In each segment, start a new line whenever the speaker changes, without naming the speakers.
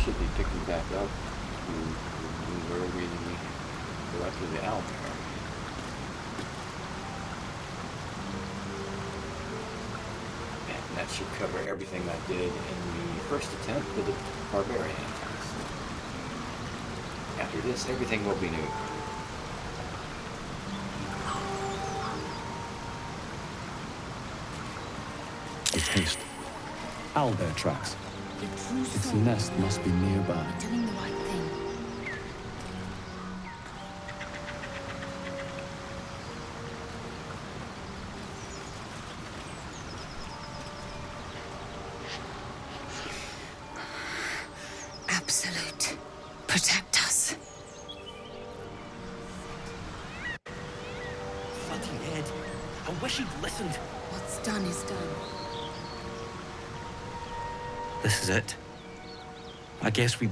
should be picking back up to where we go after the owl bear. And that should cover everything I did in the first attempt with the barbarian. After this, everything will be new.
With haste. Owlbear tracks. Its nest must be nearby.
Doing the right thing. Absolute. Protect us.
Bloody head. I wish he'd listened.
What's done is done.
This is it. I guess we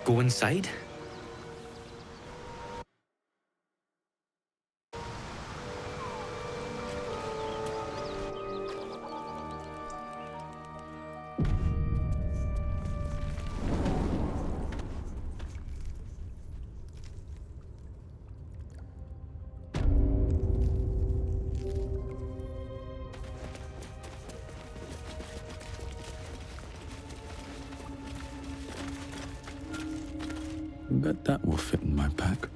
go inside?
Bet that will fit in my pack.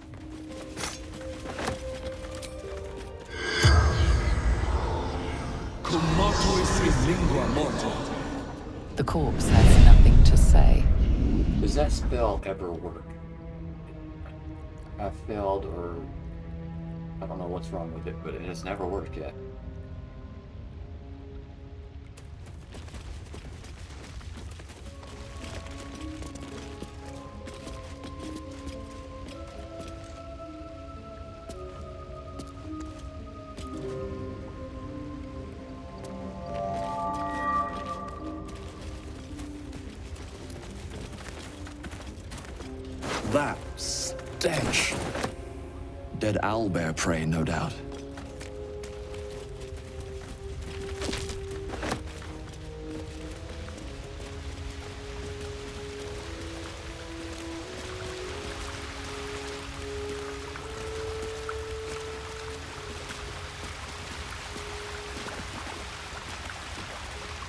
The corpse has nothing to say.
Does that spell ever work? I failed, or I don't know what's wrong with it, but it has never worked yet.
That stench. Dead owlbear prey, no doubt.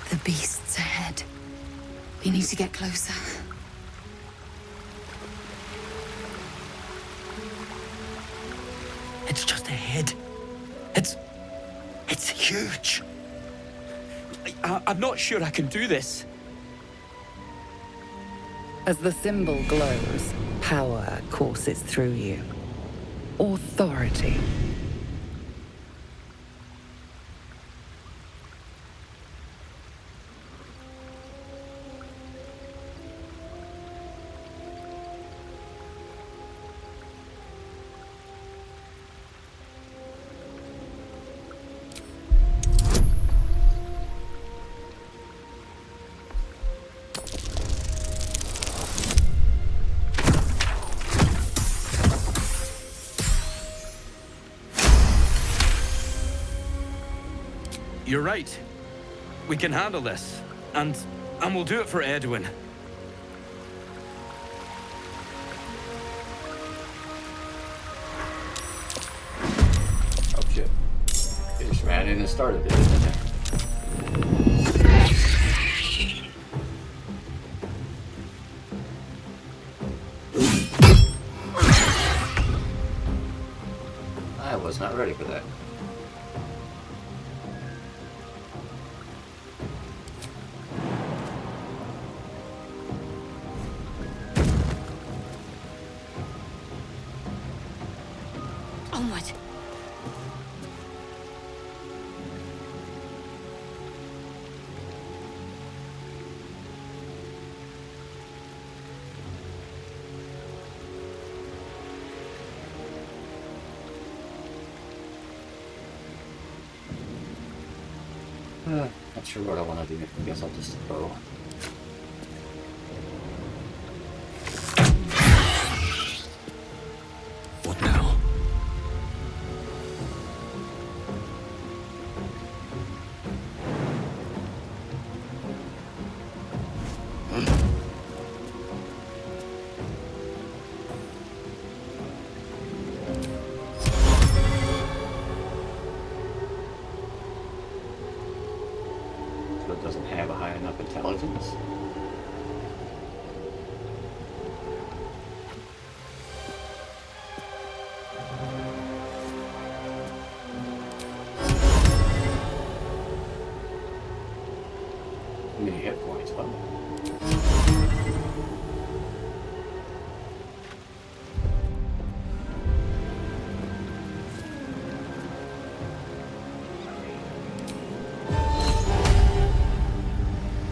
The beast's ahead. We need to get closer.
It's just a head. It's huge. I'm not sure I can do this.
As the symbol glows, power courses through you. Authority.
You're right. We can handle this. And we'll do it for Edwin.
Oh shit. It just ran in and started it, didn't it? I was not ready for that.
Onward.
Not sure what I want to do. I guess I'll just go.
What now?
intelligence. How many hit points? Well,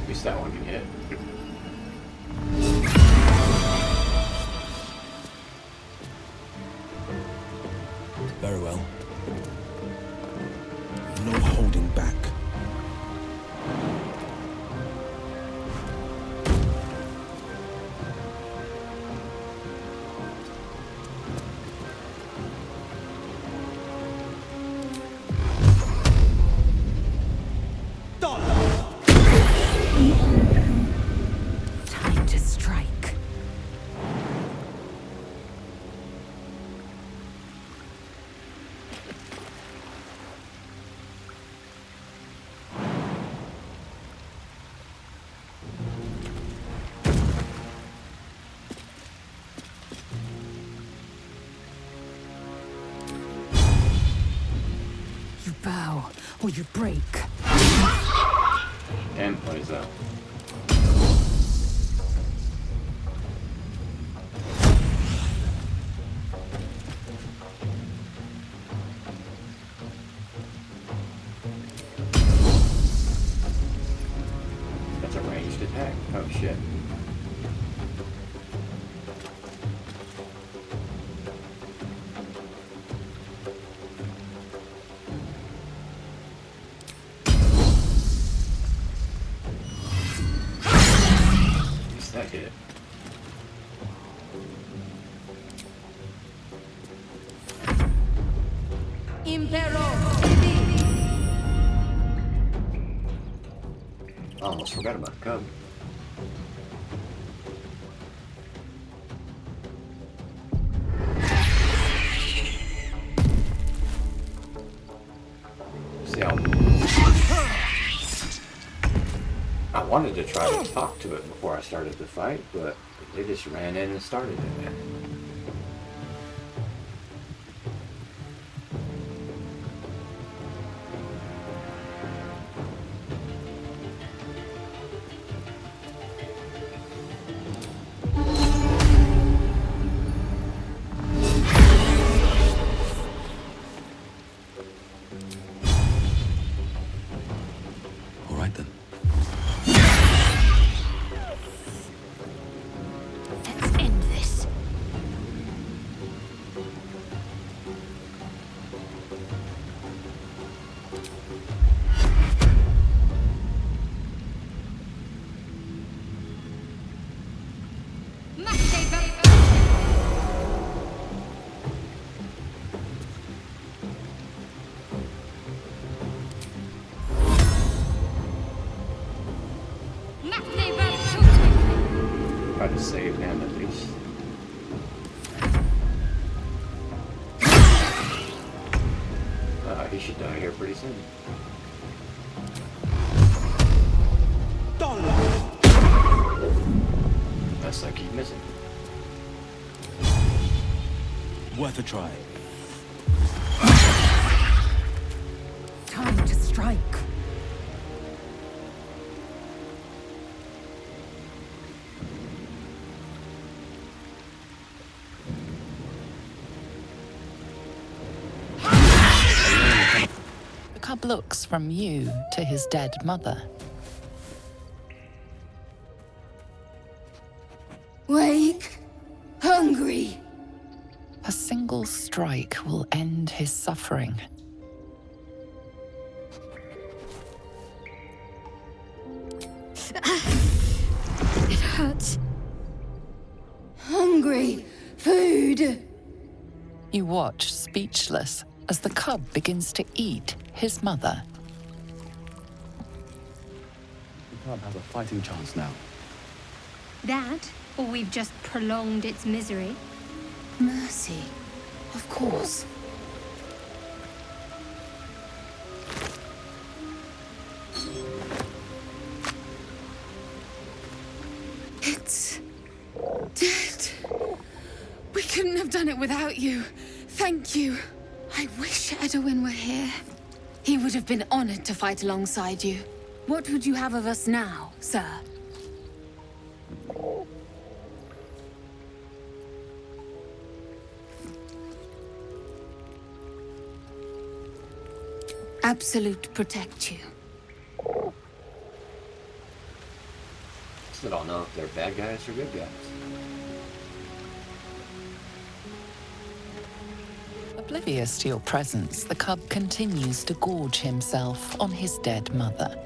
at least that one can hit.
Very well. No holding back.
Time to strike. You bow or you break.
And plays out. That's a ranged attack. Oh shit. At least that hit. Almost forgot about the cub. See, I wanted to try to talk to it before I started the fight, but they just ran in and started it.
All right then.
Let's end this.
Try to save him at least. He should die here pretty soon. That's like keep missing.
Worth a try.
Time to strike.
The cub looks from you to his dead mother.
Wake. Hungry.
A single strike will end his suffering.
It hurts. Hungry. Food.
You watch, speechless, as the cub begins to eat his mother.
The cub has a fighting chance now.
That, or we've just prolonged its misery.
Mercy. Of course. it without you. Thank you. I wish Edwin were here. He would have been honored to fight alongside you. What would you have of us now, sir? Absolute protect you.
Still don't know if they're bad guys or good guys.
Oblivious to your presence, the cub continues to gorge himself on his dead mother.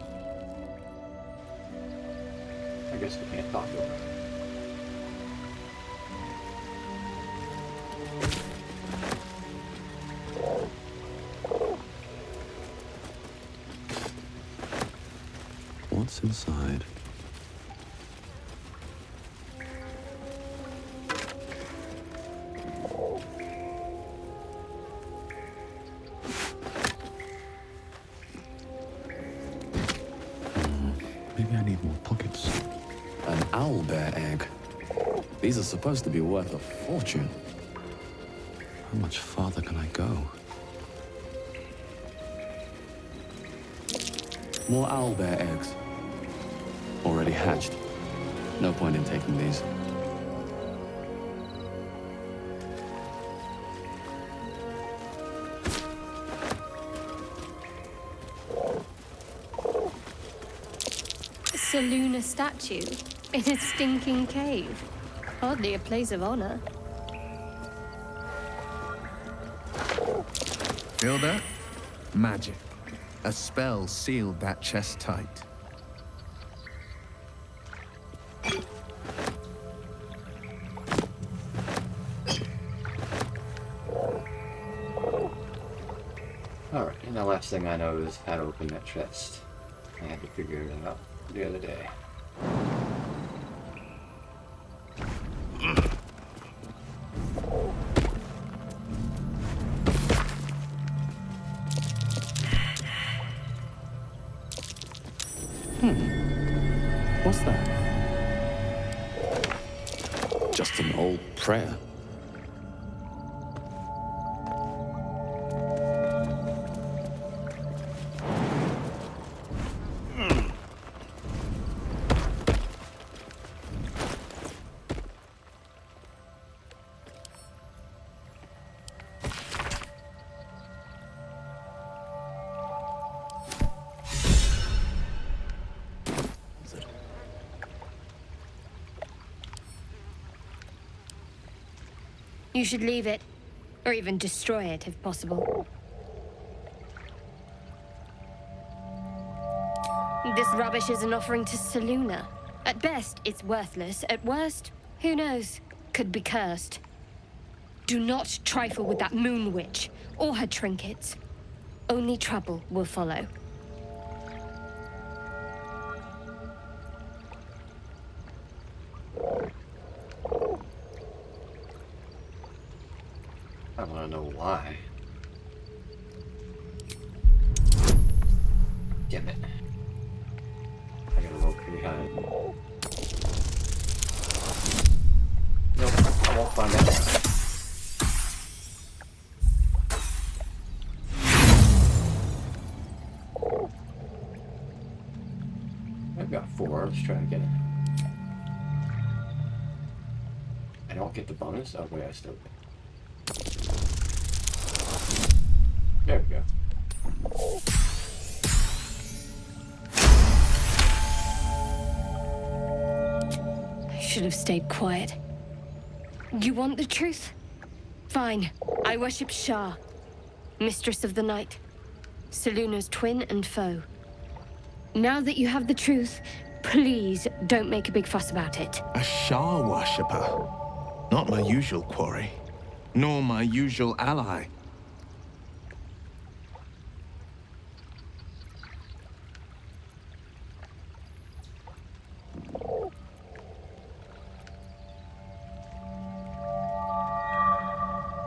I guess we can't talk to her.
What's inside? Maybe I need more pockets.
An owlbear egg. These are supposed to be worth a fortune.
How much farther can I go?
More owlbear eggs. Already hatched. No point in taking these.
Seluna statue in a stinking cave. Hardly a place of honor.
Feel that? Magic. A spell sealed that chest tight.
Alright, and the last thing I know is how to open that chest. I had to figure it out the other day.
What's that? Just an old prayer.
You should leave it, or even destroy it if possible. This rubbish is an offering to Seluna. At best, it's worthless. At worst, who knows? Could be cursed. Do not trifle with that moon witch, or her trinkets. Only trouble will follow.
I want to know why. Damn it. I gotta look behind. Nope, I won't find that. I've got 4. Let's try to get it. I don't get the bonus? Oh, wait, I still get it. There we go.
I should have stayed quiet. You want the truth? Fine. I worship Shah, Mistress of the Night, Seluna's twin and foe. Now that you have the truth, please don't make a big fuss about it.
A Shah worshipper. Not my usual quarry, nor my usual ally.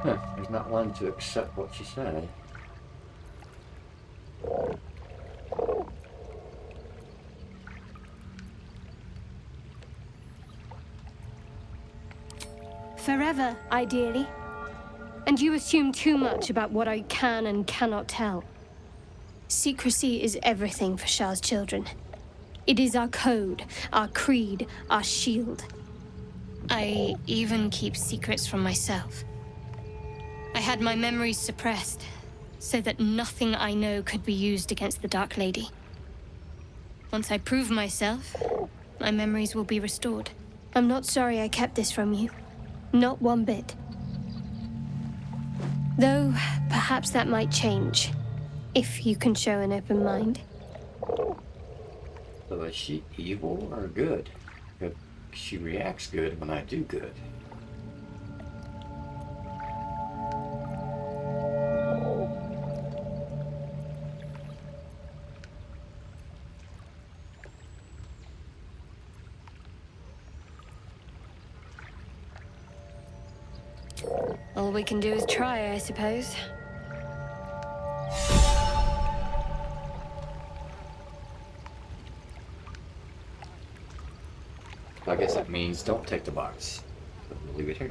Huh, he's not one to accept what she said.
Forever, ideally. And you assume too much about what I can and cannot tell. Secrecy is everything for Shah's children. It is our code, our creed, our shield. I even keep secrets from myself. I had my memories suppressed, so that nothing I know could be used against the Dark Lady. Once I prove myself, my memories will be restored. I'm not sorry I kept this from you. Not one bit. Though, perhaps that might change, if you can show an open mind.
So is she evil or good? If she reacts good when I do good.
All we can do is try, I suppose.
I guess that means don't take the box. So we'll leave it here.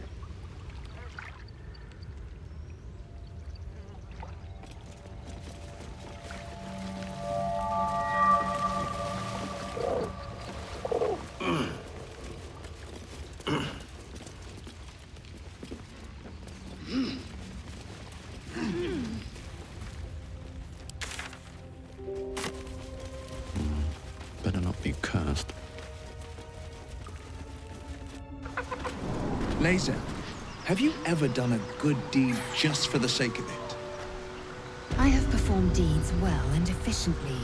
Better not be cursed.
Laser, have you ever done a good deed just for the sake of it?
I have performed deeds well and efficiently.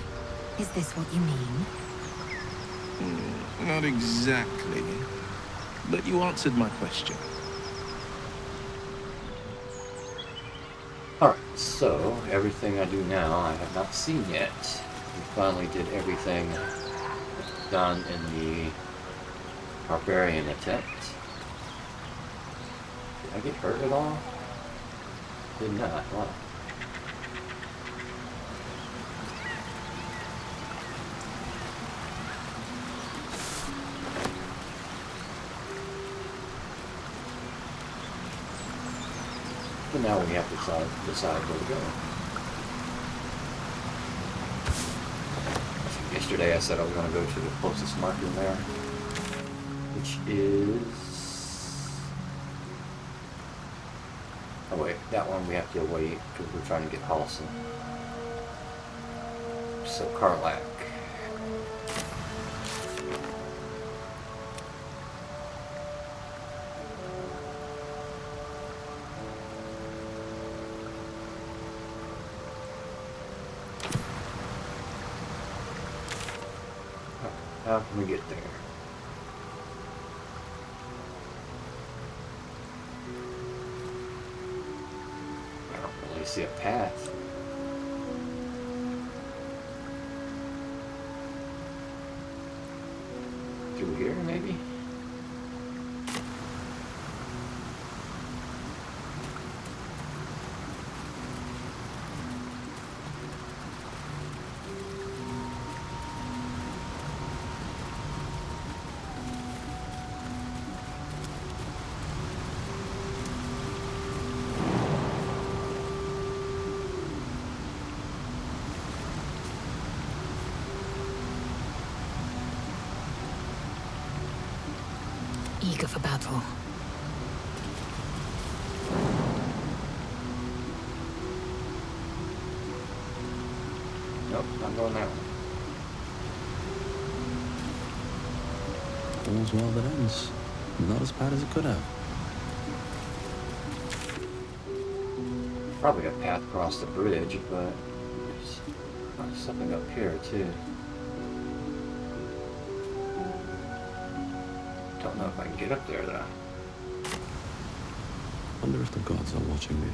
Is this what you mean?
Not exactly. But you answered my question.
Alright, so everything I do now I have not seen yet. We finally did everything done in the barbarian attempt. Did I get hurt at all? Did not. Wow. But now we have to decide where to go. Yesterday I said I was going to go to the closest marker there, which is... Oh wait, that one we have to wait because we're trying to get Halson. So Karlak. How can we get there? I don't really see a path. Through here, maybe?
Eager for battle.
Nope, not going that way.
All's well that ends. Not as bad as it could have.
Probably a path across the bridge, but there's something up here too. Don't know if I can get up there though.
Wonder if the gods are watching me.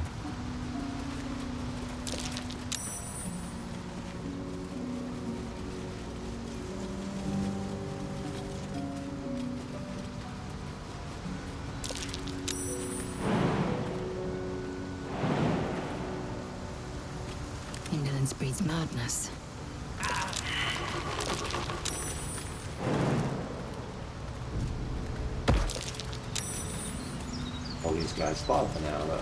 Indolence breeds madness.
All these guys fall for now though.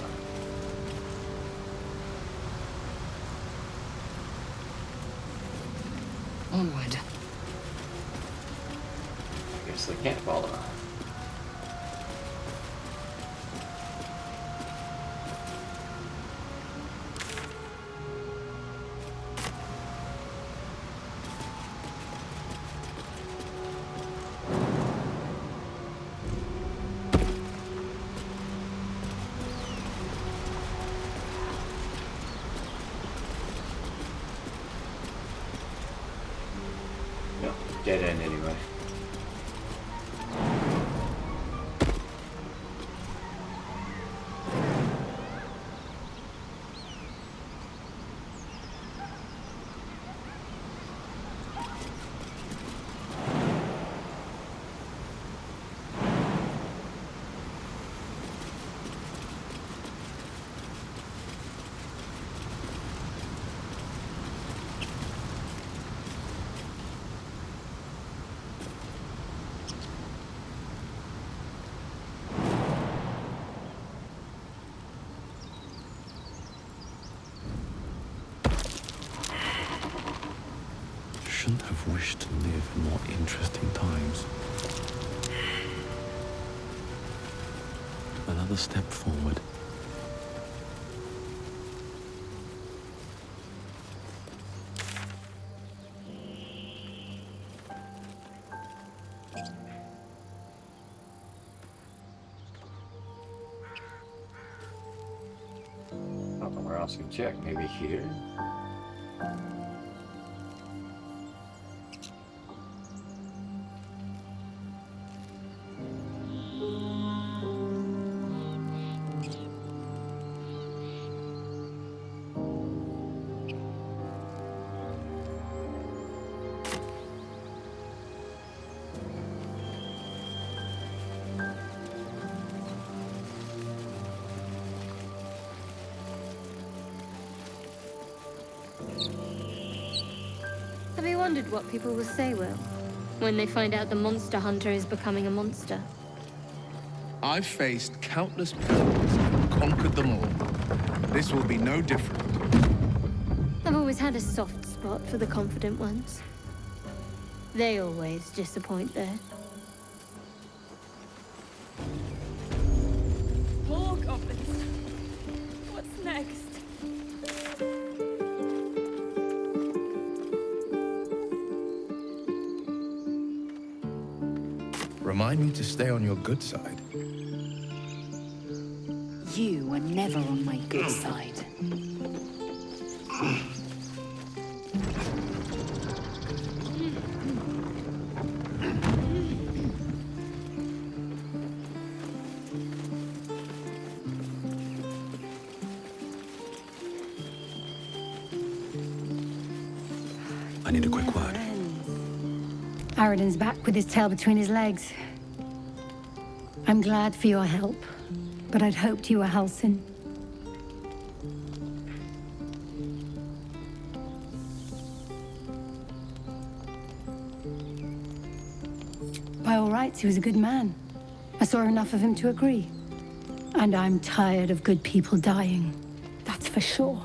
Onward.
I guess they can't follow. Yep, dead end anyway.
Shouldn't have wished to live in more interesting times. Another step forward.
I don't know where else we can check. Maybe here?
Have you wondered what people will say, Will, when they find out the monster hunter is becoming a monster?
I've faced countless perils and conquered them all. This will be no different.
I've always had a soft spot for the confident ones. They always disappoint, though.
More goblins. What's next?
Remind me to stay on your good side.
You were never on my good side.
I need a quick word.
Aradin's back with his tail between his legs. I'm glad for your help, but I'd hoped you were Halsin. By all rights, he was a good man. I saw enough of him to agree. And I'm tired of good people dying. That's for sure.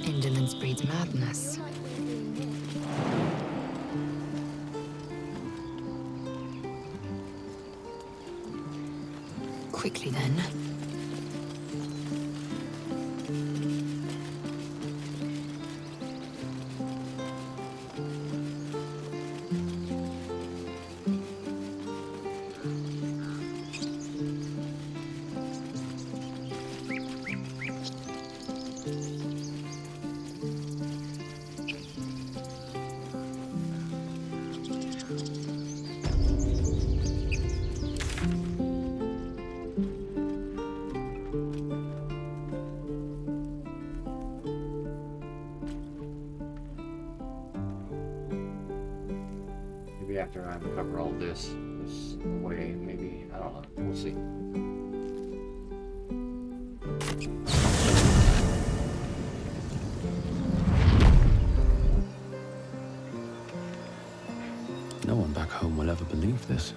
Indolence breeds madness. Quickly then.
Maybe after I uncover all this way, maybe, I don't know, we'll see.
ever believe this.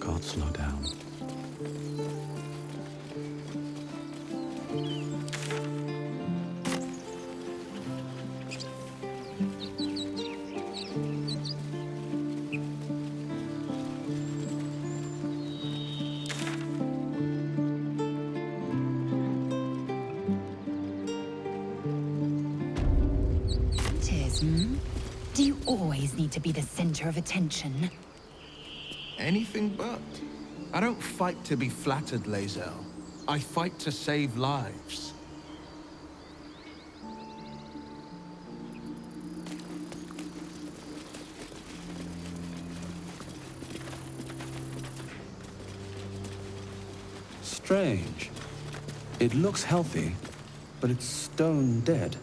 God, slow down.
Tears, hmm? Do you always need to be the center of attention?
Anything but. I don't fight to be flattered, Lae'zel. I fight to save lives.
Strange. It looks healthy, but it's stone dead.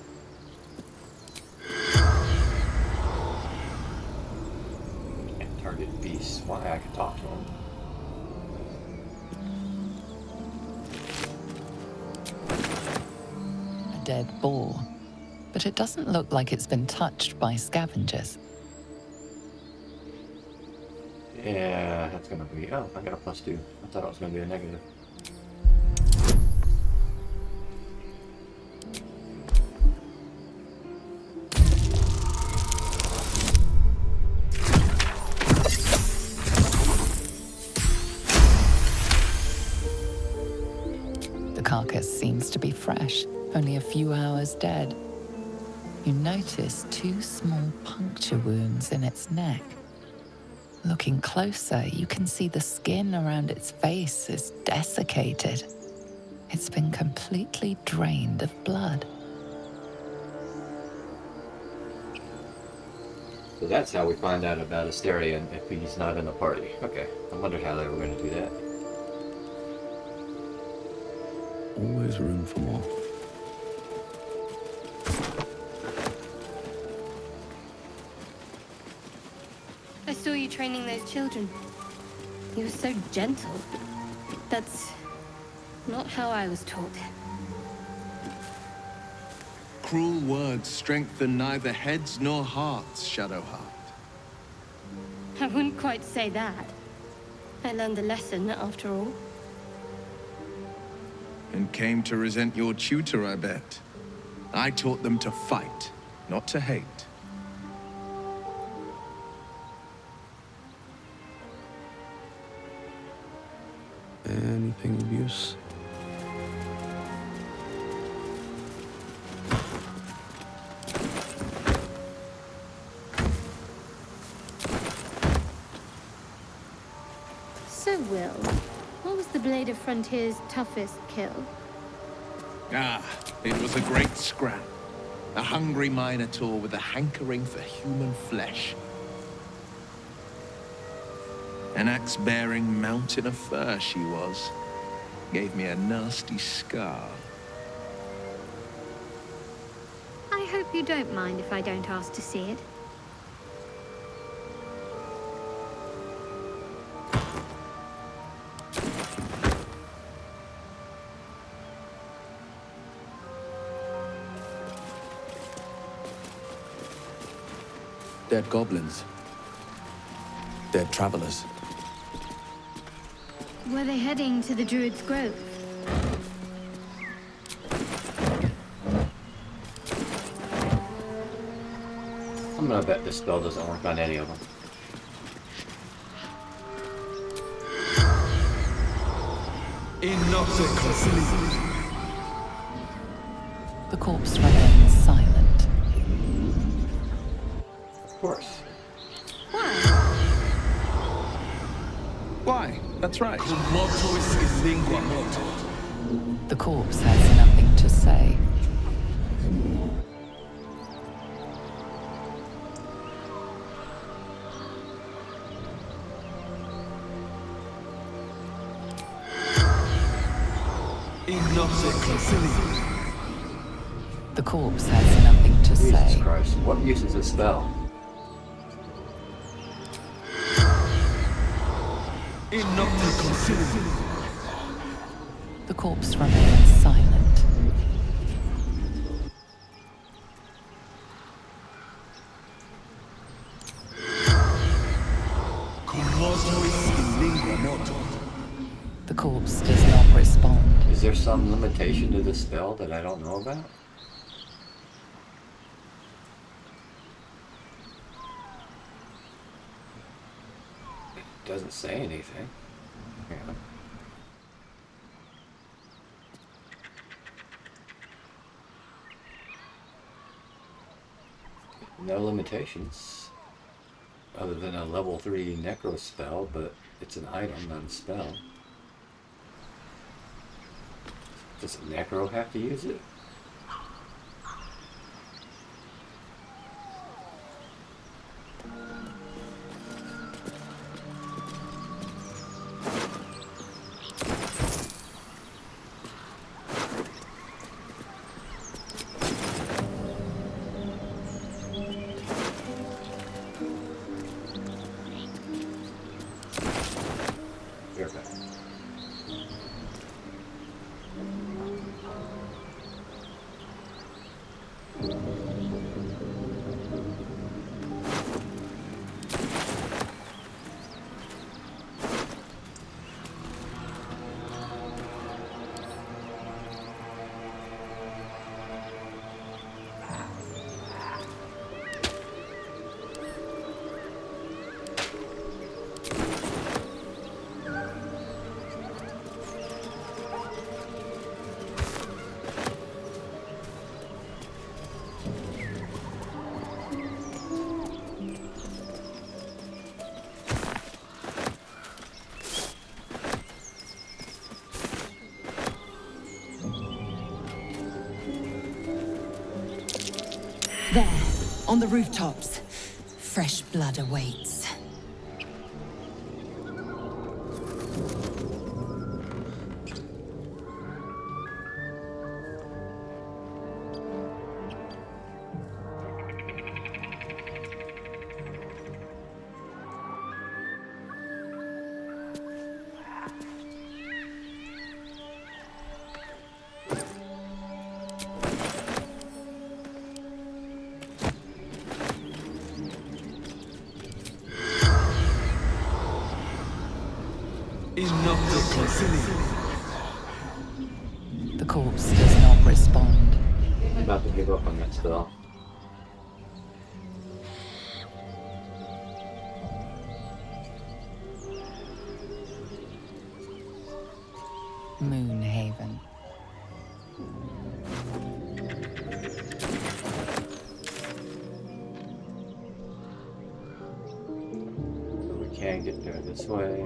Can't target beasts. Why? I can talk to them.
A dead boar, but it doesn't look like it's been touched by scavengers.
Yeah, that's gonna be... Oh, I got a +2. I thought it was gonna be a negative.
The carcass seems to be fresh, only a few hours dead. You notice 2 small puncture wounds in its neck. Looking closer, you can see the skin around its face is desiccated. It's been completely drained of blood.
So that's how we find out about Asterion if he's not in the party. Okay, I wondered how they were going to do that.
Always room for more.
I saw you training those children. You were so gentle. That's not how I was taught.
Cruel words strengthen neither heads nor hearts, Shadowheart.
I wouldn't quite say that. I learned a lesson, after all.
And came to resent your tutor, I bet. I taught them to fight, not to hate.
Anything of use?
So, Will, what was the Blade of Frontier's toughest kill?
Ah, it was a great scrap. A hungry minotaur with a hankering for human flesh. An axe-bearing mountain of fur she was. Gave me a nasty scar.
I hope you don't mind if I don't ask to see it.
Dead goblins. Dead travelers.
Were they heading to the Druid's Grove?
I'm gonna bet this spell doesn't work on any of them.
The corpse remains silent.
Of course.
Why? That's right.
The corpse has nothing to say. The corpse has nothing to
Jesus
say.
Christ, what use is this spell?
The corpse remains silent. The corpse does not respond.
Is there some limitation to this spell that I don't know about? It doesn't say anything. Yeah. No limitations. Other than a level 3 necro spell, but it's an item, not a spell. Does a necro have to use it? Here, back.
There, on the rooftops. Fresh blood awaits.
The corpse does not respond.
I'm about to give up on that spell.
Moonhaven.
So we can get there this way.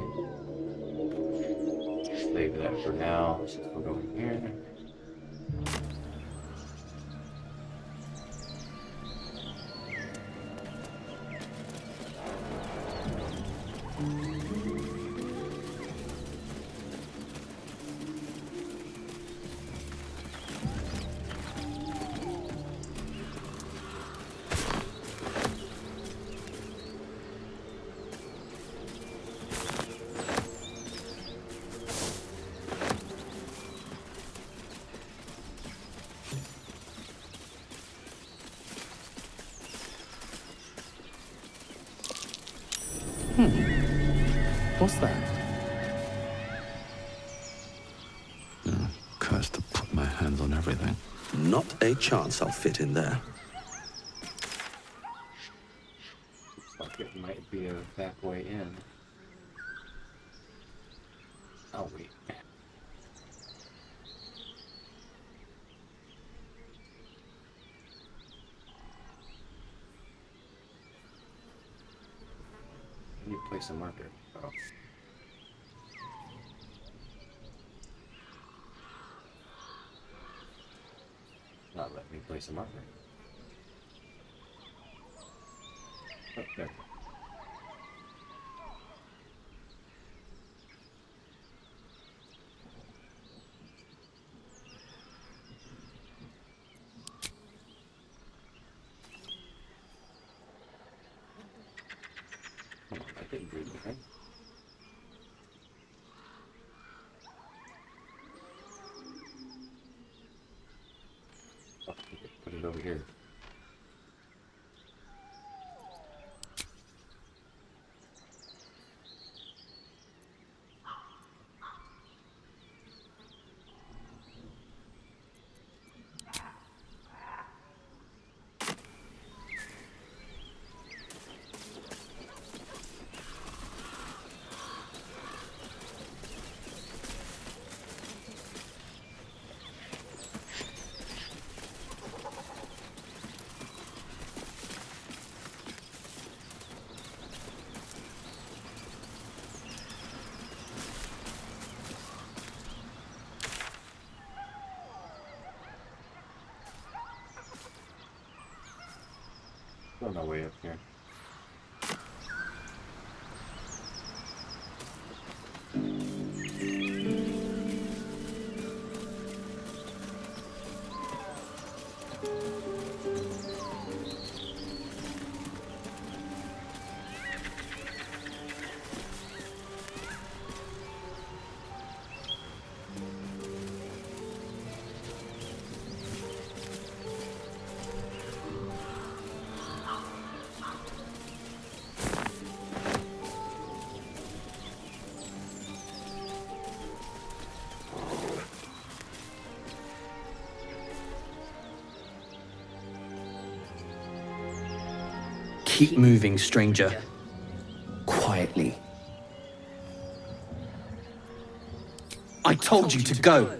Save that for now, since we're going here.
What's that?
Curse to put my hands on everything.
Not a chance I'll fit in there.
Looks like it might be a back way in. Oh, wait. I need to place a marker. Oh. Not letting me place a marker. Oh, there. Hold on, I didn't do anything. Oh, put it over here. On my way up here.
Keep moving, stranger. Quietly. I told you to go!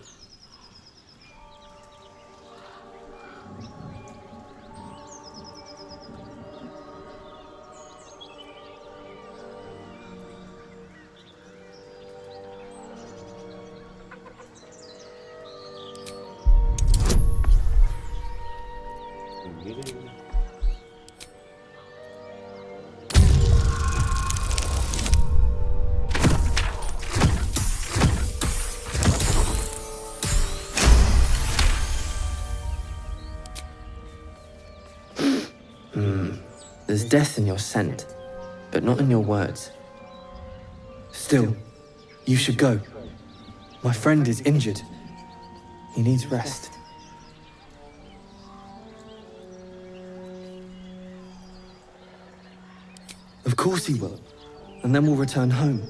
There's death in your scent, but not in your words. Still, you should go. My friend is injured. He needs rest. Of course he will, and then we'll return home.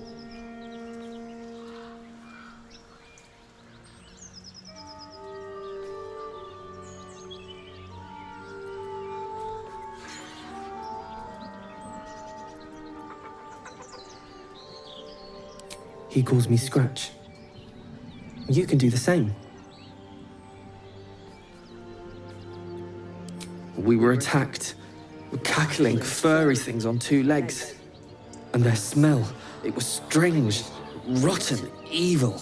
He calls me Scratch. You can do the same. We were attacked. Cackling, furry things on two legs. And their smell, it was strange, rotten, evil.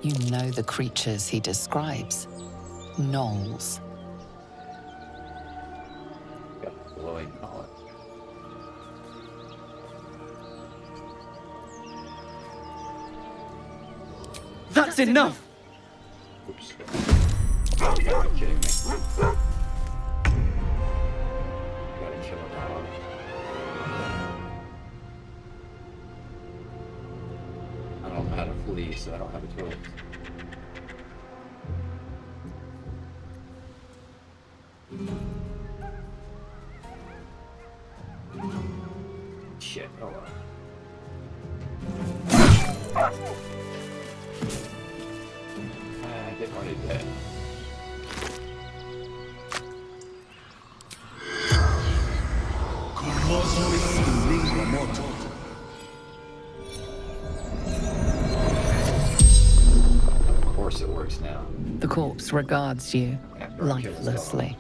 You know the creatures he describes. Gnolls.
Got glowing color.
That's enough!
Oops. You gotta be kidding me. Gotta kill a dog. I don't know how to flee, so I don't have a choice. Shit, oh well. I didn't want to dead. Of course it works now.
The corpse regards you
After I kill this dog.
lifelessly.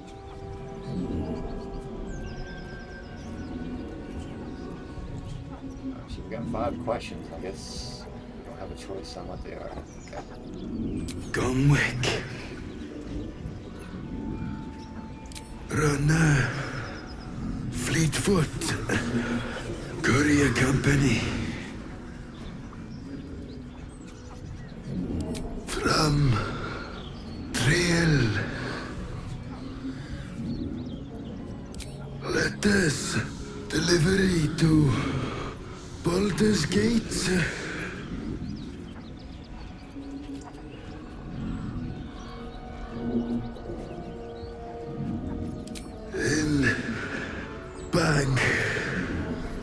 So we've got 5 questions. I guess we don't have a choice on what they are. Okay.
Gomwick. Run, Fleetfoot. Courier Company. From Trail. Letters. Delivery to Baldur's Gate. In Bank.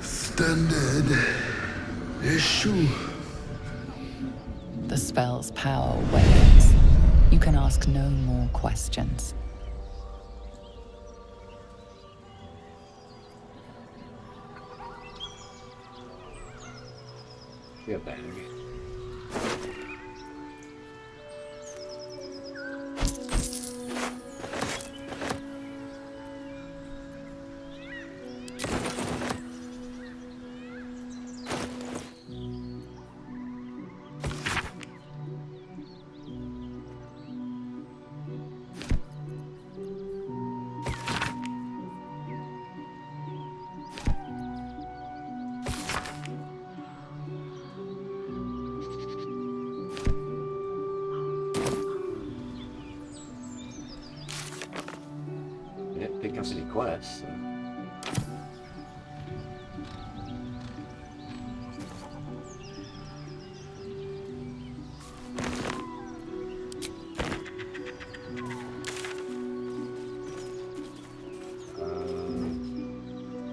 Standard issue.
The spell's power wanes. You can ask no more questions.
Be a bag. up any quests. So.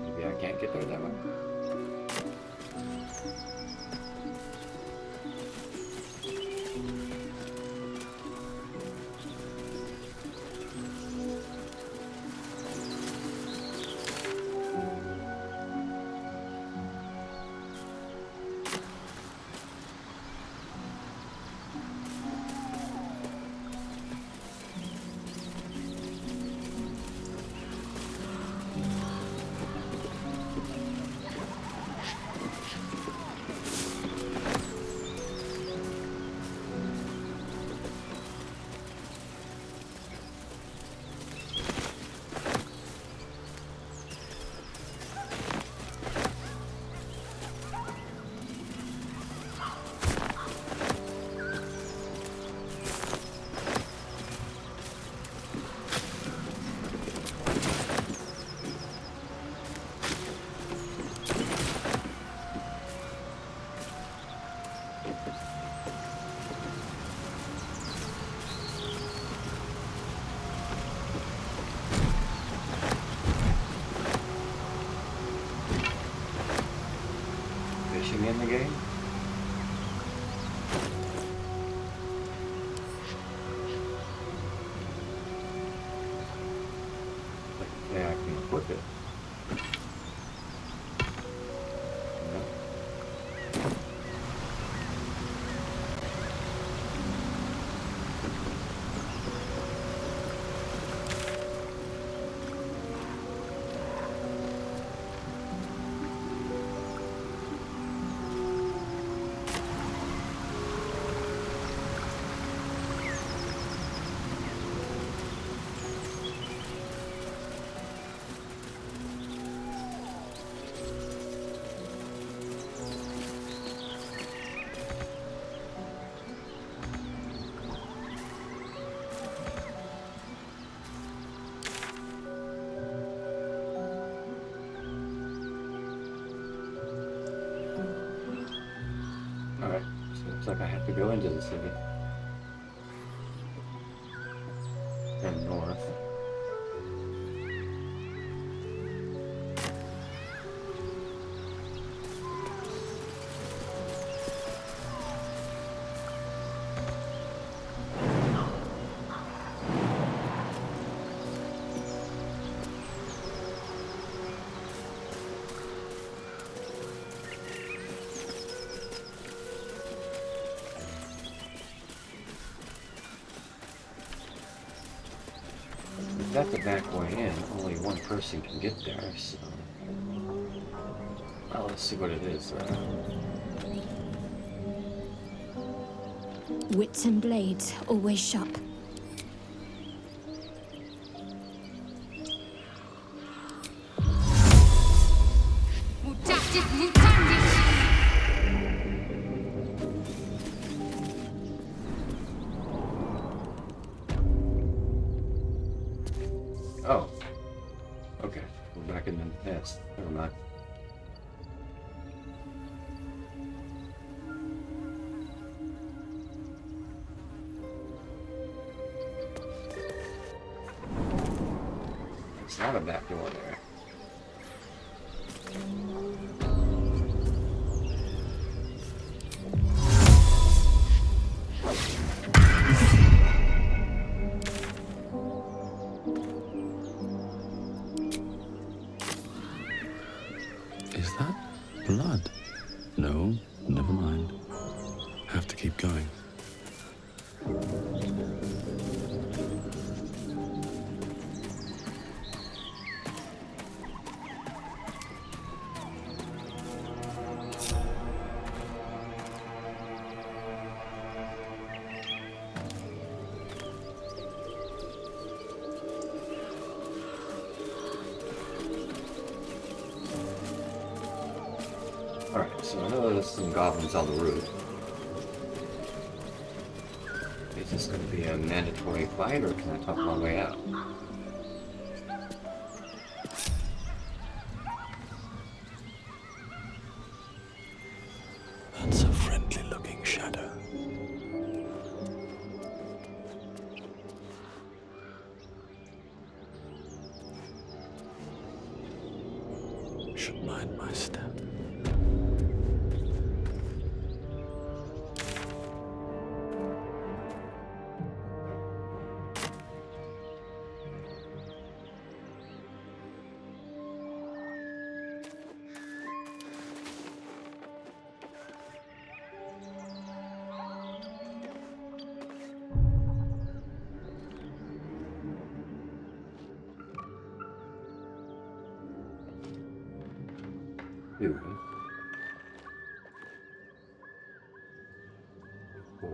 Maybe I can't get there that way. Fishing in the game? Yeah, I can equip it. No. Alright, so it looks like I have to go into the city. And north. That's the back way in. Only one person can get there, so... Well, let's see what it is.
Wits and blades always sharp.
Mutatis mutandis!
Oh. Okay. We're back in the nest. Never mind. It's not a back door there.
Is that blood? No, never mind. Have to keep going.
Alright, so I know there's some goblins on the roof. Is this going to be a mandatory fight, or can I talk my way out?
guide my step.
Two. 4.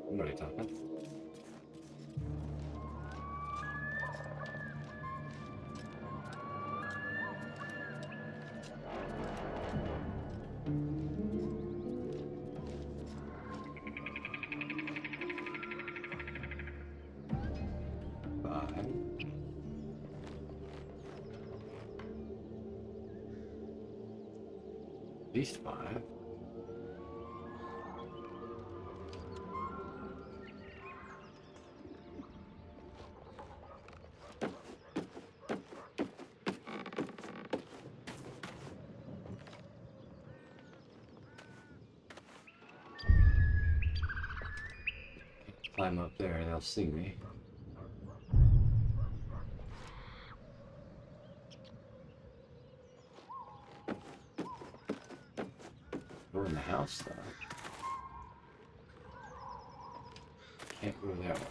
What are you talking? At least 5. Climb up there, they'll see me. We're in the house, though. Can't go that way.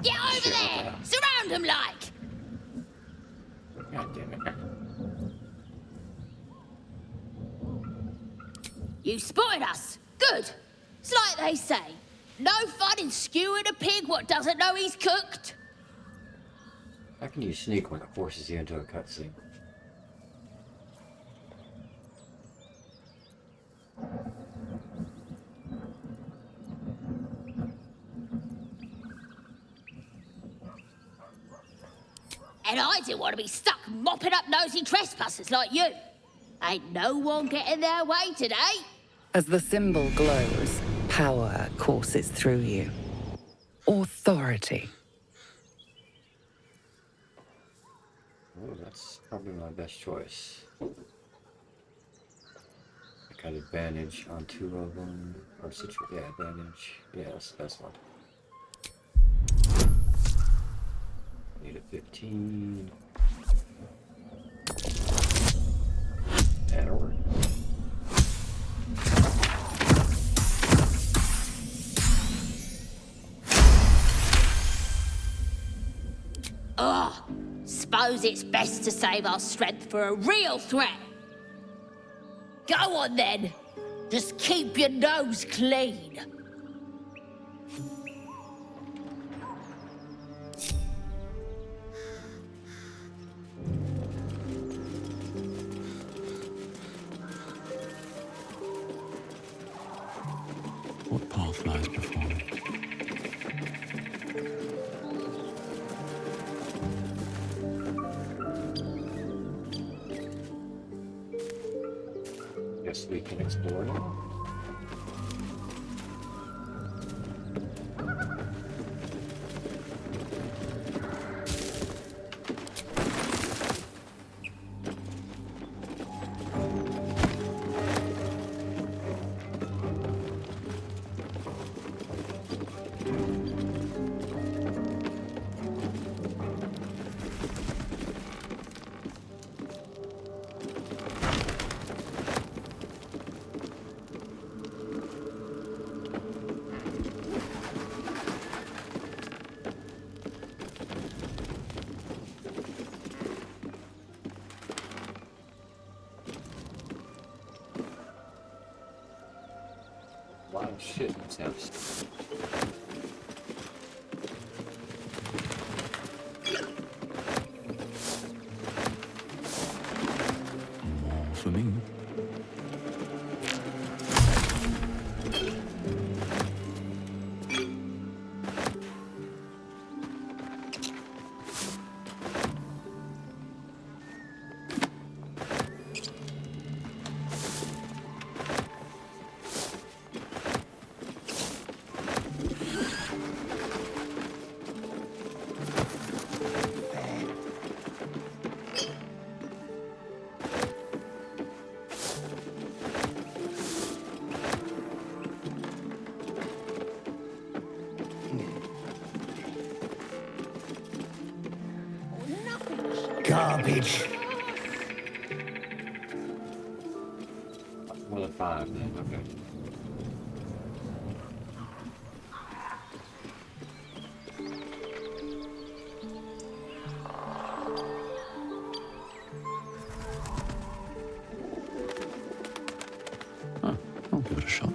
Get over there! Surround him like!
God damn it.
You spotted us! Good! It's like they say, no fun in skewing a pig what doesn't know he's cooked.
How can you sneak when it forces you into a cutscene?
And I didn't want to be stuck mopping up nosy trespassers like you. Ain't no one getting their way today.
As the symbol glows, power courses through you. Authority.
Oh, that's probably my best choice. I got advantage on 2 of them. Or yeah, advantage. Yeah, that's the best one. Need a 15. That'll work.
Ugh. Suppose it's best to save our strength for a real threat. Go on then. Just keep your nose clean.
What path lies before me?
Guess we can explore now. A lot of shit in this house.
More for me.
Garbage.
More than 5 then, okay.
Huh, I'll give it a shot.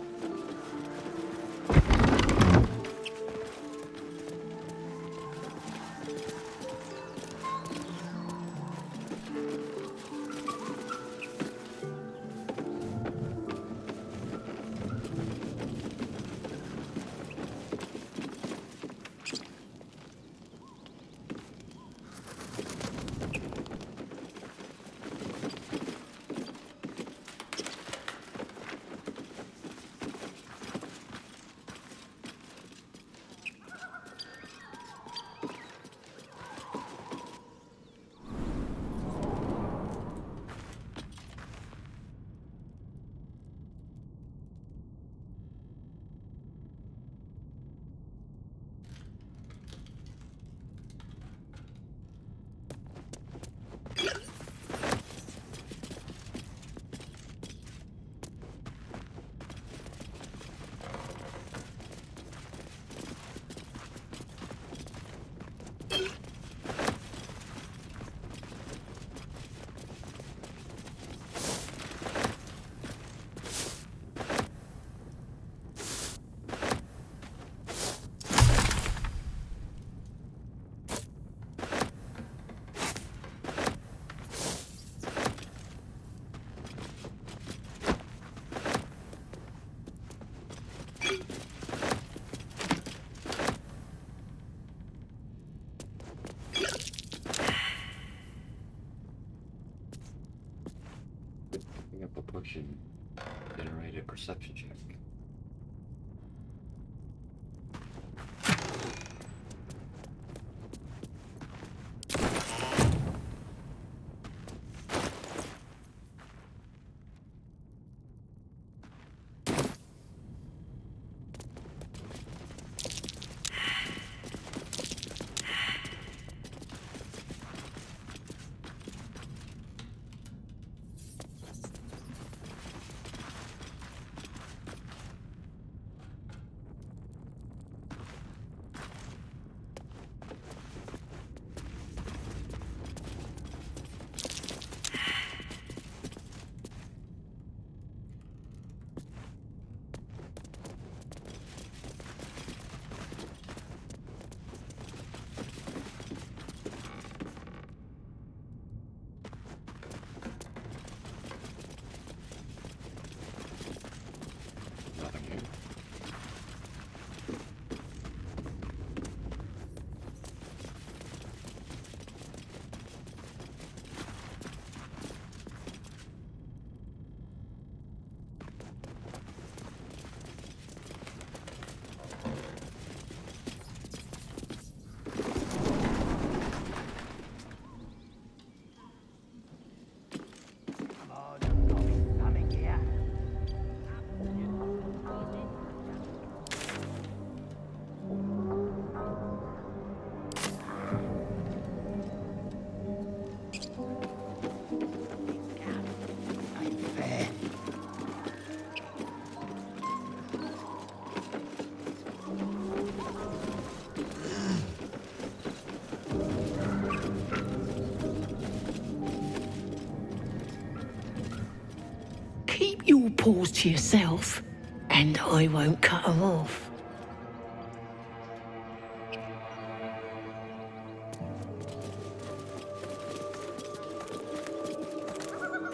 Picking up a potion. Generate a perception check. Nothing here.
Keep your paws to yourself. And I won't cut her off.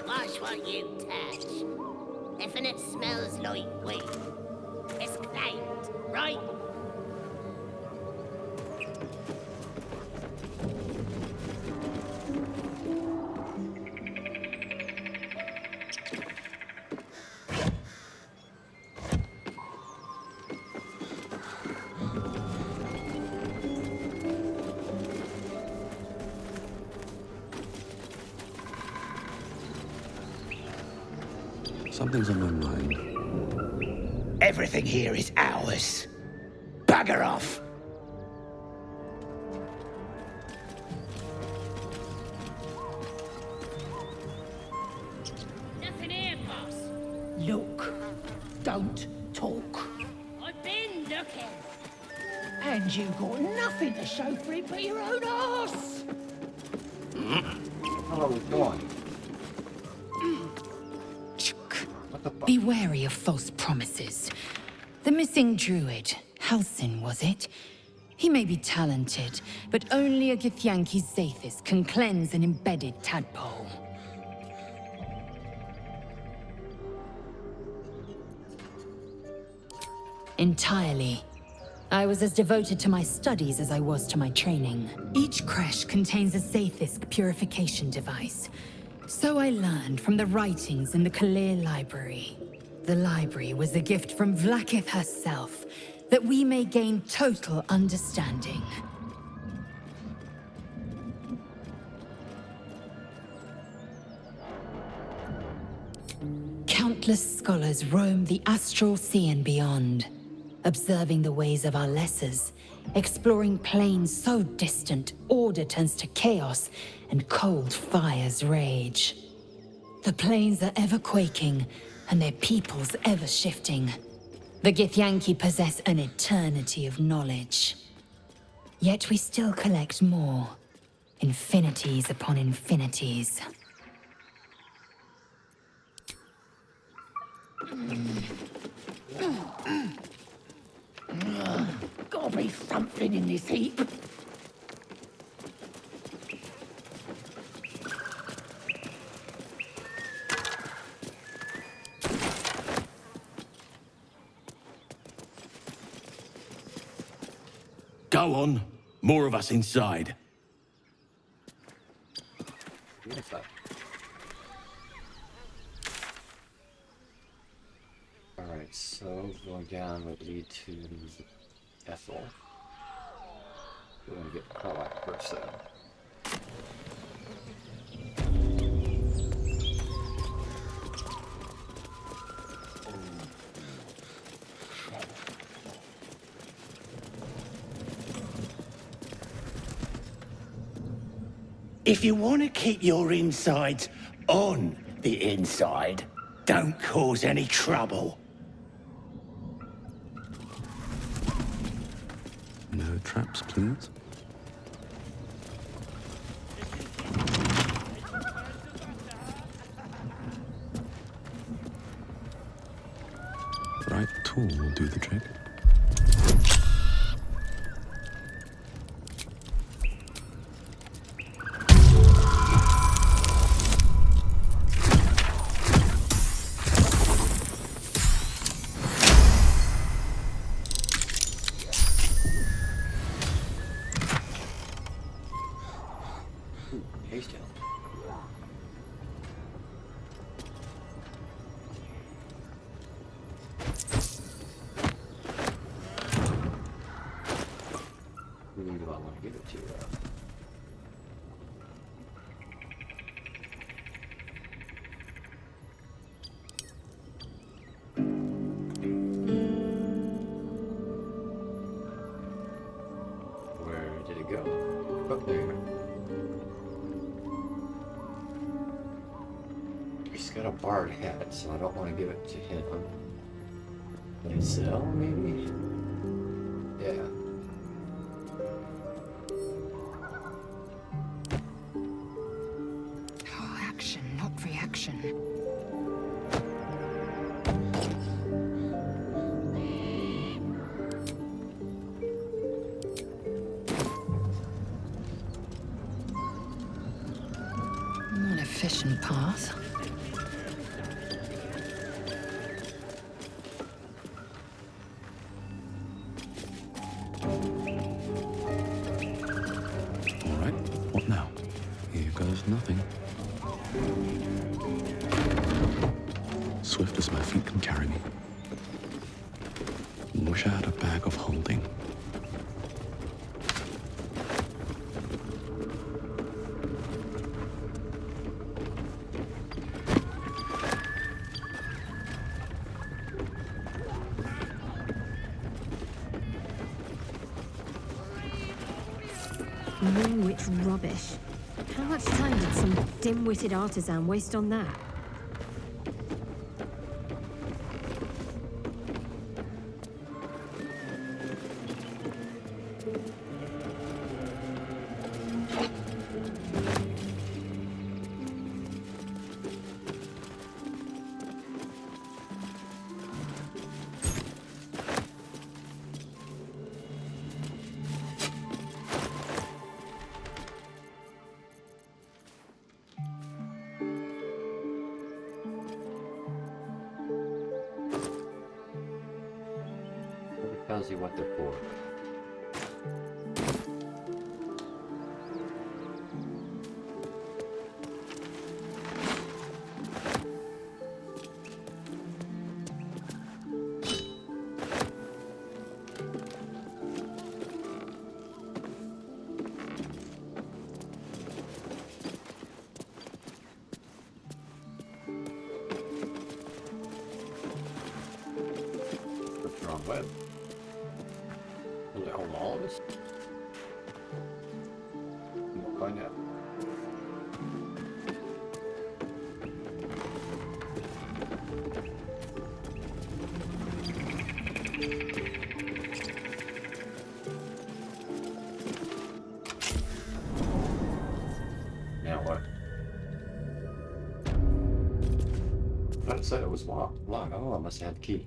Watch what you touch. If it smells like weed, it's claimed, right?
Something's on my mind.
Everything here is ours. Bugger off!
Nothing here, boss.
Look. Don't talk.
I've been looking.
And you got nothing to show for it but your own arse.
How are we going?
Be wary of false promises. The missing druid, Halsin, was it? He may be talented, but only a Githyanki Zathis can cleanse an embedded tadpole. Entirely. I was as devoted to my studies as I was to my training. Each creche contains a Zathis purification device. So I learned from the writings in the Kalir Library. The library was a gift from Vlaakith herself, that we may gain total understanding. Countless scholars roam the astral sea and beyond, observing the ways of our lessers, exploring planes so distant, order turns to chaos, and cold fires rage. The planes are ever quaking, and their peoples ever shifting. The Githyanki possess an eternity of knowledge. Yet we still collect more. Infinities upon infinities.
Gotta be something in this heap.
Go on. More of us inside.
Alright, so going down would lead to Ethel. We're gonna get Carlock first though.
If you want to keep your insides on the inside, don't cause any trouble.
No traps, please. Right tool will do the trick.
Got a bard hat, so I don't want to give it to him. Zell, maybe? Yeah.
Oh, action, not reaction. efficient path.
All right, what now? Here goes nothing. Swift as my feet can carry me. Wish I had a bag of holding.
Moonwitch rubbish. How much time did some dim-witted artisan waste on that?
Tells you what they're for. What's wrong with? Will it hold all of us? We'll find out. Now what? I thought it said it was locked. Oh, I must have had the key.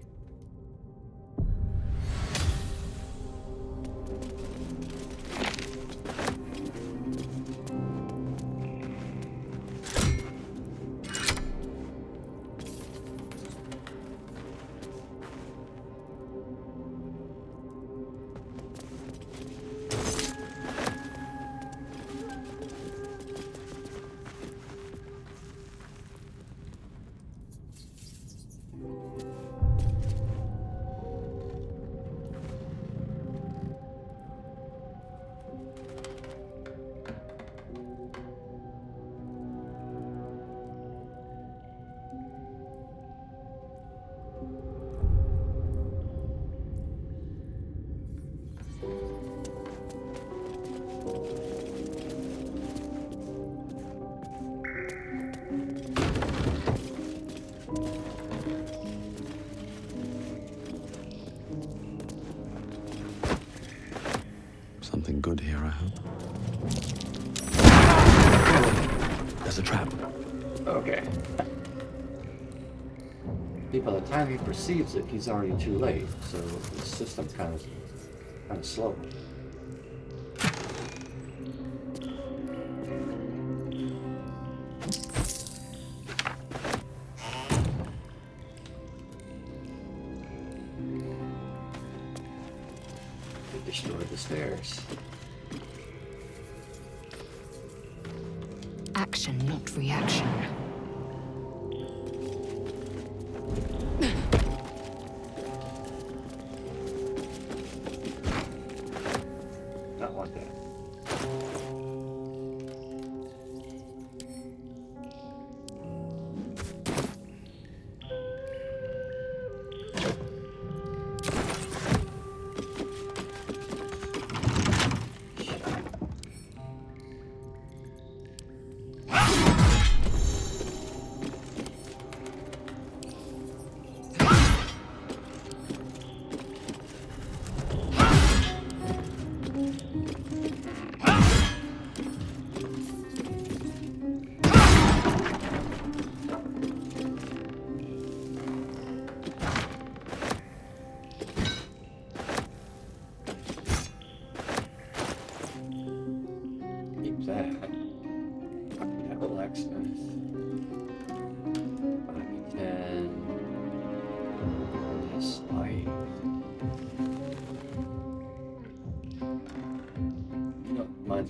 Something good here, I hope. There's a trap.
Okay. See, by the time he perceives it, he's already too late. So the system's kind of slow. It destroyed the stairs.
Action, not reaction.
Not like that.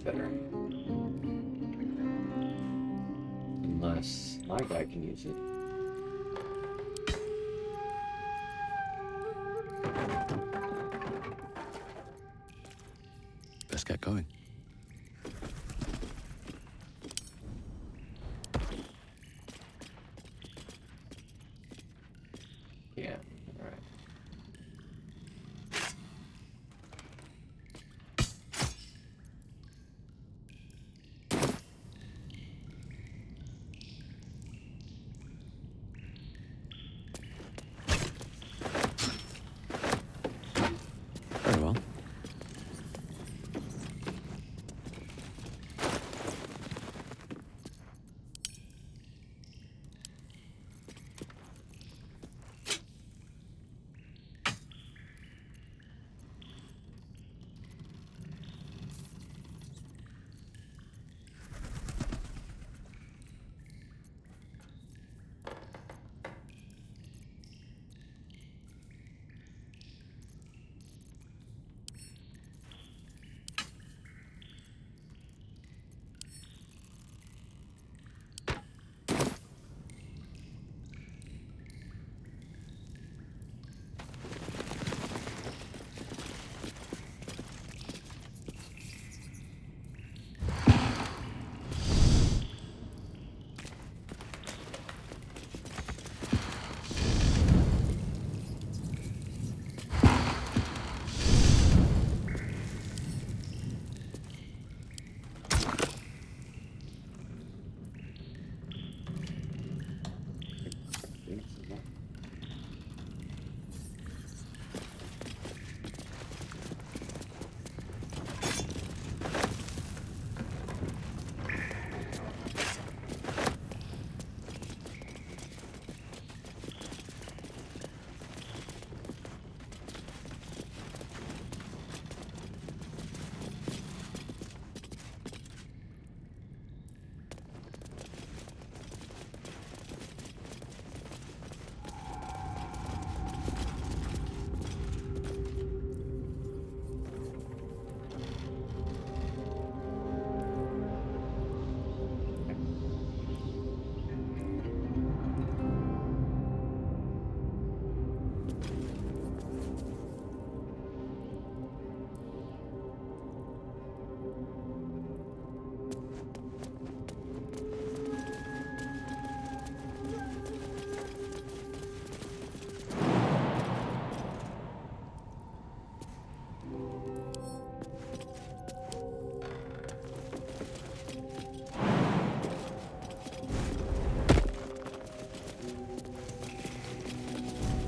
better. Unless my guy can use it.
Let's get going.
Yeah, all right.
Very well.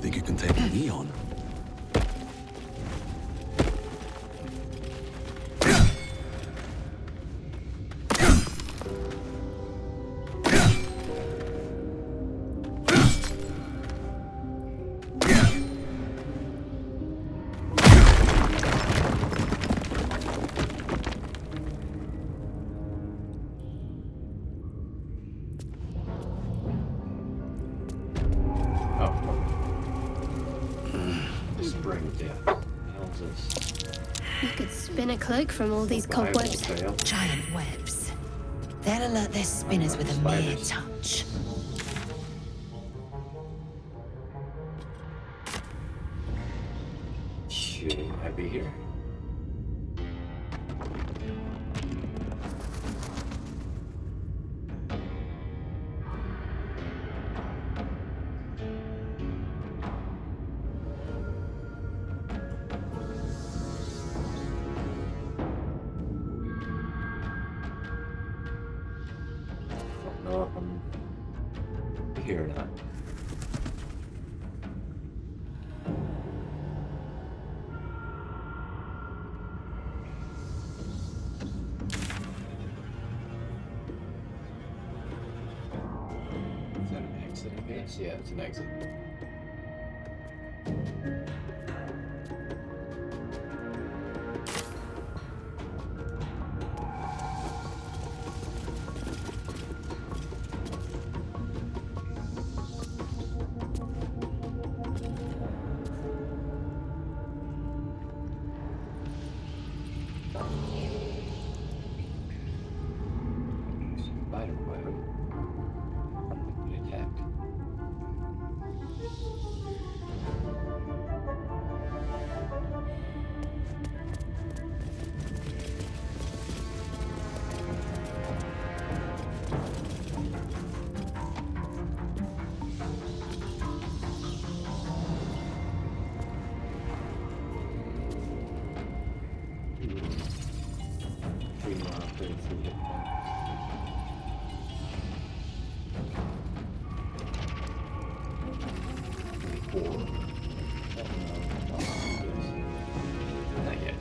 Think you can take me on?
You could spin a cloak from all these cobwebs.
Giant webs. They'll alert their spinners with a mere touch.
Should I be here? Here or not. Is that an exit, I guess? Yeah, it's an exit. Not yet.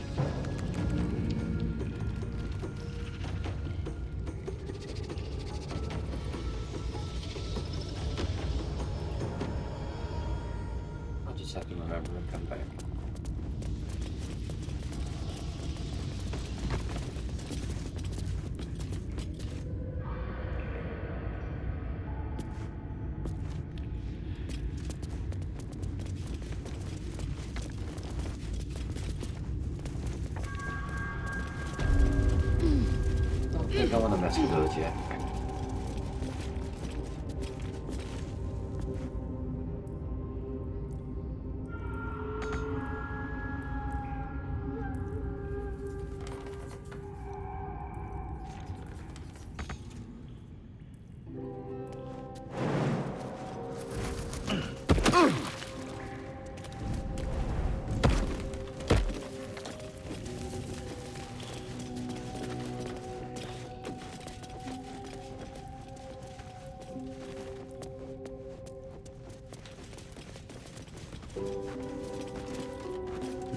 I'll just have to remember and come back. I don't want to mess with those yet.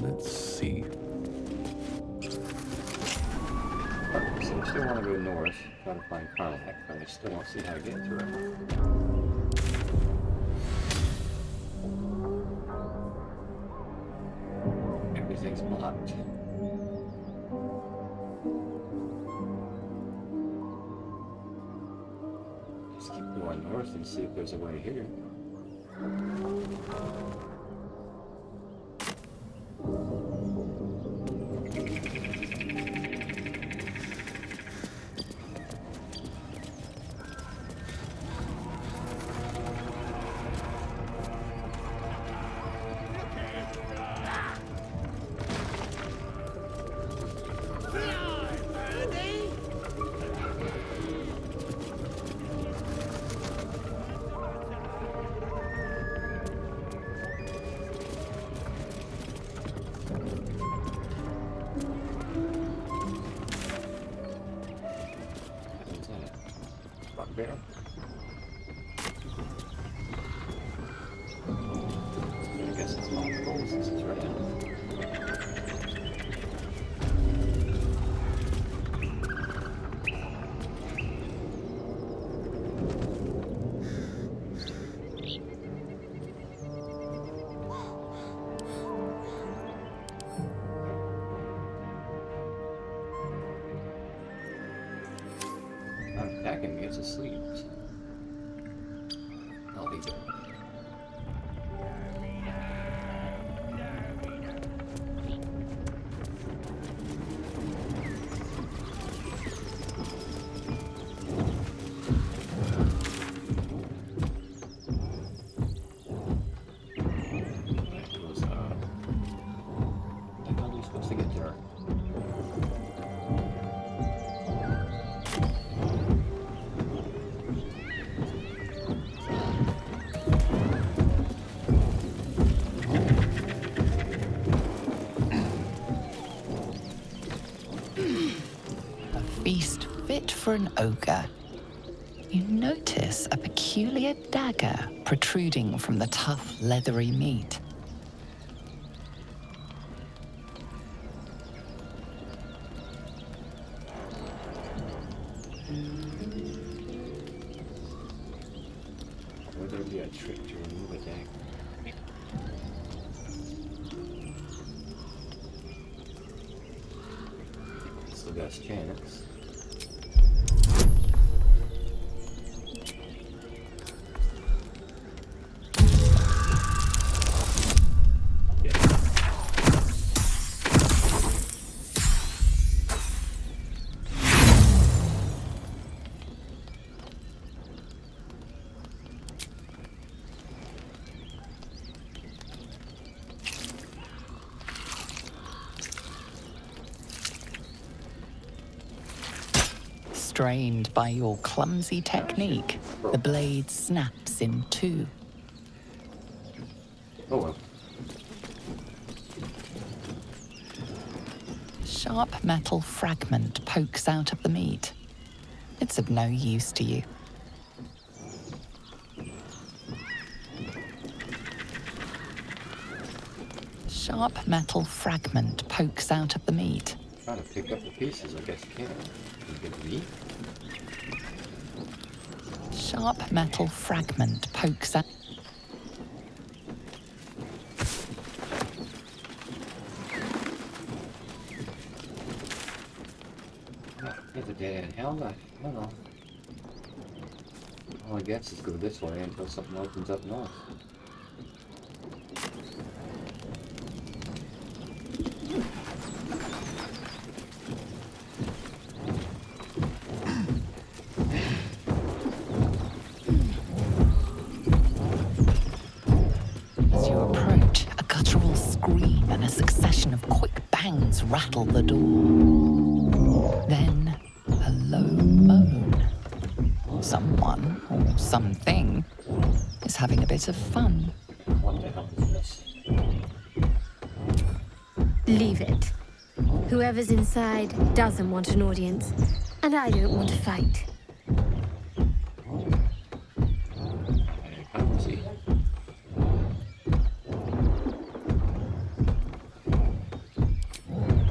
Let's see.
So I still want to go north, try to find Karnak, but I still don't see how to get to it. Everything's blocked. Just keep going north and see if there's a way here. Bear. I guess it's not full since it's right now. Attacking me, it's asleep. I'll leave it. How are we supposed to get there?
Feast fit for an ogre. You notice a peculiar dagger protruding from the tough, leathery meat.
Would there be a trick to remove a dagger? It's the best chance.
Strained by your clumsy technique, the blade snaps in two.
Oh well.
Sharp metal fragment pokes out of the meat. It's of no use to you. Sharp metal fragment pokes out of the meat.
Try to pick up the pieces, I guess you can. You get meat?
Sharp metal fragment pokes out.
It's a dead end. Hell no. I don't know. All I guess is go this way until something opens up north.
As you approach, a guttural scream and a succession of quick bangs rattle the door. Then, a low moan. Someone, or something, is having a bit of fun.
What the hell is this?
Leave it. Whoever's inside doesn't want an audience, and I don't want to fight.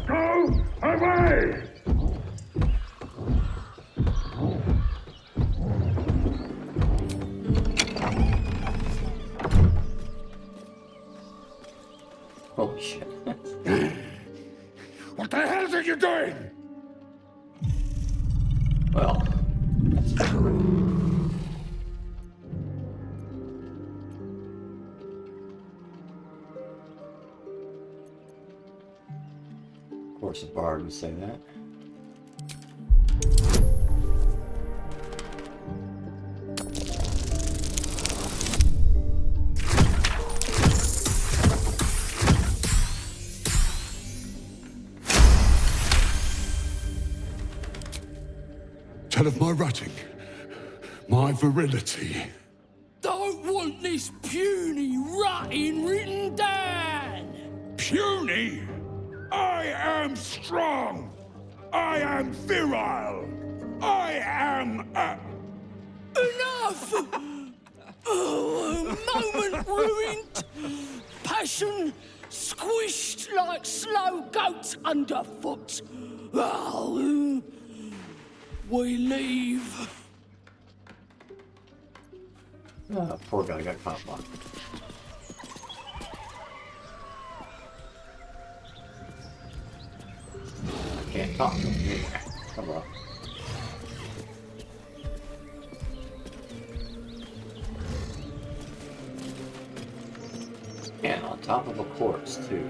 Go away!
Holy shit.
What the hell are you doing?
Well, that's true. Of course, a bard would say that.
Tell of my rutting, my virility.
Don't want this puny rotting written down!
Puny? I am strong. I am virile. I am
Enough! Oh, a moment ruined. Passion squished like slow goats underfoot. Oh, we leave.
Oh, poor guy got caught one. I can't talk to him anymore. Come on. And on top of a corpse, too.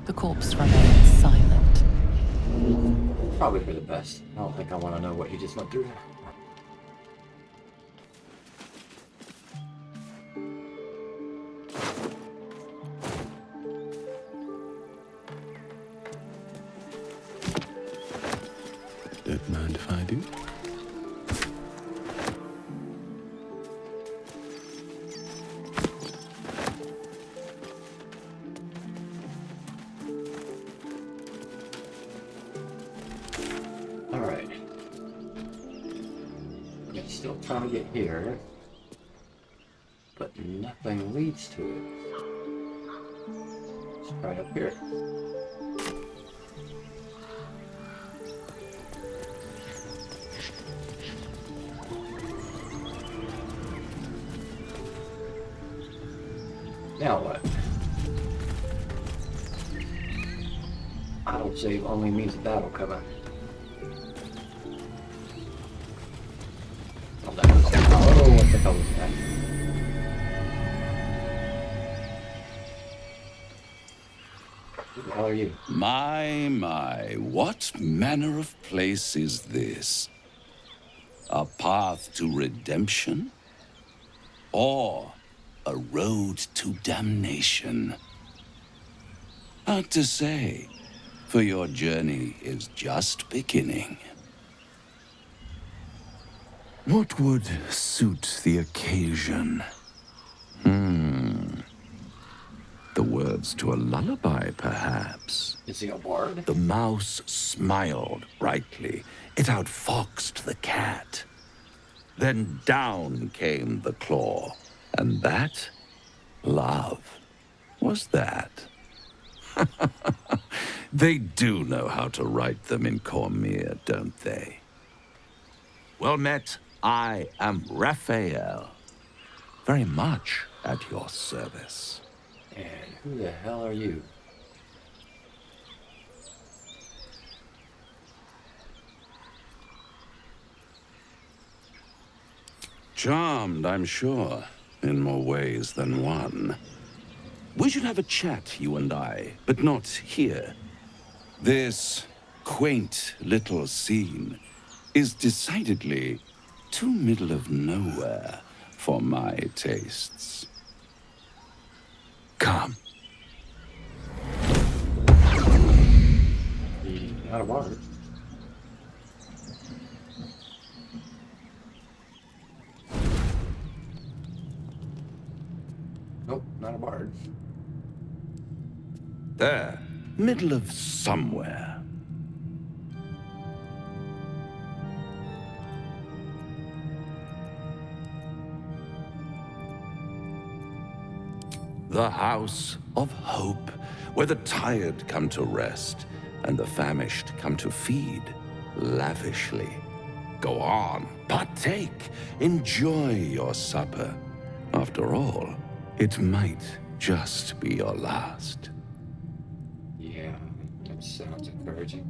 The corpse remains silent.
Probably for the best. I don't think I want to know what you just went through.
Don't mind if I do.
Alright. It's still trying to get here, but nothing leads to it. It's right up here. Now what? Auto save only means a battle coming. Oh, that was, oh, what the hell was that? Who the hell are you?
My, what manner of place is this? A path to redemption? Or a road to damnation? Hard to say, for your journey is just beginning.
What would suit the occasion? The world
words to a lullaby, perhaps.
Is he a bard?
The mouse smiled brightly. It outfoxed the cat. Then down came the claw. And that, love, was that. They do know how to write them in Cormyr, don't they? Well met, I am Raphael. Very much at your service.
And who the hell are you?
Charmed, I'm sure, in more ways than one. We should have a chat, you and I, but not here. This quaint little scene is decidedly too middle of nowhere for my tastes. Come.
He's not a bard. Nope, not a bard.
There, middle of somewhere. The House of Hope, where the tired come to rest and the famished come to feed lavishly. Go on, partake, enjoy your supper. After all, it might just be your last.
Yeah, that sounds encouraging.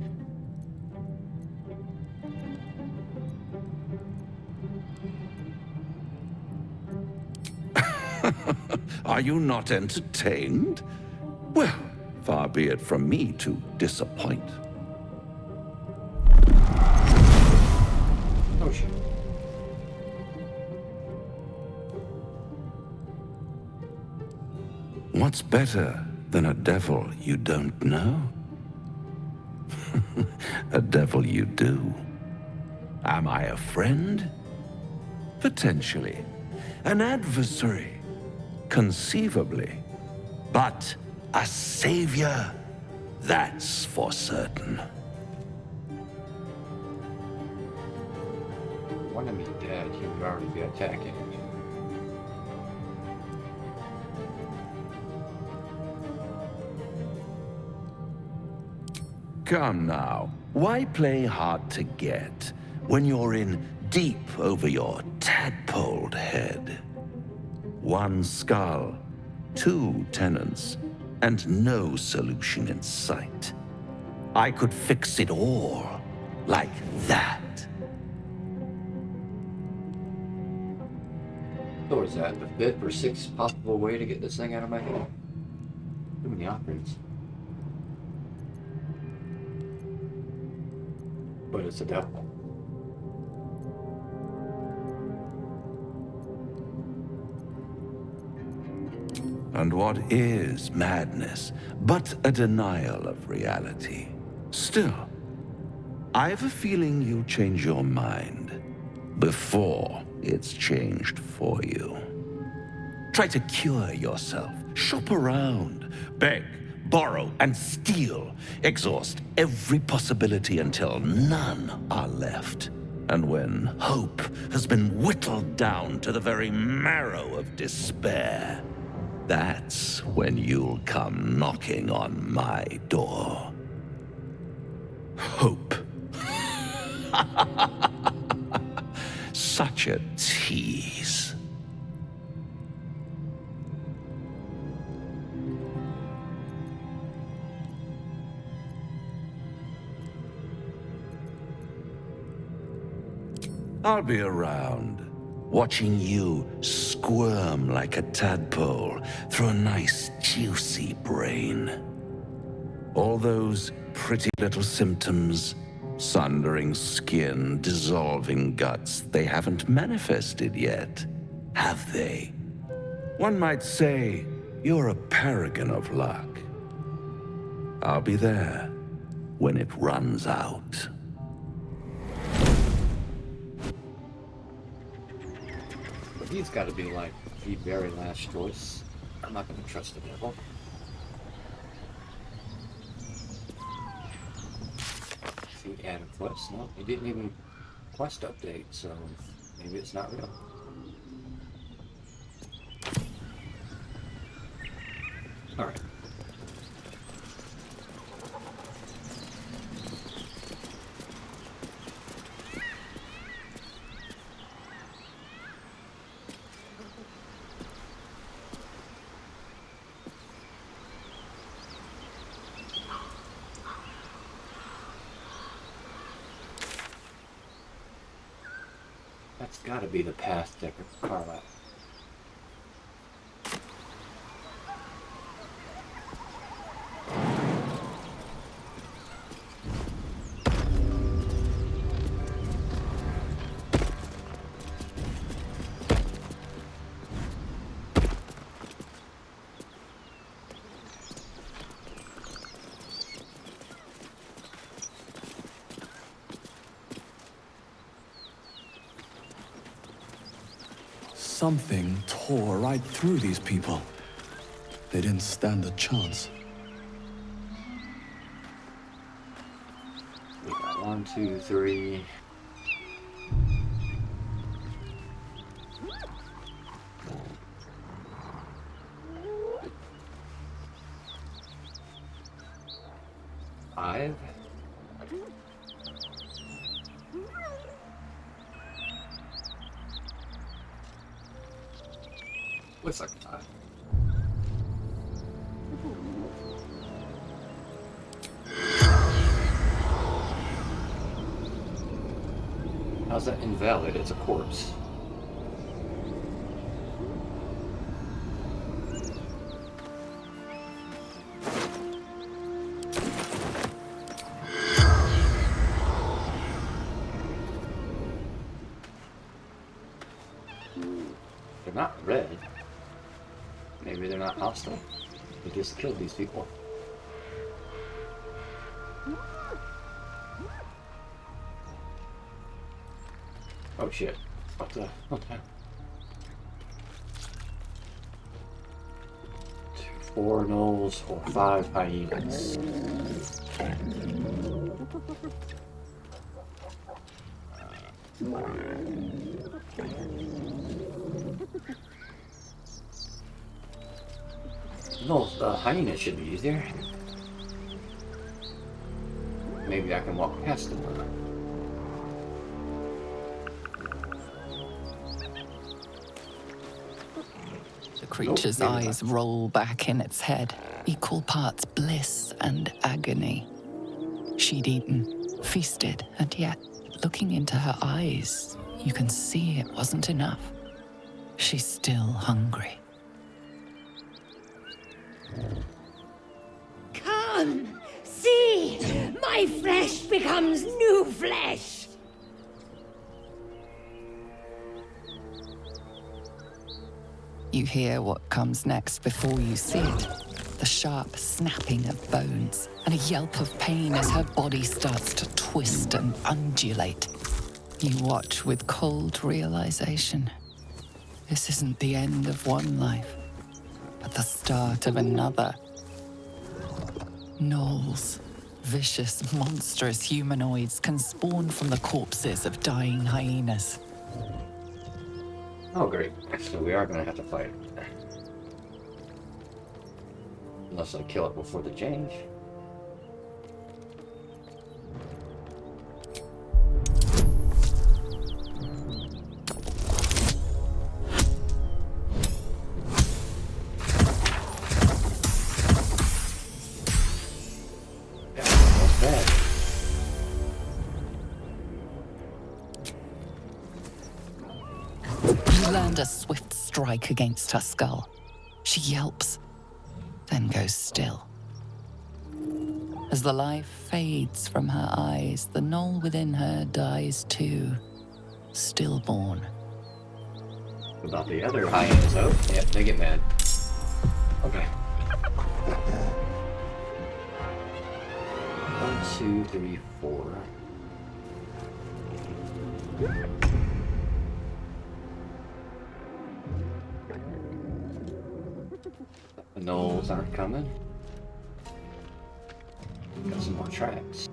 Are you not entertained? Well, far be it from me to disappoint.
Oh, shit.
What's better than a devil you don't know? A devil you do. Am I a friend? Potentially. An adversary? Conceivably. But a savior? That's for certain.
One of me dead, he would already be attacking me.
Come now, why play hard to get when you're in deep over your tadpoled head? One skull, two tenants, and no solution in sight. I could fix it all, like that.
So is that the fifth or sixth possible way to get this thing out of my head? Too many options. But it's a devil.
And what is madness but a denial of reality? Still, I have a feeling you'll change your mind before it's changed for you. Try to cure yourself, shop around, beg, borrow, and steal. Exhaust every possibility until none are left. And when hope has been whittled down to the very marrow of despair, that's when you'll come knocking on my door. Hope. Such a tease. I'll be around, watching you squirm like a tadpole through a nice, juicy brain. All those pretty little symptoms, sundering skin, dissolving guts, they haven't manifested yet, have they? One might say you're a paragon of luck. I'll be there when it runs out.
But he's got to be like the very last choice. I'm not going to trust the devil. had a quest. No, he didn't even quest update, so maybe it's not real. Alright. That's gotta be the path to Carla.
Something tore right through these people. They didn't stand a chance.
We got 1, 2, 3. Five. Looks like 5. How's that invalid? It's a corpse. They're not red. Maybe they're not hostile. They just killed these people. Oh shit. What the? 4 gnolls or 5 hyenas. No, the hyena should be easier. Maybe I can walk past them.
The creature's eyes roll back in its head, equal parts bliss and agony. She'd eaten, feasted, and yet, looking into her eyes, you can see it wasn't enough. She's still hungry.
Come, see! My flesh becomes new flesh!
You hear what comes next before you see it. The sharp snapping of bones and a yelp of pain as her body starts to twist and undulate. You watch with cold realization. This isn't the end of one life, but the start of another. Gnolls, vicious, monstrous humanoids can spawn from the corpses of dying hyenas.
Oh great, so we are going to have to fight. Unless I kill it before the change. Yeah, that's bad.
You land a swift strike against her skull. She yelps, then goes still. As the life fades from her eyes, the gnoll within her dies too, stillborn.
About the other hyenas, though. Yep, they get mad. Okay. 1, 2, 3, 4. The gnolls aren't coming. Got some more tracks.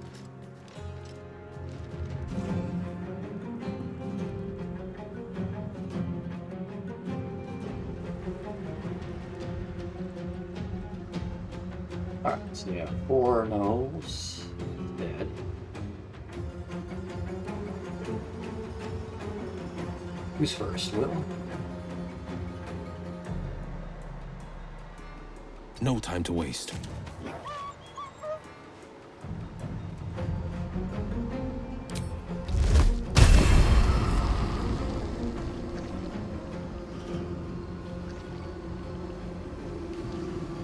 Alright, so yeah, 4 gnolls dead. Who's first, Will?
No time to waste.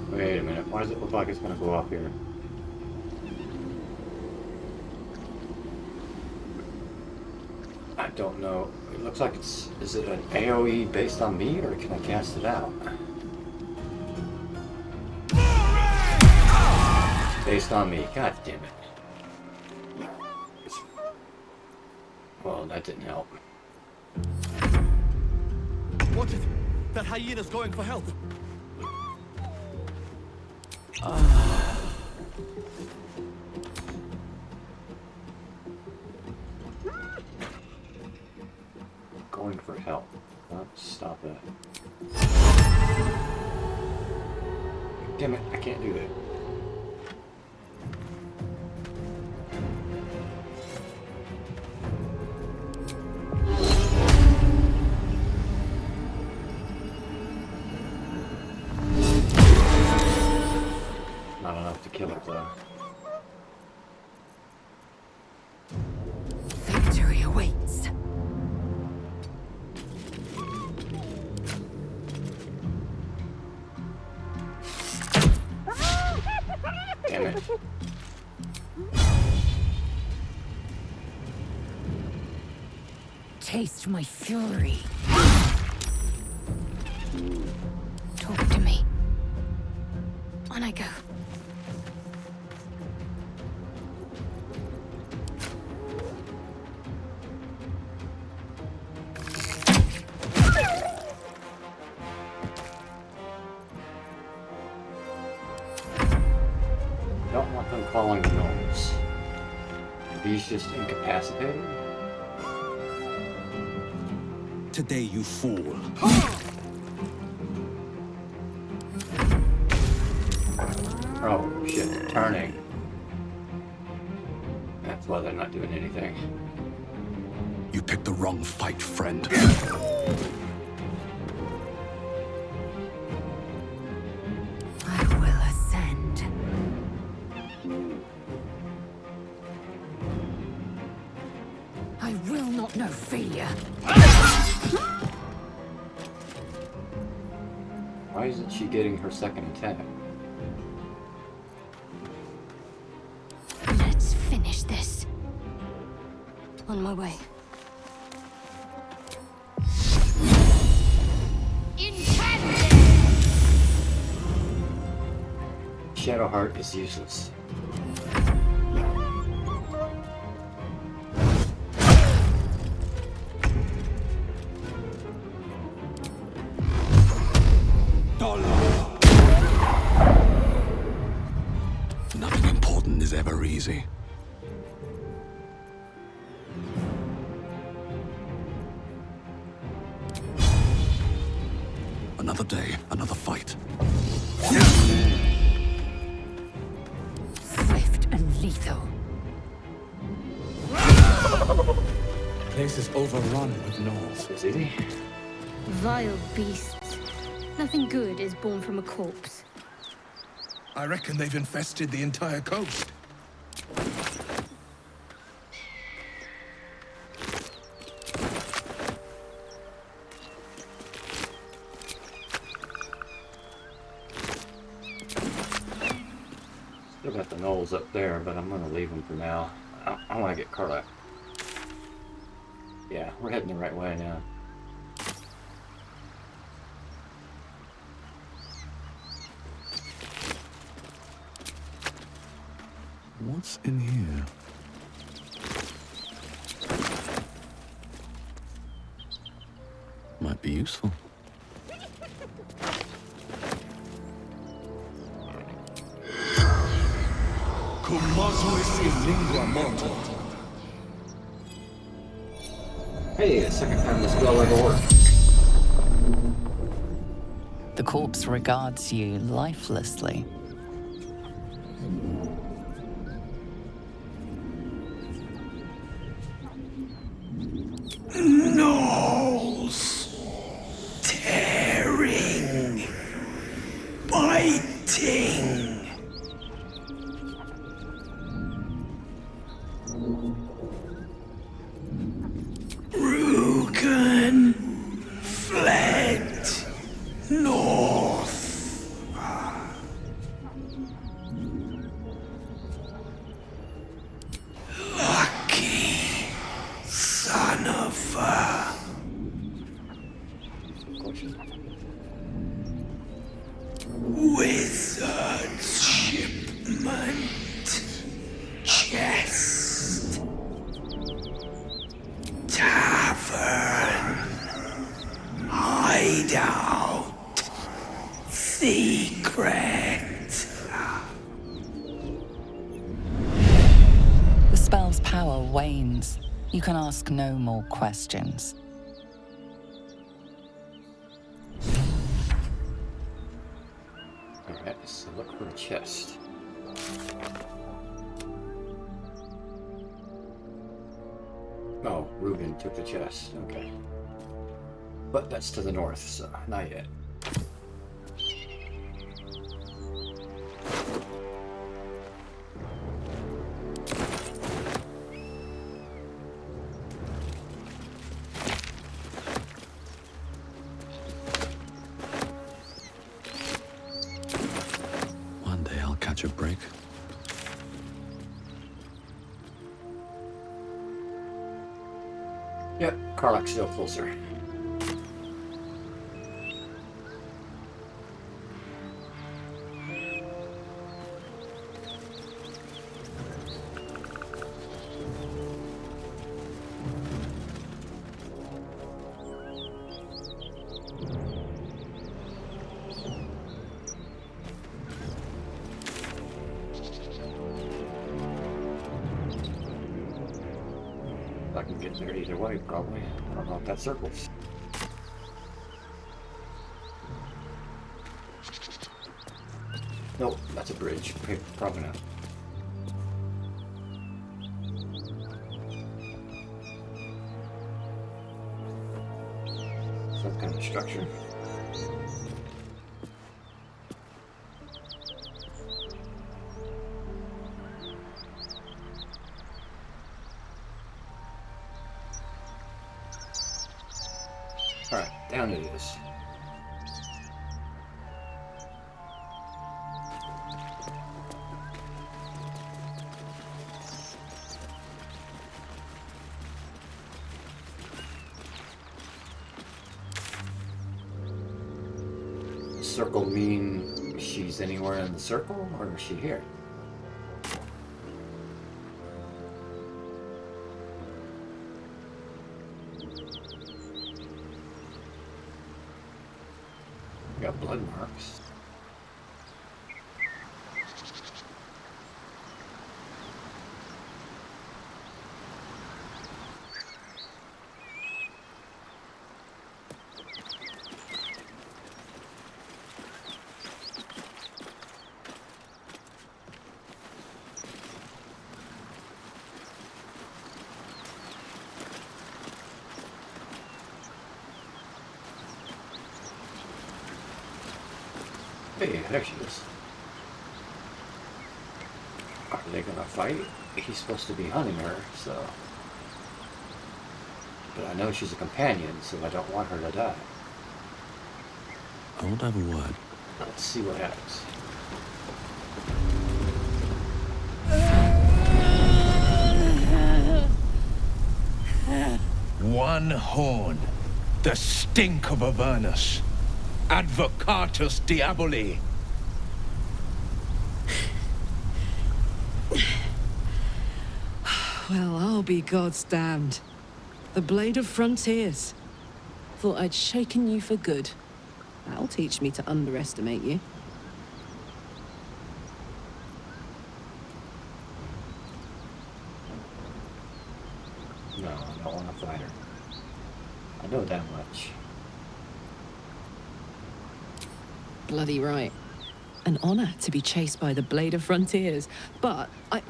Wait a minute, why does it look like it's gonna go up here? I don't know. It looks like it's... Is it an AoE based on me, or can I cast it out? Based on me. God damn it. Well, that didn't help.
What is it? That hyena's going for help.
Going for help. Let's stop it. Damn it, I can't do that. Not enough to kill it though.
Victory awaits.
Damn it.
Taste my fury. Talk to me. On I go.
Don't want them calling gnolls. Are these just incapacitated?
Today, you fool.
Oh shit, they're turning. That's why they're not doing anything.
You picked the wrong fight, friend.
I will ascend. I will not know fear.
Why isn't she getting her second attack?
Let's finish this. On my way.
Shadowheart is useless.
Nothing important is ever easy. Another day, another fight.
Swift and lethal.
Place is overrun with gnolls.
Is it?
Vile beasts. Nothing good is born from a corpse.
I reckon they've infested the entire coast.
Still got the gnolls up there, but I'm gonna leave them for now. I want to get Carla. Yeah, we're heading the right way now.
What's in here? Might be useful.
Hey, the second time this spell ever worked.
The corpse regards you lifelessly.
son of wizard shipment chest tavern hideout secret.
The spell's power wanes. You can ask no more questions.
Alright, so look for a chest. Oh, Reuben took the chest. Okay. But that's to the north, so not yet.
One day I'll catch a break.
Yep, Karlach's still closer. I can get there either way, probably. I don't know if that circles. Nope, that's a bridge. Probably not. Some kind of structure. Alright, down it is. Circle mean she's anywhere in the circle, or is she here? Got blood marks. Hey, there she is. Are they gonna fight? He's supposed to be hunting her, so... But I know she's a companion, so I don't want her to die.
I won't have a word.
Let's see what happens.
One horn. The stink of Avernus. Advocatus Diaboli.
Well, I'll be God's damned. The Blade of Frontiers. Thought I'd shaken you for good. That'll teach me to underestimate you.
No, I don't want to fight her. I know that much.
Bloody right. An honor to be chased by the Blade of Frontiers, but I...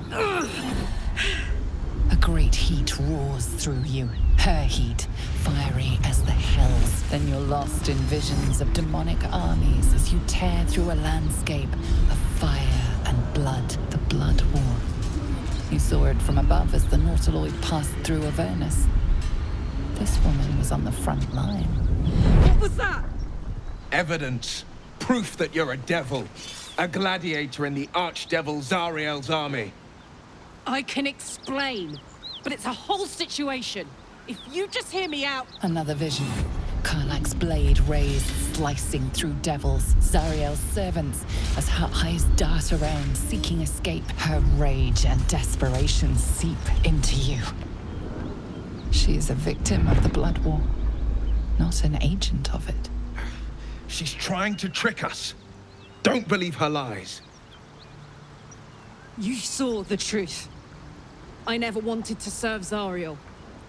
A great heat roars through you, her heat, fiery as the hells. Then you're lost in visions of demonic armies as you tear through a landscape of fire and blood, the Blood War. You saw it from above as the Nautiloid passed through Avernus. This woman was on the front line.
What was that?
Evidence. Proof that you're a devil. A gladiator in the Archdevil Zariel's army.
I can explain, but it's a whole situation. If you just hear me out...
Another vision. Karlach's blade raised, slicing through devils, Zariel's servants, as her eyes dart around, seeking escape. Her rage and desperation seep into you. She is a victim of the Blood War, not an agent of it.
She's trying to trick us. Don't believe her lies.
You saw the truth. I never wanted to serve Zariel.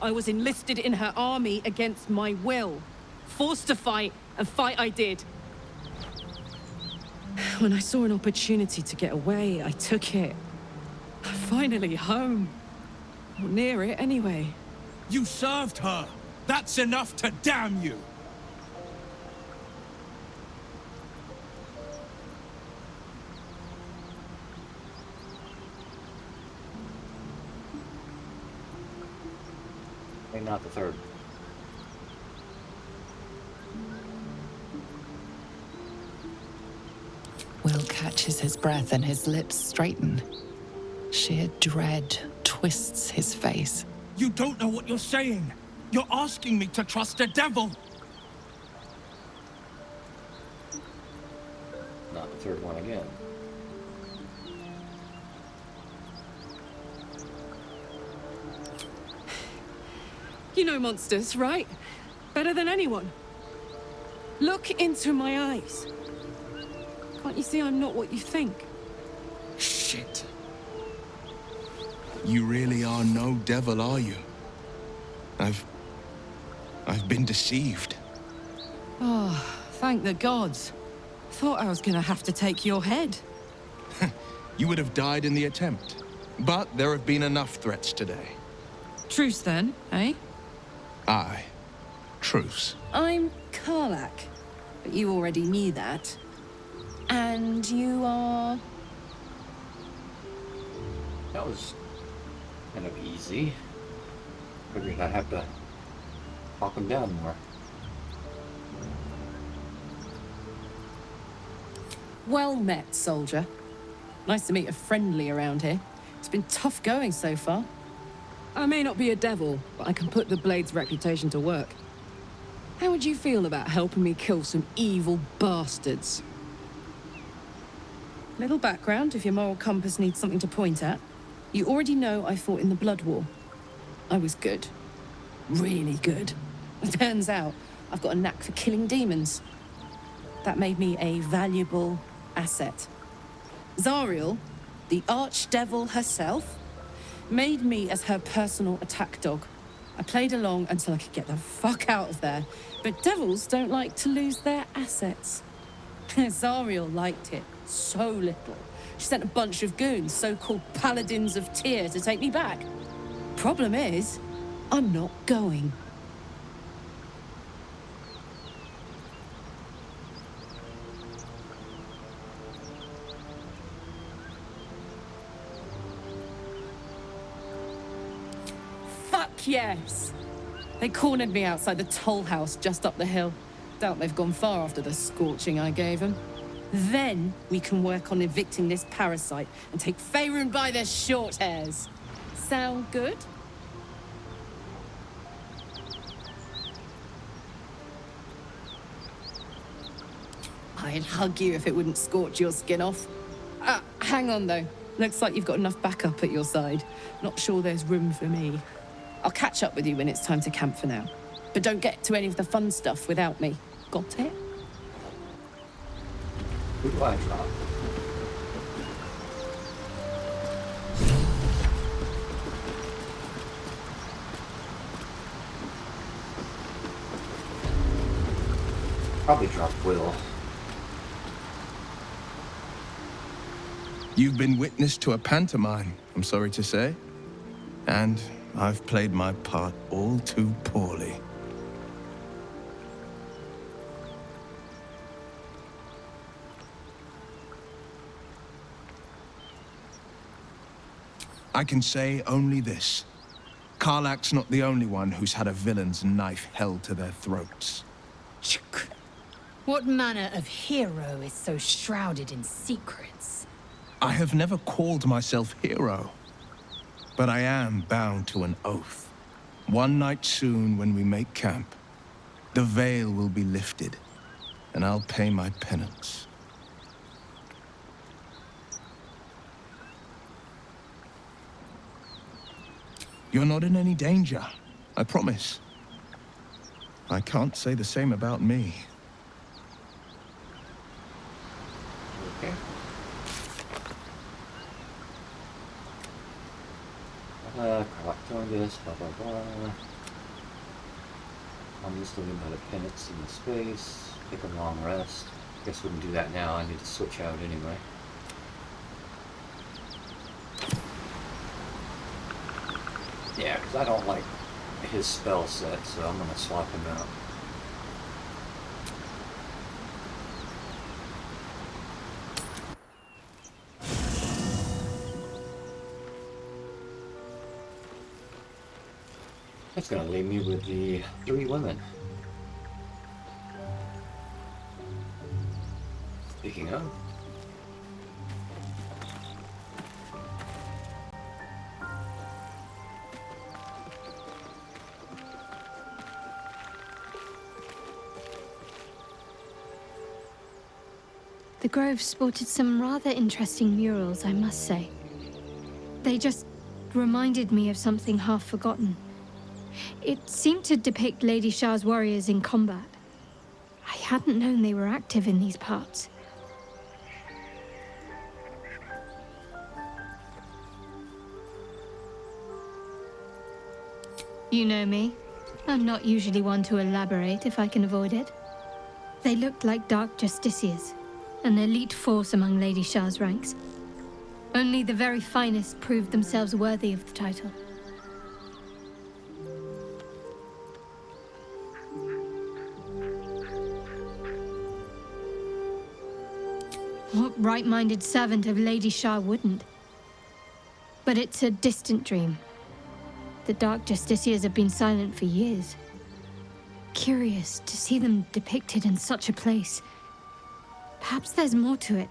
I was enlisted in her army against my will. Forced to fight, and fight I did. When I saw an opportunity to get away, I took it. Finally home. Or near it, anyway.
You served her! That's enough to damn you!
Maybe not the third.
Will catches his breath and his lips straighten. Sheer dread twists his face.
You don't know what you're saying! You're asking me to trust a devil!
Not the third one again.
You know monsters, right? Better than anyone. Look into my eyes. Can't you see I'm not what you think?
Shit. You really are no devil, are you? I've been deceived.
Oh, thank the gods. Thought I was gonna have to take your head.
You would have died in the attempt. But there have been enough threats today.
Truce then, eh?
Aye. Truce.
I'm Karlach, but you already knew that. And you are...
That was kind of easy. Figured I'd have to talk him down more.
Well met, soldier. Nice to meet a friendly around here. It's been tough going so far. I may not be a devil, but I can put the Blade's reputation to work. How would you feel about helping me kill some evil bastards? Little background, if your moral compass needs something to point at. You already know I fought in the Blood War. I was good. Really good. It turns out I've got a knack for killing demons. That made me a valuable asset. Zariel, the archdevil herself, made me as her personal attack dog. I played along until I could get the fuck out of there. But devils don't like to lose their assets. Zariel liked it so little. She sent a bunch of goons, so-called paladins of Tyr, to take me back. Problem is, I'm not going. Fuck yes! They cornered me outside the toll house just up the hill. Doubt they've gone far after the scorching I gave them. Then we can work on evicting this parasite and take Faerun by their short hairs. Sound good? I'd hug you if it wouldn't scorch your skin off. Hang on though. Looks like you've got enough backup at your side. Not sure there's room for me. I'll catch up with you when it's time to camp for now. But don't get to any of the fun stuff without me. Got it?
Who do I drop? Probably drop Will.
You've been witness to a pantomime, I'm sorry to say. And I've played my part all too poorly. I can say only this. Karlach's not the only one who's had a villain's knife held to their throats.
What manner of hero is so shrouded in secrets?
I have never called myself hero, but I am bound to an oath.
One night soon, when we make camp, the veil will be lifted, and I'll pay my penance. You're not in any danger, I promise. I can't say the same about me.
Okay. Collect this, blah blah blah. I'm just looking at a penance in the space. Take a long rest. Guess we can do that now. I need to switch out anyway. Yeah, because I don't like his spell set, so I'm gonna swap him out. That's gonna leave me with the 3 women. Speaking of,
The Grove sported some rather interesting murals, I must say. They just reminded me of something half forgotten. It seemed to depict Lady Shah's warriors in combat. I hadn't known they were active in these parts. You know me. I'm not usually one to elaborate if I can avoid it. They looked like dark justiciars, an elite force among Lady Shah's ranks. Only the very finest proved themselves worthy of the title. What right-minded servant of Lady Shah wouldn't? But it's a distant dream. The Dark Justiciars have been silent for years. Curious to see them depicted in such a place. Perhaps there's more to it.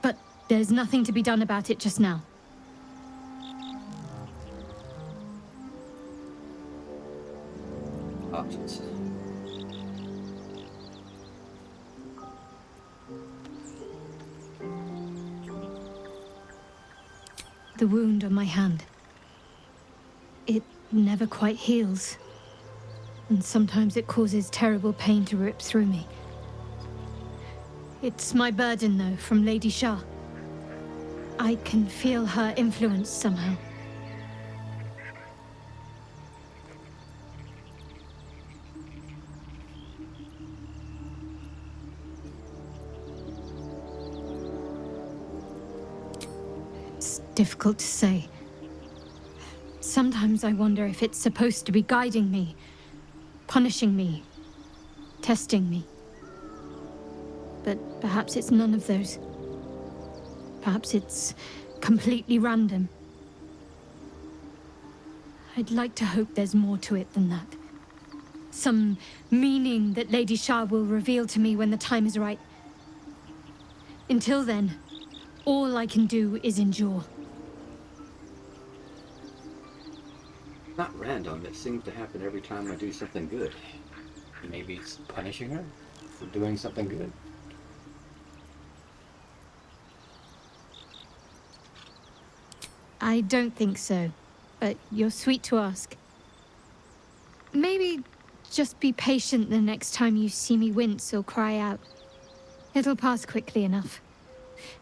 But there's nothing to be done about it just now.
options.
The wound on my hand. It never quite heals. And sometimes it causes terrible pain to rip through me. It's my burden, though, from Lady Shah. I can feel her influence somehow. It's difficult to say. Sometimes I wonder if it's supposed to be guiding me, punishing me, testing me. But perhaps it's none of those. Perhaps it's completely random. I'd like to hope there's more to it than that. Some meaning that Lady Shah will reveal to me when the time is right. Until then, all I can do is endure.
Not random, it seems to happen every time I do something good. Maybe it's punishing her for doing something good.
I don't think so, but you're sweet to ask. Maybe just be patient the next time you see me wince or cry out. It'll pass quickly enough.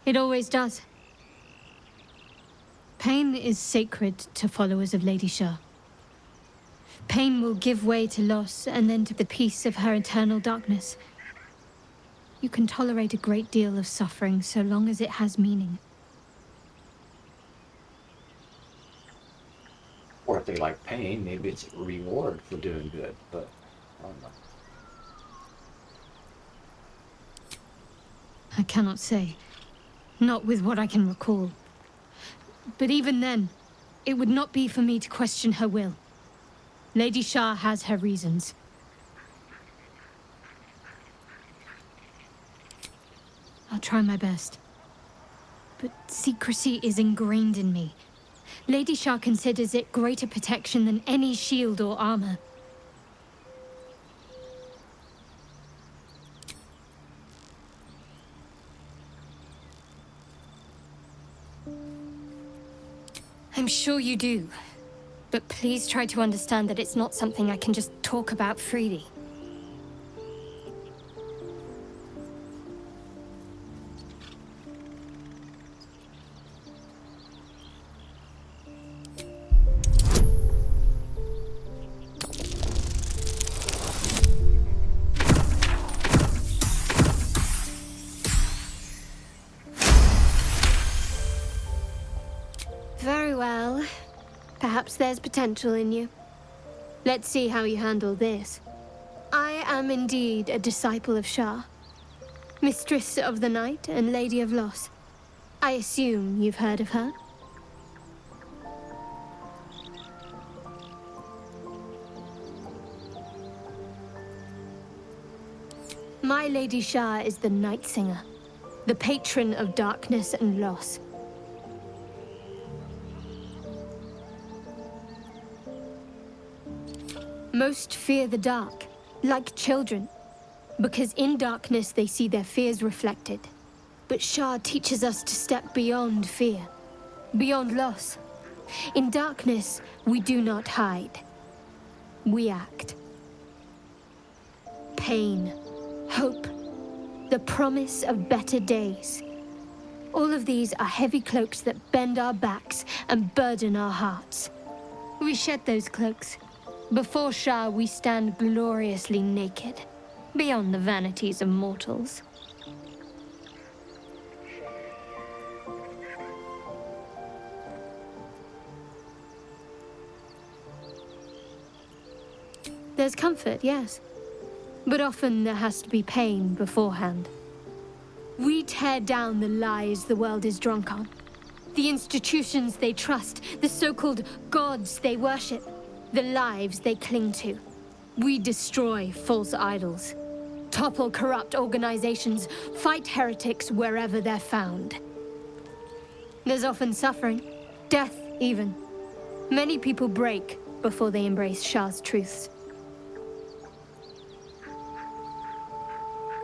It always does. Pain is sacred to followers of Lady Shah. Pain will give way to loss and then to the peace of her eternal darkness. You can tolerate a great deal of suffering so long as it has meaning.
Or if they like pain, maybe it's a reward for doing good, but I don't know.
I cannot say. Not with what I can recall. But even then, it would not be for me to question her will. Lady Shah has her reasons. I'll try my best. But secrecy is ingrained in me. Lady Shah considers it greater protection than any shield or armor. I'm sure you do. But please try to understand that it's not something I can just talk about freely. Very well. Perhaps there's potential in you. Let's see how you handle this. I am indeed a disciple of Shah, Mistress of the Night and Lady of Loss. I assume you've heard of her? My Lady Shah is the Night Singer, the patron of darkness and loss. Most fear the dark, like children, because in darkness they see their fears reflected. But Shah teaches us to step beyond fear, beyond loss. In darkness, we do not hide. We act. Pain, hope, the promise of better days. All of these are heavy cloaks that bend our backs and burden our hearts. We shed those cloaks. Before Shah, we stand gloriously naked, beyond the vanities of mortals. There's comfort, yes. But often there has to be pain beforehand. We tear down the lies the world is drunk on. The institutions they trust, the so-called gods they worship, the lives they cling to. We destroy false idols, topple corrupt organizations, fight heretics wherever they're found. There's often suffering, death even. Many people break before they embrace Shah's truths.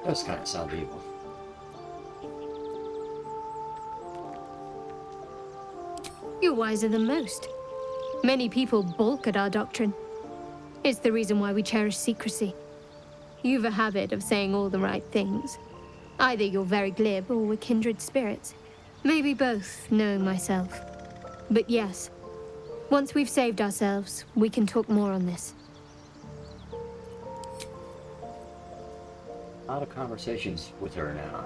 Does kind of sound evil.
You're wiser than most. Many people balk at our doctrine. It's the reason why we cherish secrecy. You've a habit of saying all the right things. Either you're very glib or we're kindred spirits. Maybe both, knowing myself. But yes, once we've saved ourselves, we can talk more on this.
A lot of conversations with her now.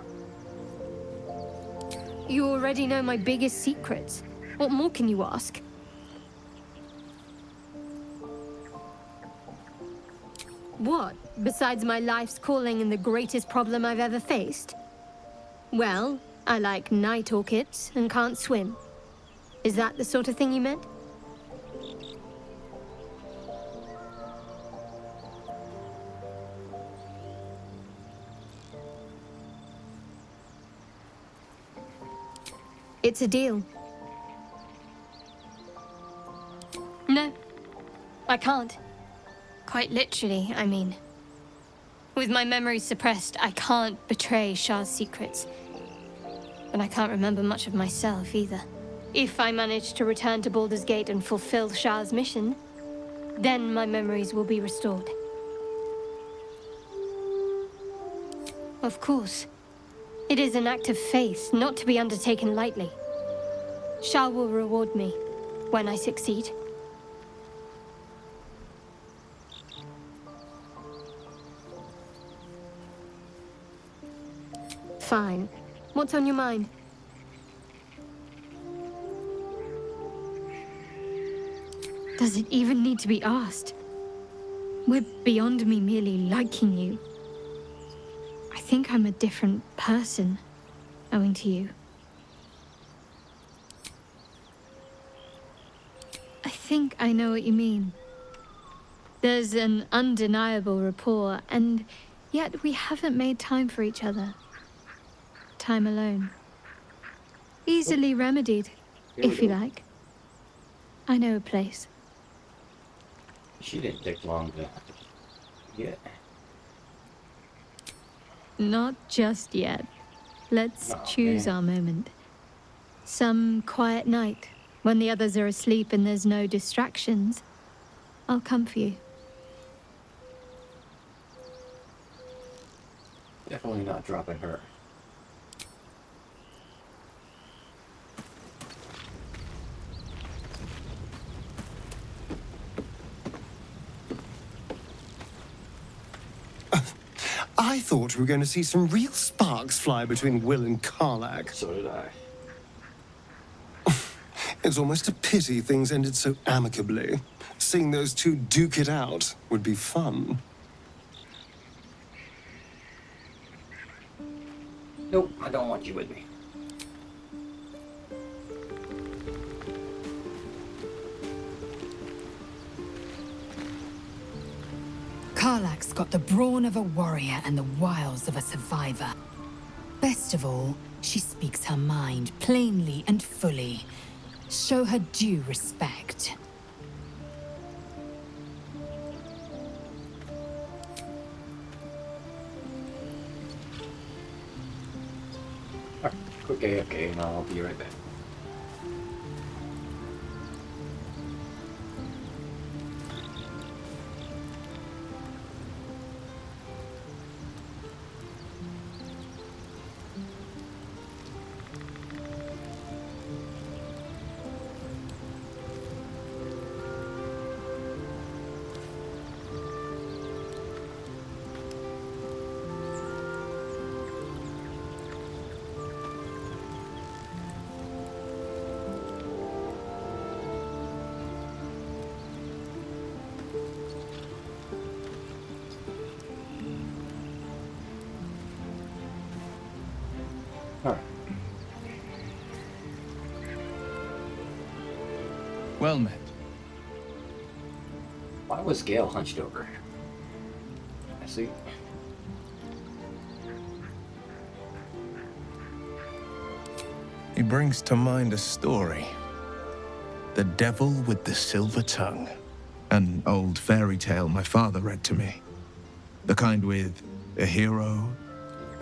You already know my biggest secrets. What more can you ask? What, besides my life's calling and the greatest problem I've ever faced? Well, I like night orchids and can't swim. Is that the sort of thing you meant? It's a deal. No, I can't. Quite literally, I mean. With my memories suppressed, I can't betray Shah's secrets. But I can't remember much of myself either. If I manage to return to Baldur's Gate and fulfill Shah's mission, then my memories will be restored. Of course. It is an act of faith, not to be undertaken lightly. Shah will reward me when I succeed. Fine. What's on your mind? Does it even need to be asked? We're beyond me merely liking you. I think I'm a different person, owing to you. I think I know what you mean. There's an undeniable rapport, and yet we haven't made time for each other. Time alone. Easily remedied, if you like. I know a place.
She didn't take long to get.
Not just yet. Let's choose our moment. Some quiet night, when the others are asleep and there's no distractions, I'll come for you.
Definitely not dropping her.
I thought we were going to see some real sparks fly between Will and Karlach.
So did I.
It's almost a pity things ended so amicably. Seeing those two duke it out would be fun.
Nope, I don't want you with me.
Karlach's got the brawn of a warrior and the wiles of a survivor. Best of all, she speaks her mind plainly and fully. Show her due respect.
Alright, quick AFK and I'll be right back.
Well met.
Why was Gale hunched over? I see.
He brings to mind a story. The Devil with the Silver Tongue. An old fairy tale my father read to me. The kind with a hero,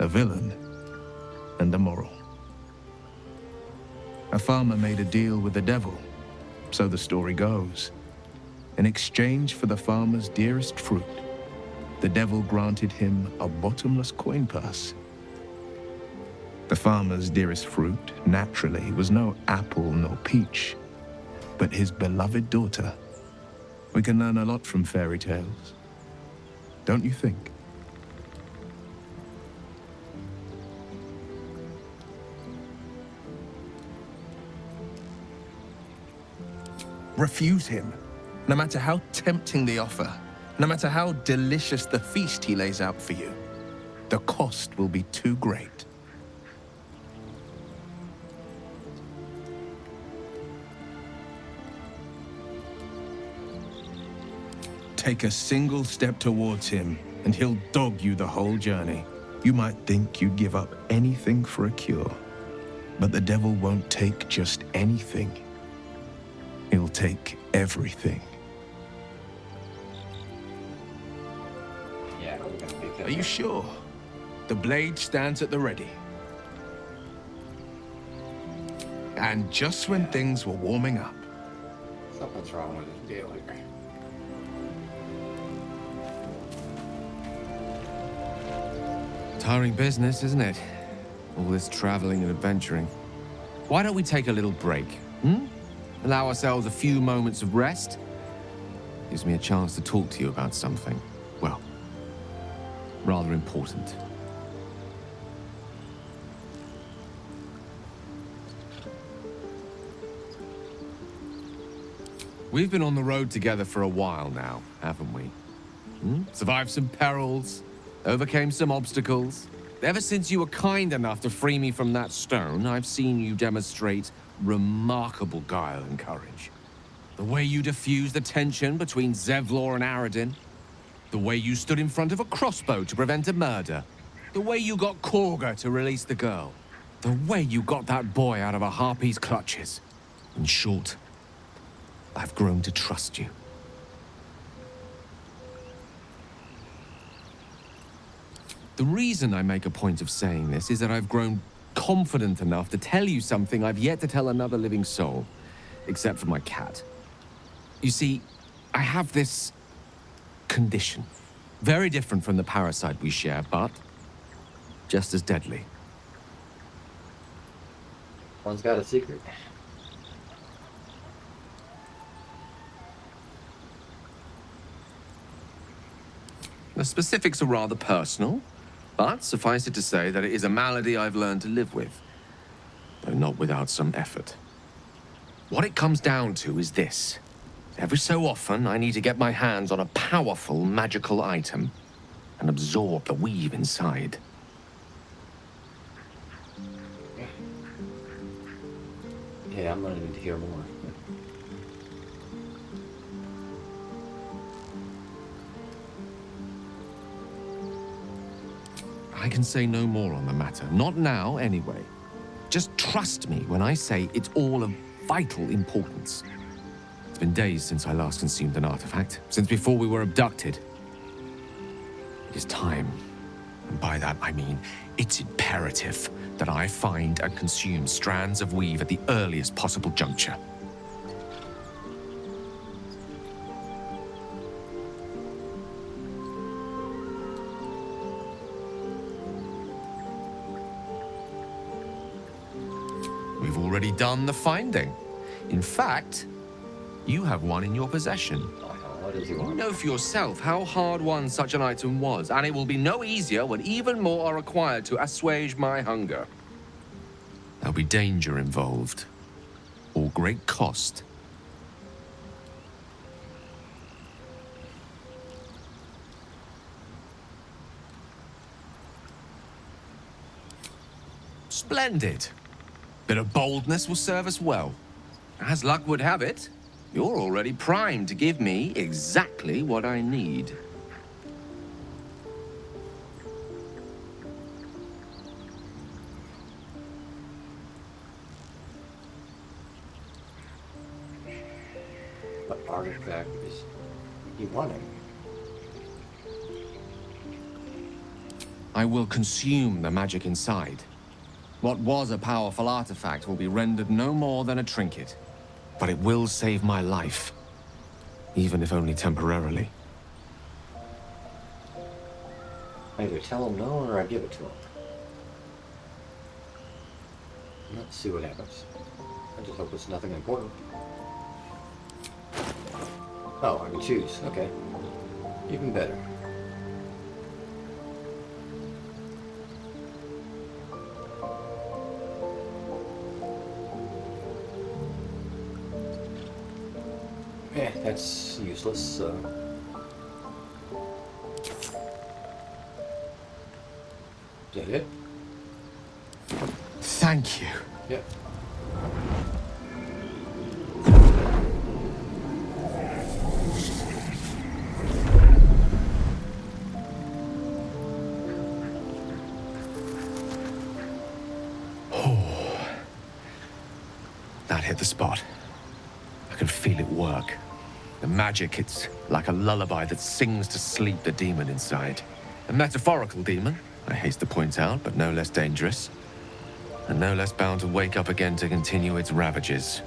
a villain, and a moral. A farmer made a deal with the devil, so the story goes. In exchange for the farmer's dearest fruit, the devil granted him a bottomless coin purse. The farmer's dearest fruit, naturally, was no apple nor peach, but his beloved daughter. We can learn a lot from fairy tales, don't you think? Refuse him, no matter how tempting the offer, no matter how delicious the feast he lays out for you. The cost will be too great. Take a single step towards him, and he'll dog you the whole journey. You might think you'd give up anything for a cure, but the devil won't take just anything. He'll take everything.
Yeah, we're gonna make that.
Are you sure? The blade stands at the ready. And just when things were warming up.
Something's wrong with this Gale here.
Tiring business, isn't it? All this traveling and adventuring. Why don't we take a little break, Allow ourselves a few moments of rest? Gives me a chance to talk to you about something, well, rather important. We've been on the road together for a while now, haven't we? Survived some perils, overcame some obstacles. Ever since you were kind enough to free me from that stone, I've seen you demonstrate remarkable guile and courage. The way you diffused the tension between Zevlor and Aradin. The way you stood in front of a crossbow to prevent a murder. The way you got Korga to release the girl. The way you got that boy out of a harpy's clutches. In short, I've grown to trust you. The reason I make a point of saying this is that I've grown confident enough to tell you something I've yet to tell another living soul, except for my cat. You see, I have this condition. Very different from the parasite we share, but just as deadly.
One's got a secret.
The specifics are rather personal, but suffice it to say that it is a malady I've learned to live with, though not without some effort. What it comes down to is this. Every so often, I need to get my hands on a powerful magical item and absorb the weave inside.
Yeah, I'm gonna need to hear more.
I can say no more on the matter. Not now, anyway. Just trust me when I say it's all of vital importance. It's been days since I last consumed an artifact, since before we were abducted. It is time. And by that I mean, it's imperative that I find and consume strands of weave at the earliest possible juncture. We've already done the finding. In fact, you have one in your possession.
What does he want?
You know for yourself how hard-won such an item was, and it will be no easier when even more are required to assuage my hunger. There'll be danger involved, or great cost. Splendid. Bit of boldness will serve us well. As luck would have it, you're already primed to give me exactly what I need.
What artifact is he wanting?
I will consume the magic inside. What was a powerful artifact will be rendered no more than a trinket. But it will save my life, even if only temporarily.
I either tell him no or I give it to him. Let's see what happens. I just hope it's nothing important. Oh, I can choose. Okay. Even better. Yeah, that's useless, so... Is that it?
Thank you.
Yep.
That hit the spot. I can feel it work. The magic, it's like a lullaby that sings to sleep the demon inside. A metaphorical demon, I haste to point out, but no less dangerous. And no less bound to wake up again to continue its ravages.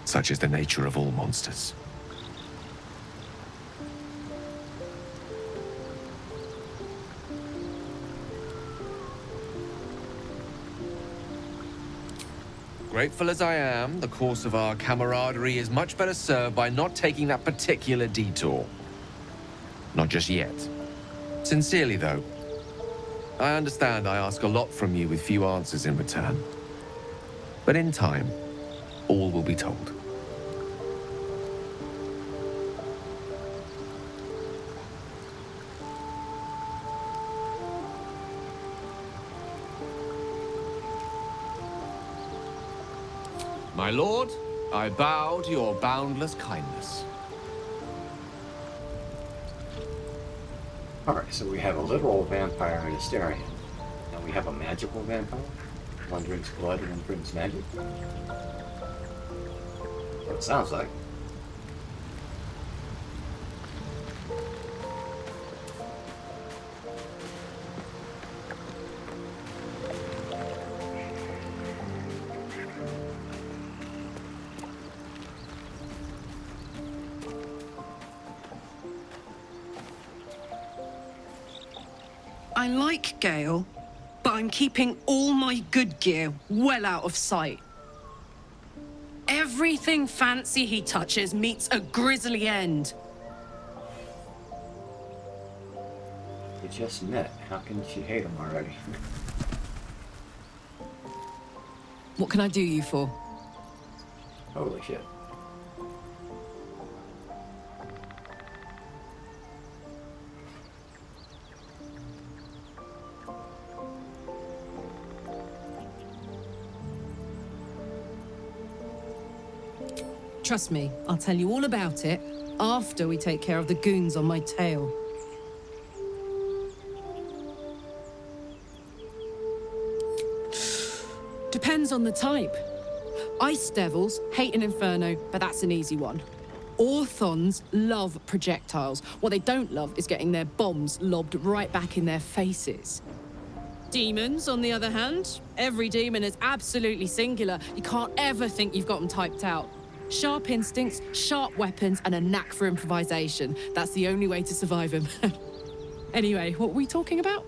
Such is the nature of all monsters. Grateful as I am, the course of our camaraderie is much better served by not taking that particular detour. Not just yet. Sincerely, though. I understand I ask a lot from you with few answers in return. But in time, all will be told. My lord, I bow to your boundless kindness.
Alright, so we have a literal vampire and a Asterian. Now we have a magical vampire. One drinks blood and one drinks magic. What it sounds like.
I like Gale, but I'm keeping all my good gear well out of sight. Everything fancy he touches meets a grisly end.
We just met. How can she hate him already?
What can I do you for?
Holy shit.
Trust me, I'll tell you all about it after we take care of the goons on my tail. Depends on the type. Ice devils hate an inferno, but that's an easy one. Orthons love projectiles. What they don't love is getting their bombs lobbed right back in their faces. Demons, on the other hand, every demon is absolutely singular. You can't ever think you've got them typed out. Sharp instincts, sharp weapons, and a knack for improvisation. That's the only way to survive them. Anyway, what were we talking about?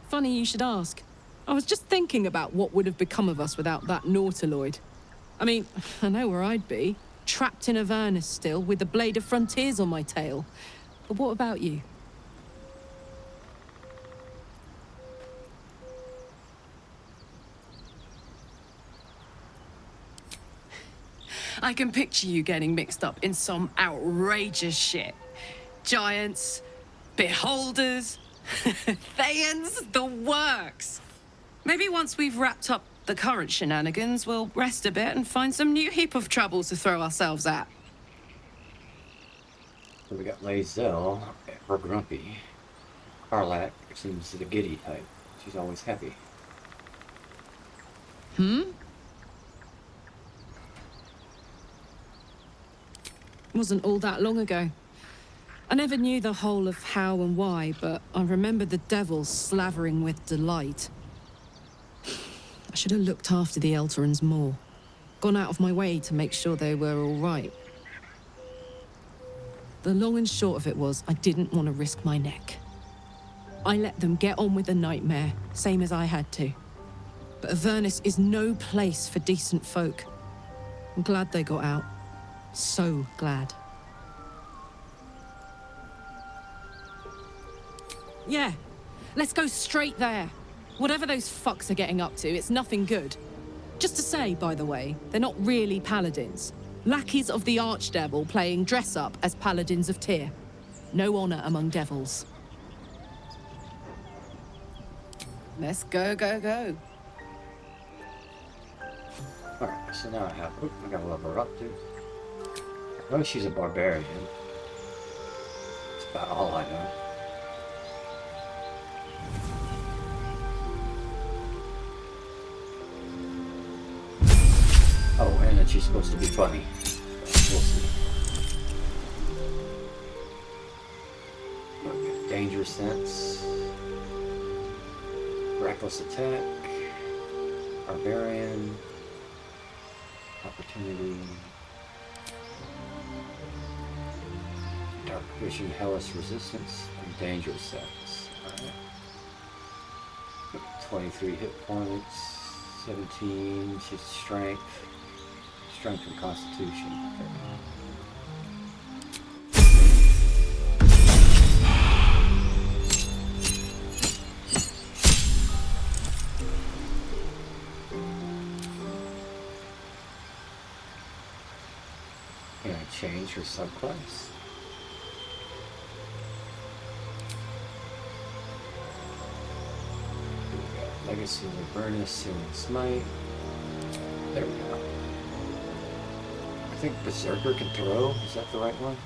Funny you should ask. I was just thinking about what would have become of us without that Nautiloid. I mean, I know where I'd be. Trapped in Avernus still, with the Blade of Frontiers on my tail. But what about you? I can picture you getting mixed up in some outrageous shit. Giants, beholders, Thayans, the works. Maybe once we've wrapped up the current shenanigans, we'll rest a bit and find some new heap of troubles to throw ourselves at.
So we got Lae'zel, or grumpy. Karlak seems the giddy type. She's always happy.
Wasn't all that long ago. I never knew the whole of how and why, but I remember the devils slavering with delight. I should have looked after the Elterans more. Gone out of my way to make sure they were all right. The long and short of it was, I didn't want to risk my neck. I let them get on with the nightmare, same as I had to. But Avernus is no place for decent folk. I'm glad they got out. So glad. Yeah, let's go straight there. Whatever those fucks are getting up to, it's nothing good. Just to say, by the way, they're not really paladins. Lackeys of the Archdevil playing dress-up as paladins of Tyr. No honor among devils. Let's go, go, go.
Alright, so now I have... Oop, I gotta level her up too. Oh, she's a barbarian. That's about all I know. Oh, and then she's supposed to be funny. We'll see. Okay, danger sense. Reckless attack. Barbarian. Opportunity. Dark vision, hellish resistance, and dangerous sense. Alright. 23 hit points. 17. She's strength. Strength and constitution. Can I change her subclass? Legacy of Avernus, Searing Smite. There we go. I think Berserker can throw. Is that the right one?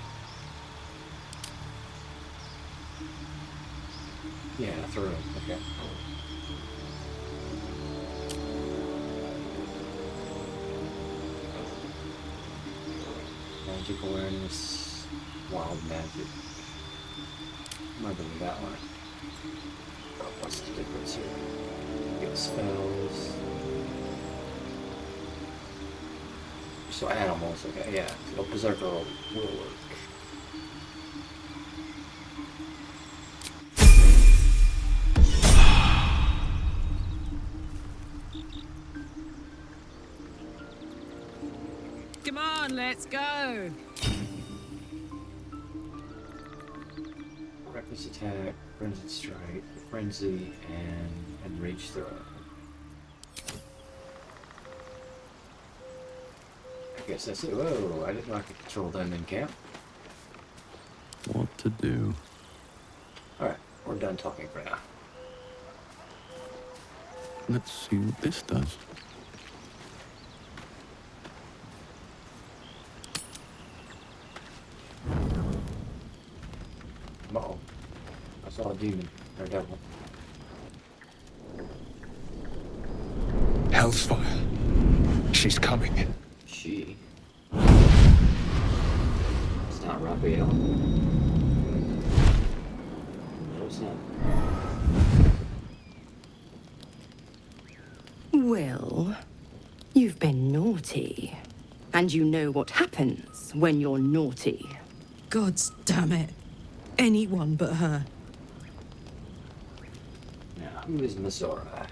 Yeah, throw. Okay. Magic awareness, wild magic. Might be that one. Oh, what's the difference here? Get spells. So animals, okay, yeah. So Berserker will work.
on, let's go.
Reckless attack, frenzied strike, frenzy, and rage throw. I guess that's it. Whoa, I didn't know I could control them in camp.
What to do?
Alright, we're done talking for now.
Let's see what this does.
Uh-oh. I saw a demon, or devil.
Hellsfire. She's coming.
She? It's not Raphael. No, it's not.
Will, you've been naughty. And you know what happens when you're naughty.
God's damn it. Anyone but her.
Now, who is Misora?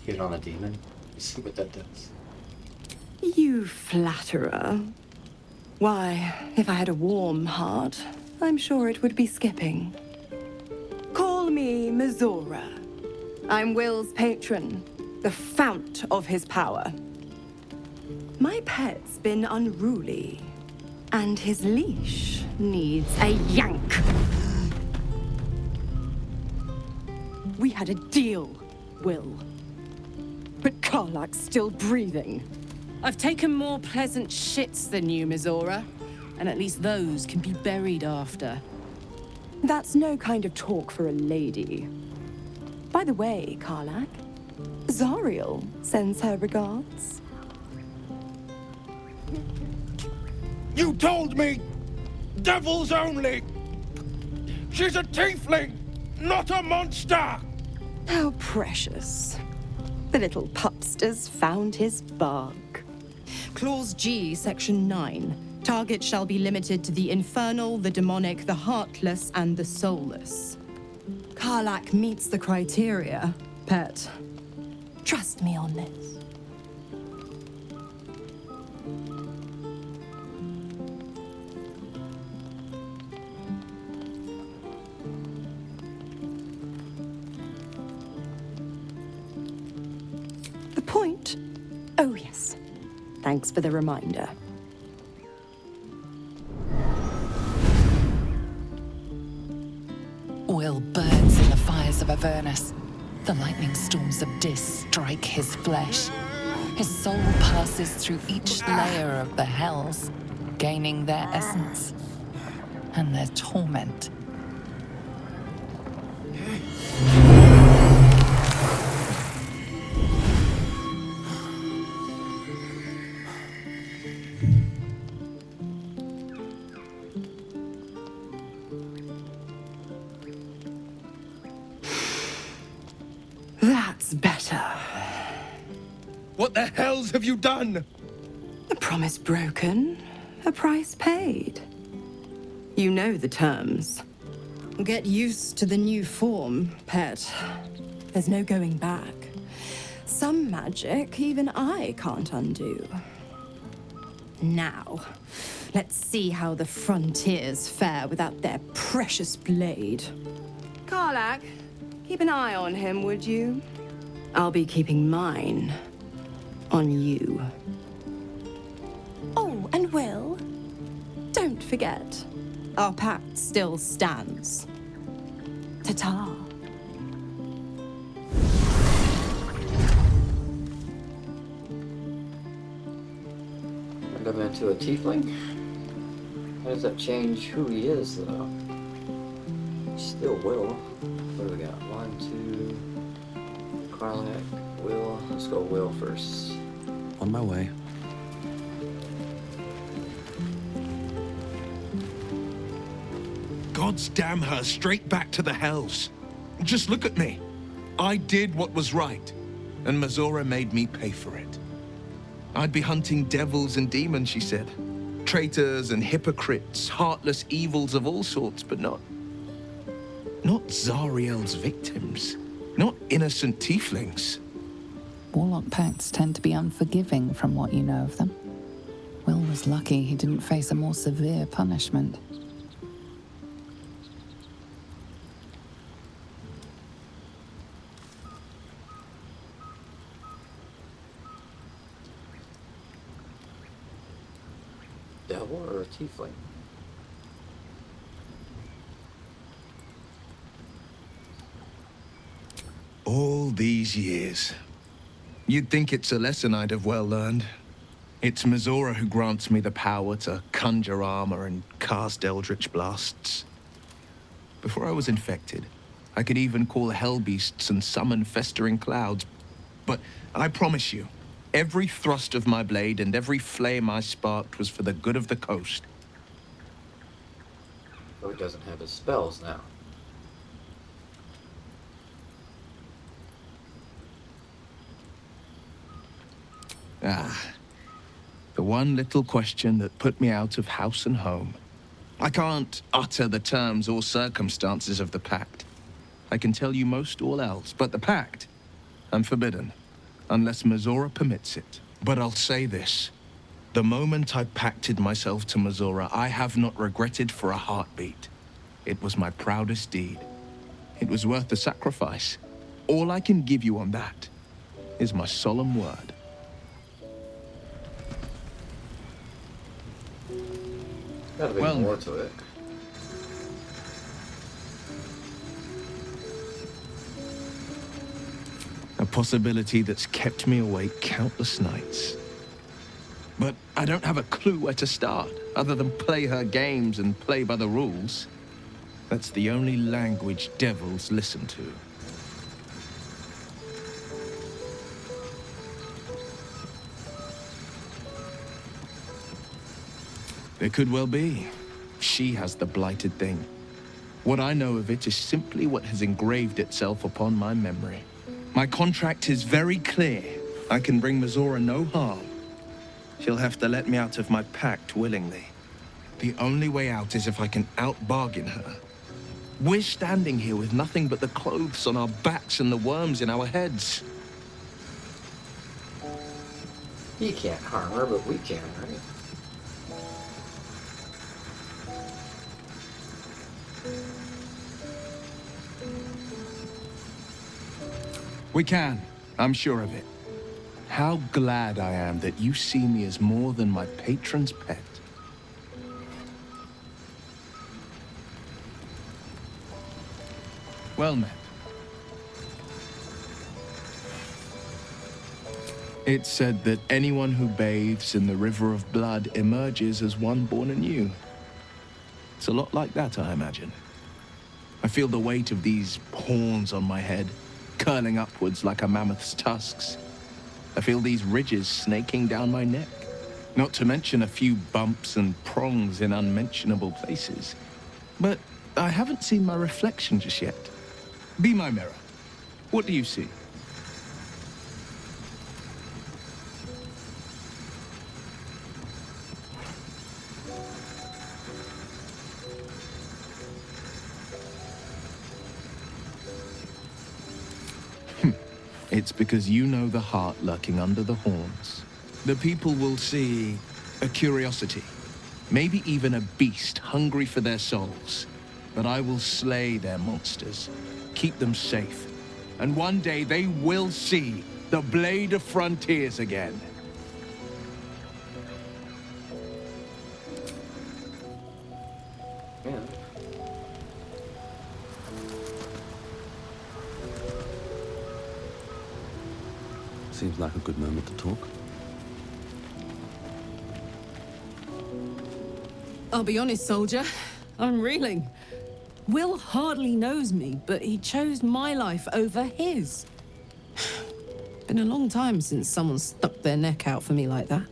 Hit on a demon? See what that does.
You flatterer. Why, if I had a warm heart, I'm sure it would be skipping. Call me Misora. I'm Will's patron, the fount of his power. My pet's been unruly, and his leash needs a yank. We had a deal, Will. But Karlak's still breathing.
I've taken more pleasant shits than you, Misora. And at least those can be buried after.
That's no kind of talk for a lady. By the way, Karlak, Zariel sends her regards.
You told me! Devils only! She's a tiefling, not a monster!
How precious. The little pupster's found his bug.
Clause G, Section 9. Target shall be limited to the infernal, the demonic, the heartless, and the soulless. Karlak meets the criteria, pet. Trust me on this.
The point? Oh, yes. Thanks for the reminder.
Will burns in the fires of Avernus. The lightning storms of Dis strike his flesh. His soul passes through each layer of the hells, gaining their essence and their torment.
That's better.
What the hells have you done?
A promise broken, a price paid. You know the terms.
Get used to the new form, pet.
There's no going back. Some magic even I can't undo.
Now, let's see how the frontiers fare without their precious blade.
Karlak, keep an eye on him, would you? I'll be keeping mine on you. Oh, and Will, don't forget, our pact still stands. Ta-ta.
Turn him into a tiefling? How does that change who he is, though? Still Will. What do we got? 1, 2... Karlak, Will. Let's go Will first.
On my way.
God's damn her straight back to the hells. Just look at me. I did what was right, and Misora made me pay for it. I'd be hunting devils and demons, she said. Traitors and hypocrites, heartless evils of all sorts, but not Zariel's victims. Not innocent tieflings.
Warlock pacts tend to be unforgiving from what you know of them. Will was lucky he didn't face a more severe punishment.
Devil or a tiefling?
All these years. You'd think it's a lesson I'd have well learned. It's Mizora who grants me the power to conjure armor and cast eldritch blasts. Before I was infected, I could even call hell beasts and summon festering clouds. But I promise you, every thrust of my blade and every flame I sparked was for the good of the coast.
Oh, he doesn't have his spells now.
The one little question that put me out of house and home. I can't utter the terms or circumstances of the pact. I can tell you most all else, but the pact, I'm forbidden, unless Mizora permits it. But I'll say this. The moment I pacted myself to Mizora, I have not regretted for a heartbeat. It was my proudest deed. It was worth the sacrifice. All I can give you on that is my solemn word.
Gotta be more to it.
A possibility that's kept me awake countless nights. But I don't have a clue where to start, other than play her games and play by the rules. That's the only language devils listen to. It could well be. She has the blighted thing. What I know of it is simply what has engraved itself upon my memory. My contract is very clear. I can bring Mizora no harm. She'll have to let me out of my pact willingly. The only way out is if I can out-bargain her. We're standing here with nothing but the clothes on our backs and the worms in our heads.
He can't harm her, but we can, right?
We can. I'm sure of it. How glad I am that you see me as more than my patron's pet. Well met. It's said that anyone who bathes in the river of blood emerges as one born anew. It's a lot like that, I imagine. I feel the weight of these horns on my head, curling upwards like a mammoth's tusks. I feel these ridges snaking down my neck. Not to mention a few bumps and prongs in unmentionable places. But I haven't seen my reflection just yet. Be my mirror. What do you see? It's because you know the heart lurking under the horns. The people will see a curiosity, maybe even a beast hungry for their souls. But I will slay their monsters, keep them safe, and one day they will see the Blade of Frontiers again.
Yeah.
Seems like a good moment to talk.
I'll be honest, soldier. I'm reeling. Will hardly knows me, but he chose my life over his. Been a long time since someone stuck their neck out for me like that.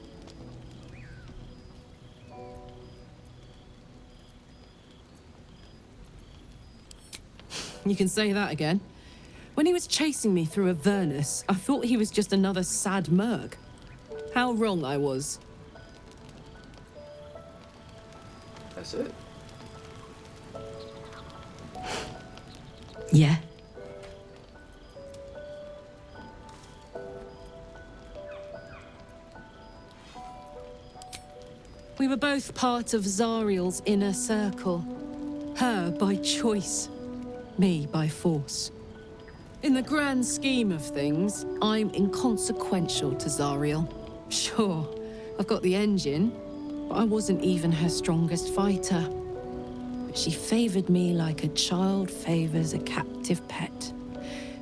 You can say that again. When he was chasing me through Avernus, I thought he was just another sad merc. How wrong I was.
That's it.
Yeah. We were both part of Zariel's inner circle. Her by choice, me by force. In the grand scheme of things, I'm inconsequential to Zariel. Sure, I've got the engine, but I wasn't even her strongest fighter. But she favored me like a child favors a captive pet.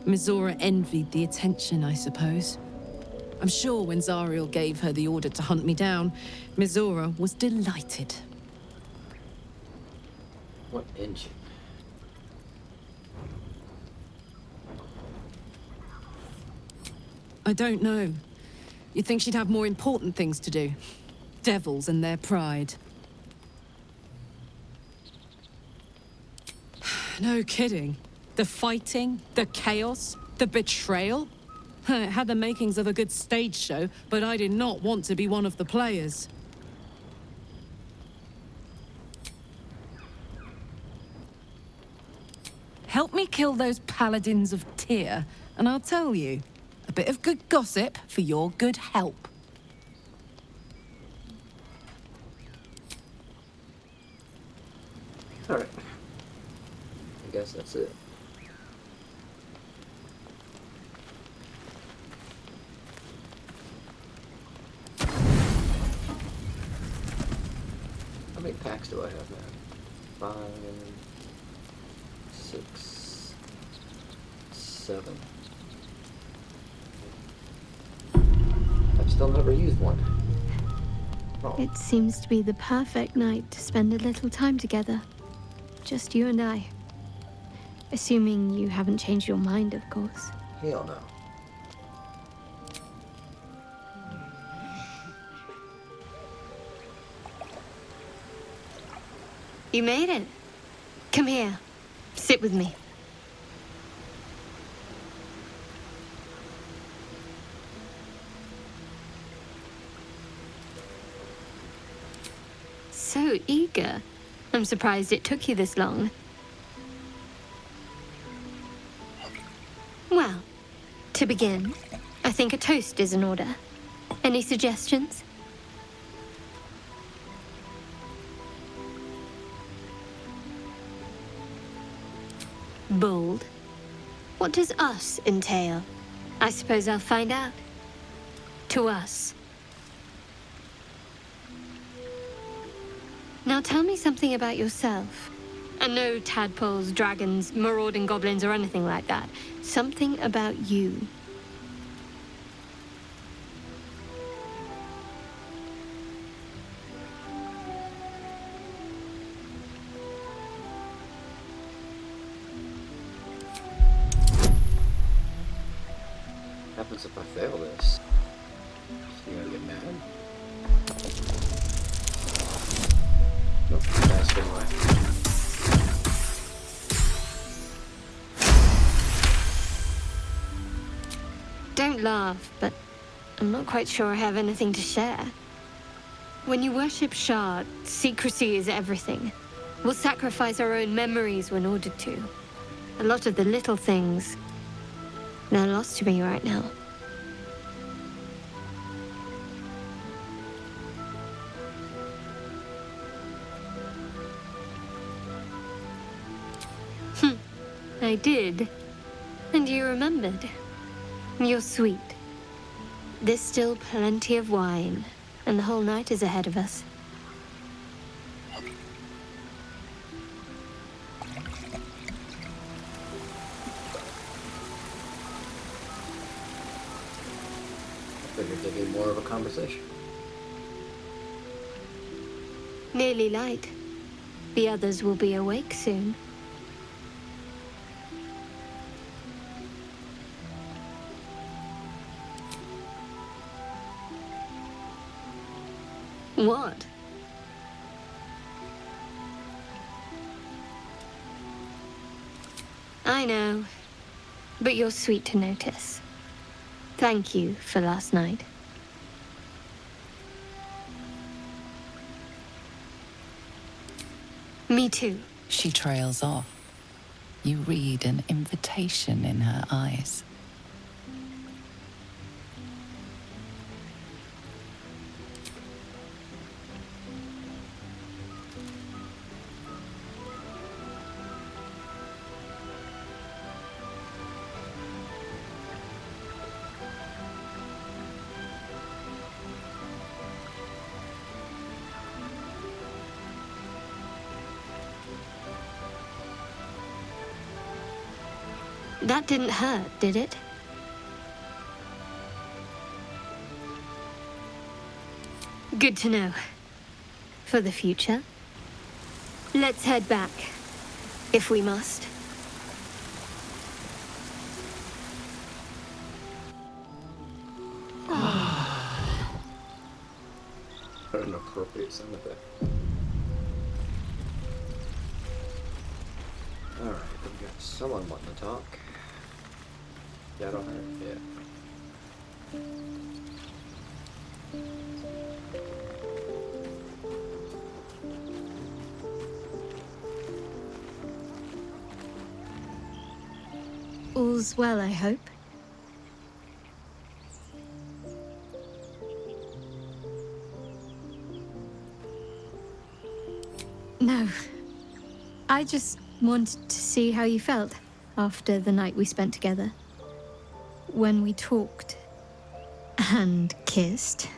Mizora envied the attention, I suppose. I'm sure when Zariel gave her the order to hunt me down, Mizora was delighted.
What engine?
I don't know. You'd think she'd have more important things to do. Devils and their pride. No kidding. The fighting, the chaos, the betrayal. It had the makings of a good stage show, but I did not want to be one of the players. Help me kill those paladins of Tyr, and I'll tell you, a bit of good gossip for your good help.
Alright. I guess that's it. How many packs do I have now? 5, 6, 7. I've still never used one. Oh.
It seems to be the perfect night to spend a little time together. Just you and I. Assuming you haven't changed your mind, of course.
Hell no.
You made it. Come here. Sit with me. So eager. I'm surprised it took you this long. Well, to begin, I think a toast is in order. Any suggestions? Bold. What does us entail? I suppose I'll find out. To us. Now tell me something about yourself. And no tadpoles, dragons, marauding goblins, or anything like that. Something about you.
What happens if I fail this? You gonna get mad? Nope, fast anyway.
Don't laugh, but I'm not quite sure I have anything to share. When you worship Shah, secrecy is everything. We'll sacrifice our own memories when ordered to. A lot of the little things, they're lost to me right now. I did. And you remembered. You're sweet. There's still plenty of wine, and the whole night is ahead of us.
I figured there'd be more of a conversation.
Nearly light. The others will be awake soon. What? I know, but you're sweet to notice. Thank you for last night. Me too.
She trails off. You read an invitation in her eyes.
That didn't hurt, did it? Good to know. For the future. Let's head back, if we must.
What an appropriate sound effect. Alright, we got someone wanting to talk. That on her? Yeah.
All's well, I hope. No. I just wanted to see how you felt after the night we spent together. When we talked and kissed.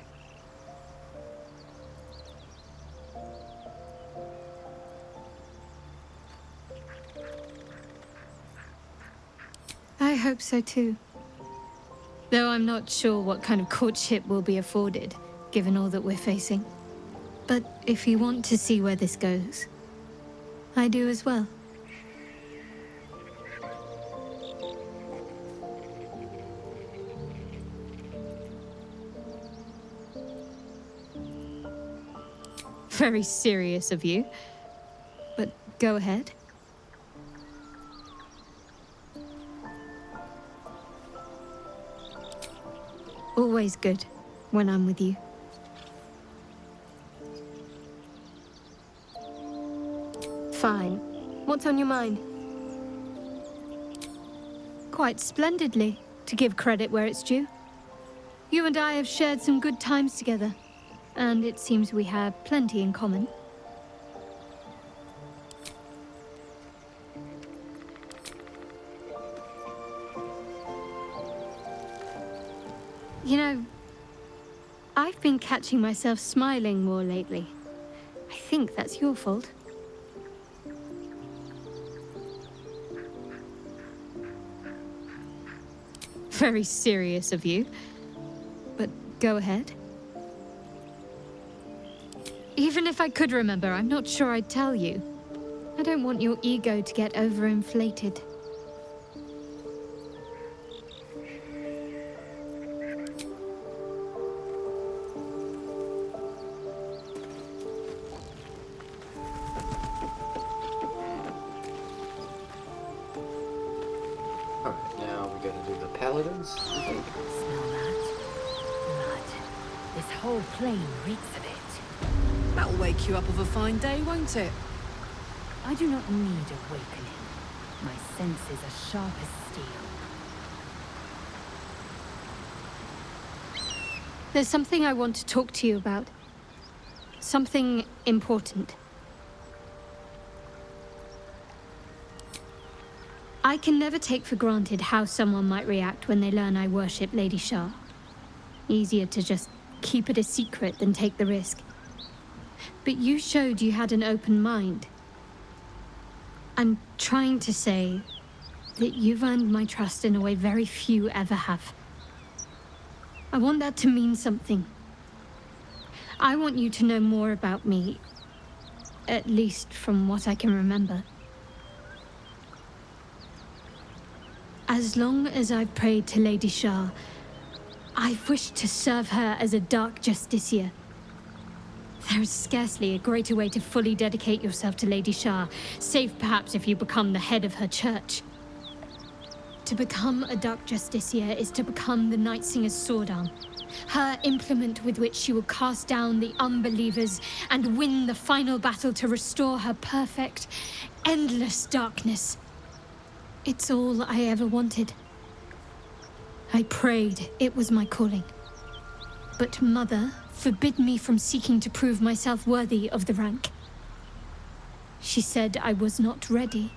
I hope so too. Though I'm not sure what kind of courtship will be afforded, given all that we're facing. But if you want to see where this goes, I do as well. Very serious of you. But go ahead. Always good when I'm with you.
Fine. What's on your mind?
Quite splendidly, to give credit where it's due. You and I have shared some good times together, and it seems we have plenty in common. You know, I've been catching myself smiling more lately. I think that's your fault. Very serious of you. But go ahead. Even if I could remember, I'm not sure I'd tell you. I don't want your ego to get overinflated.
Alright, now we gotta do the paladins.
Smell that? Blood. This whole plain reeks of it.
That'll wake you up of a fine day, won't it?
I do not need awakening. My senses are sharp as steel.
There's something I want to talk to you about. Something important. I can never take for granted how someone might react when they learn I worship Lady Shah. Easier to just keep it a secret than take the risk. But you showed you had an open mind. I'm trying to say that you've earned my trust in a way very few ever have. I want that to mean something. I want you to know more about me, at least from what I can remember. As long as I've prayed to Lady Shah, I've wished to serve her as a Dark Justiciar. There is scarcely a greater way to fully dedicate yourself to Lady Shah, save perhaps if you become the head of her church. To become a Dark Justiciar is to become the Night Singer's sword arm, her implement with which she will cast down the unbelievers and win the final battle to restore her perfect, endless darkness. It's all I ever wanted. I prayed it was my calling. But Mother forbid me from seeking to prove myself worthy of the rank. She said I was not ready.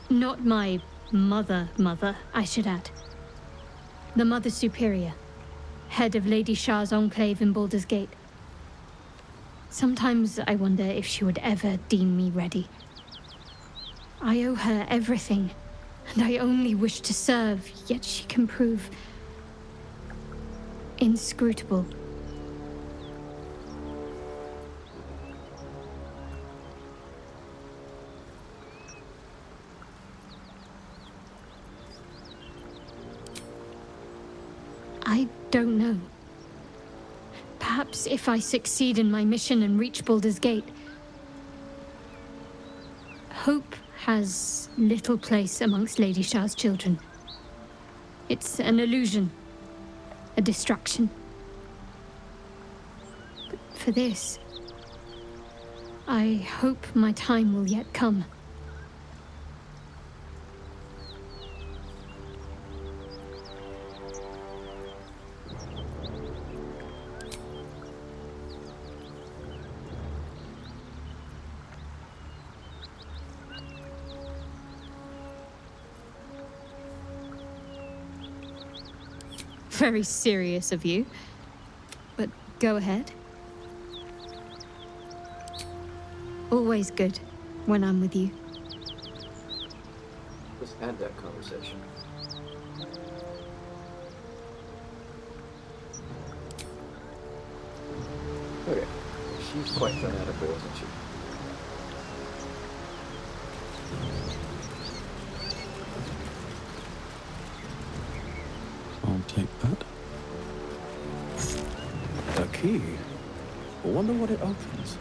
Not my mother, I should add. The Mother Superior, head of Lady Shah's enclave in Baldur's Gate. Sometimes I wonder if she would ever deem me ready. I owe her everything, And I only wish to serve, yet she can prove inscrutable. I don't know. Perhaps if I succeed in my mission and reach Baldur's Gate, hope has little place amongst Lady Shah's children. It's an illusion, a distraction. But for this, I hope my time will yet come. Very serious of you, but go ahead. Always good when I'm with you.
Just had that conversation. Okay. She's quite fanatical, isn't she?
I'll take that.
A key. I wonder what it opens.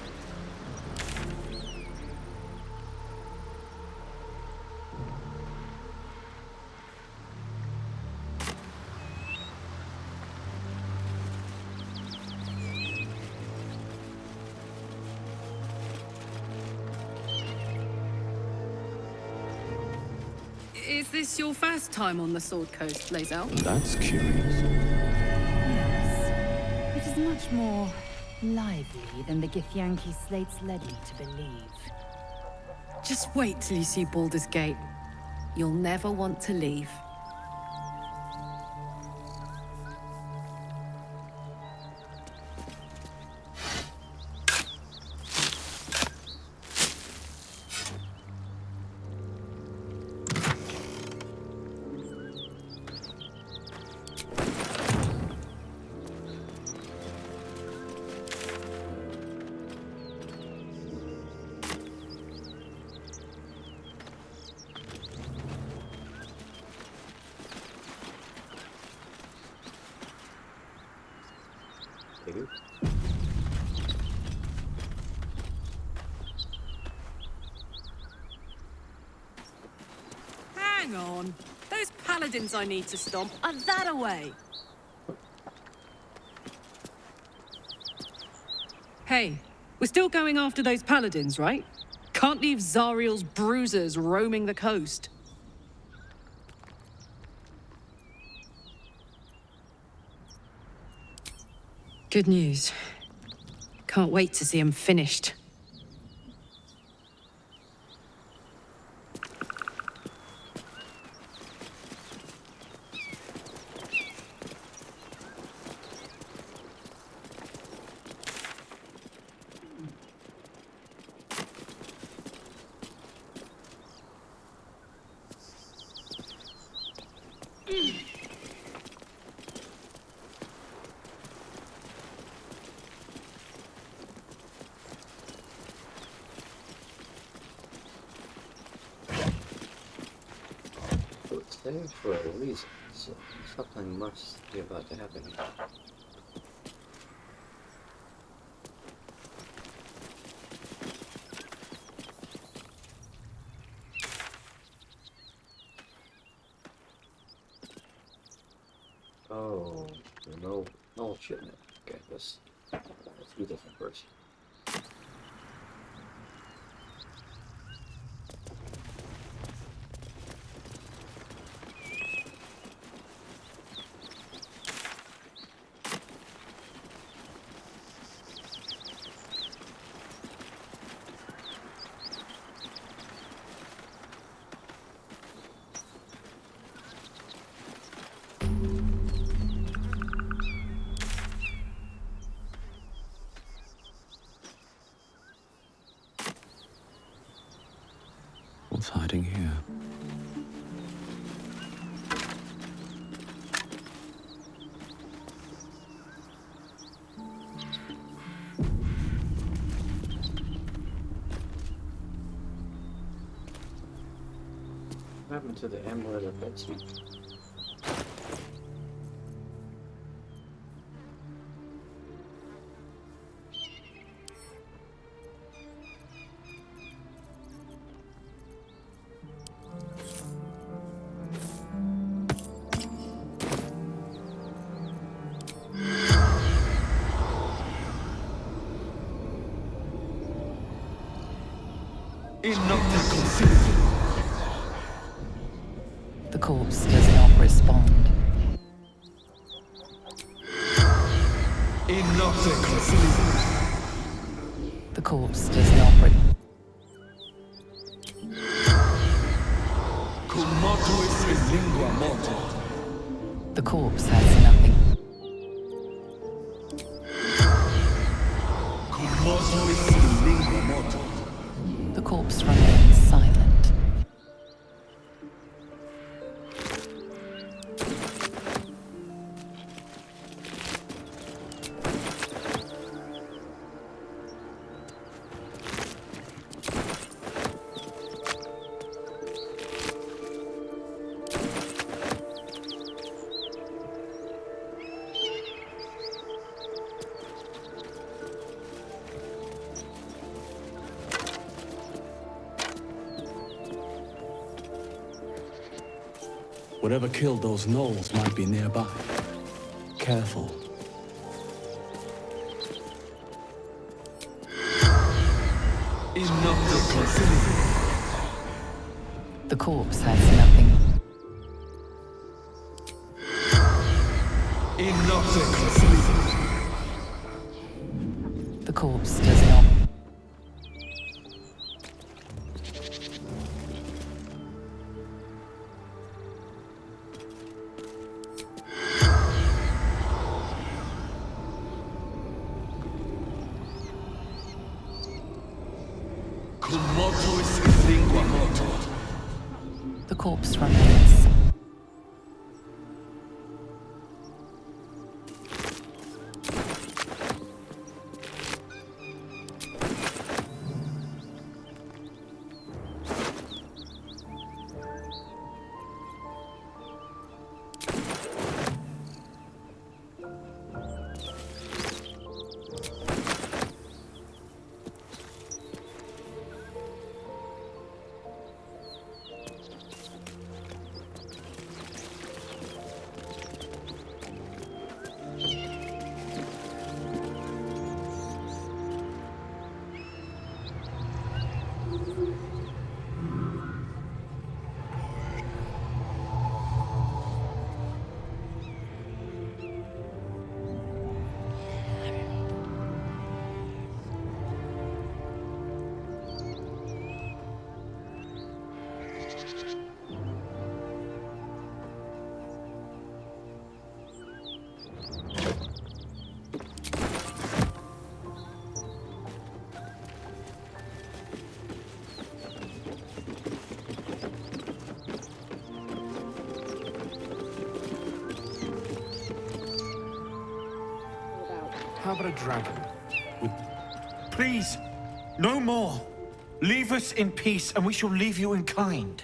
Is this your first time on the Sword Coast, Lae'zel?
That's curious.
Yes. It is much more lively than the Githyanki slates led me to believe.
Just wait till you see Baldur's Gate. You'll never want to leave. Hang on. Those paladins I need to stomp are that away. Hey, we're still going after those paladins, right? Can't leave Zariel's bruisers roaming the coast. Good news. Can't wait to see them finished.
There for a reason, so something must be about to happen here. Oh, no shipment. Okay, let's do this one first.
What's hiding here?
happened to the amulet of Betsy?
The corpse does not respond. The corpse does not The corpse has nothing. The corpse remains silent.
Whatever killed those gnolls might be nearby. Careful.
The corpse has nothing. The corpse does not. The corpse remains.
How about a dragon? Please, no more. Leave us in peace, and we shall leave you in kind.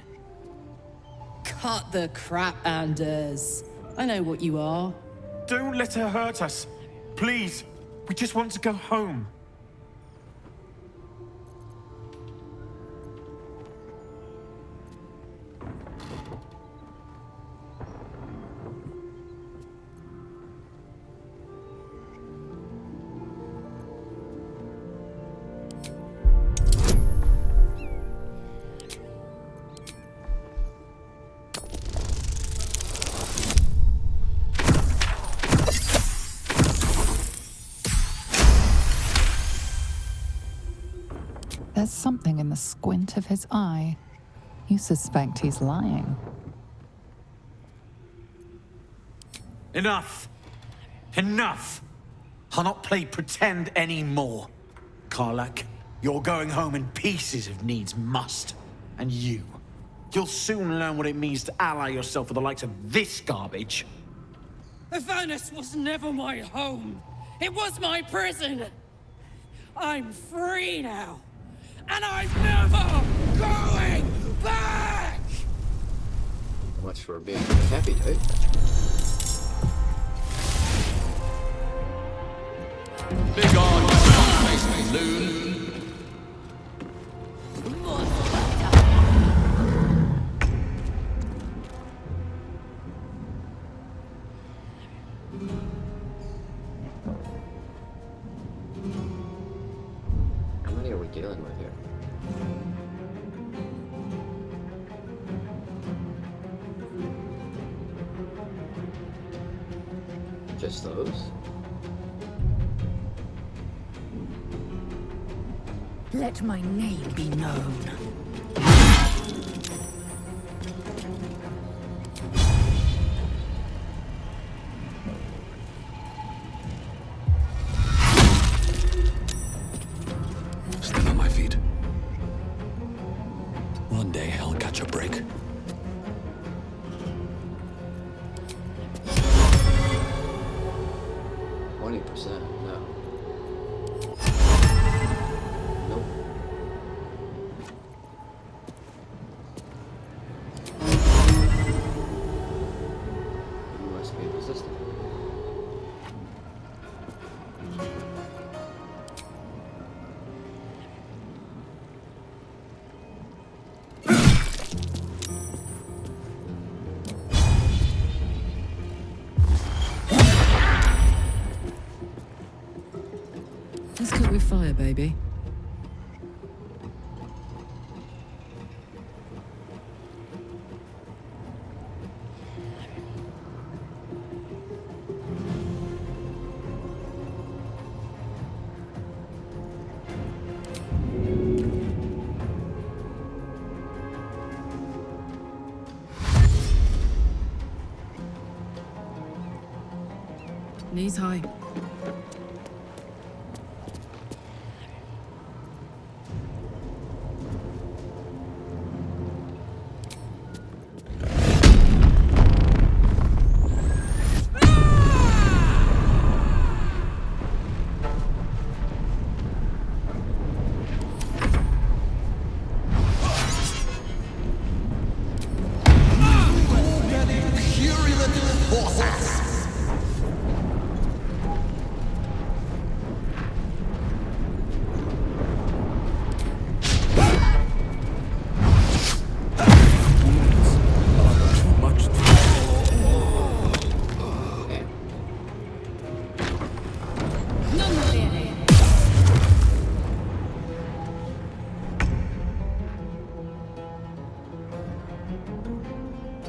Cut the crap, Anders. I know what you are.
Don't let her hurt us. Please, we just want to go home.
There's something in the squint of his eye. You suspect he's lying.
Enough! Enough! I'll not play pretend anymore. Karlak, you're going home in pieces if needs must. And you'll soon learn what it means to ally yourself with the likes of this garbage.
Avernus was never my home. It was my prison. I'm free now. And I'm never going back!
much for being happy, dude.
Big on my face, loon.
How many are we dealing with here? Just those?
Let my name be known.
Still on my feet. One day I'll catch a break.
No. Nope. You must be resistant.
Let's cook with fire, baby. Knees high.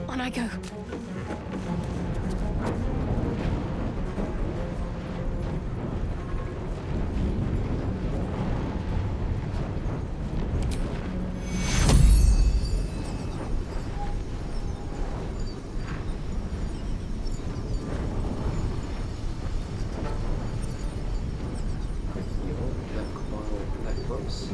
On I go.
That close.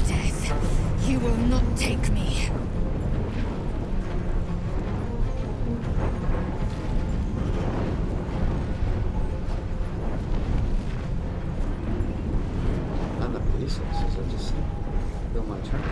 Death, you will not take me.
Not enough resources, I just feel my turn.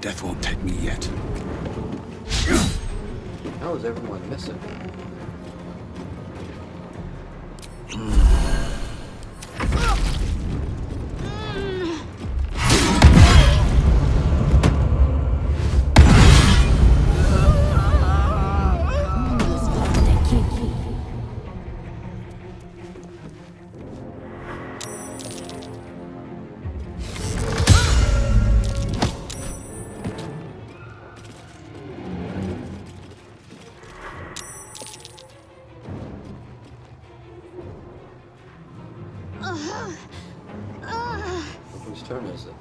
Death won't take me yet.
How is everyone missing? Whose turn is it?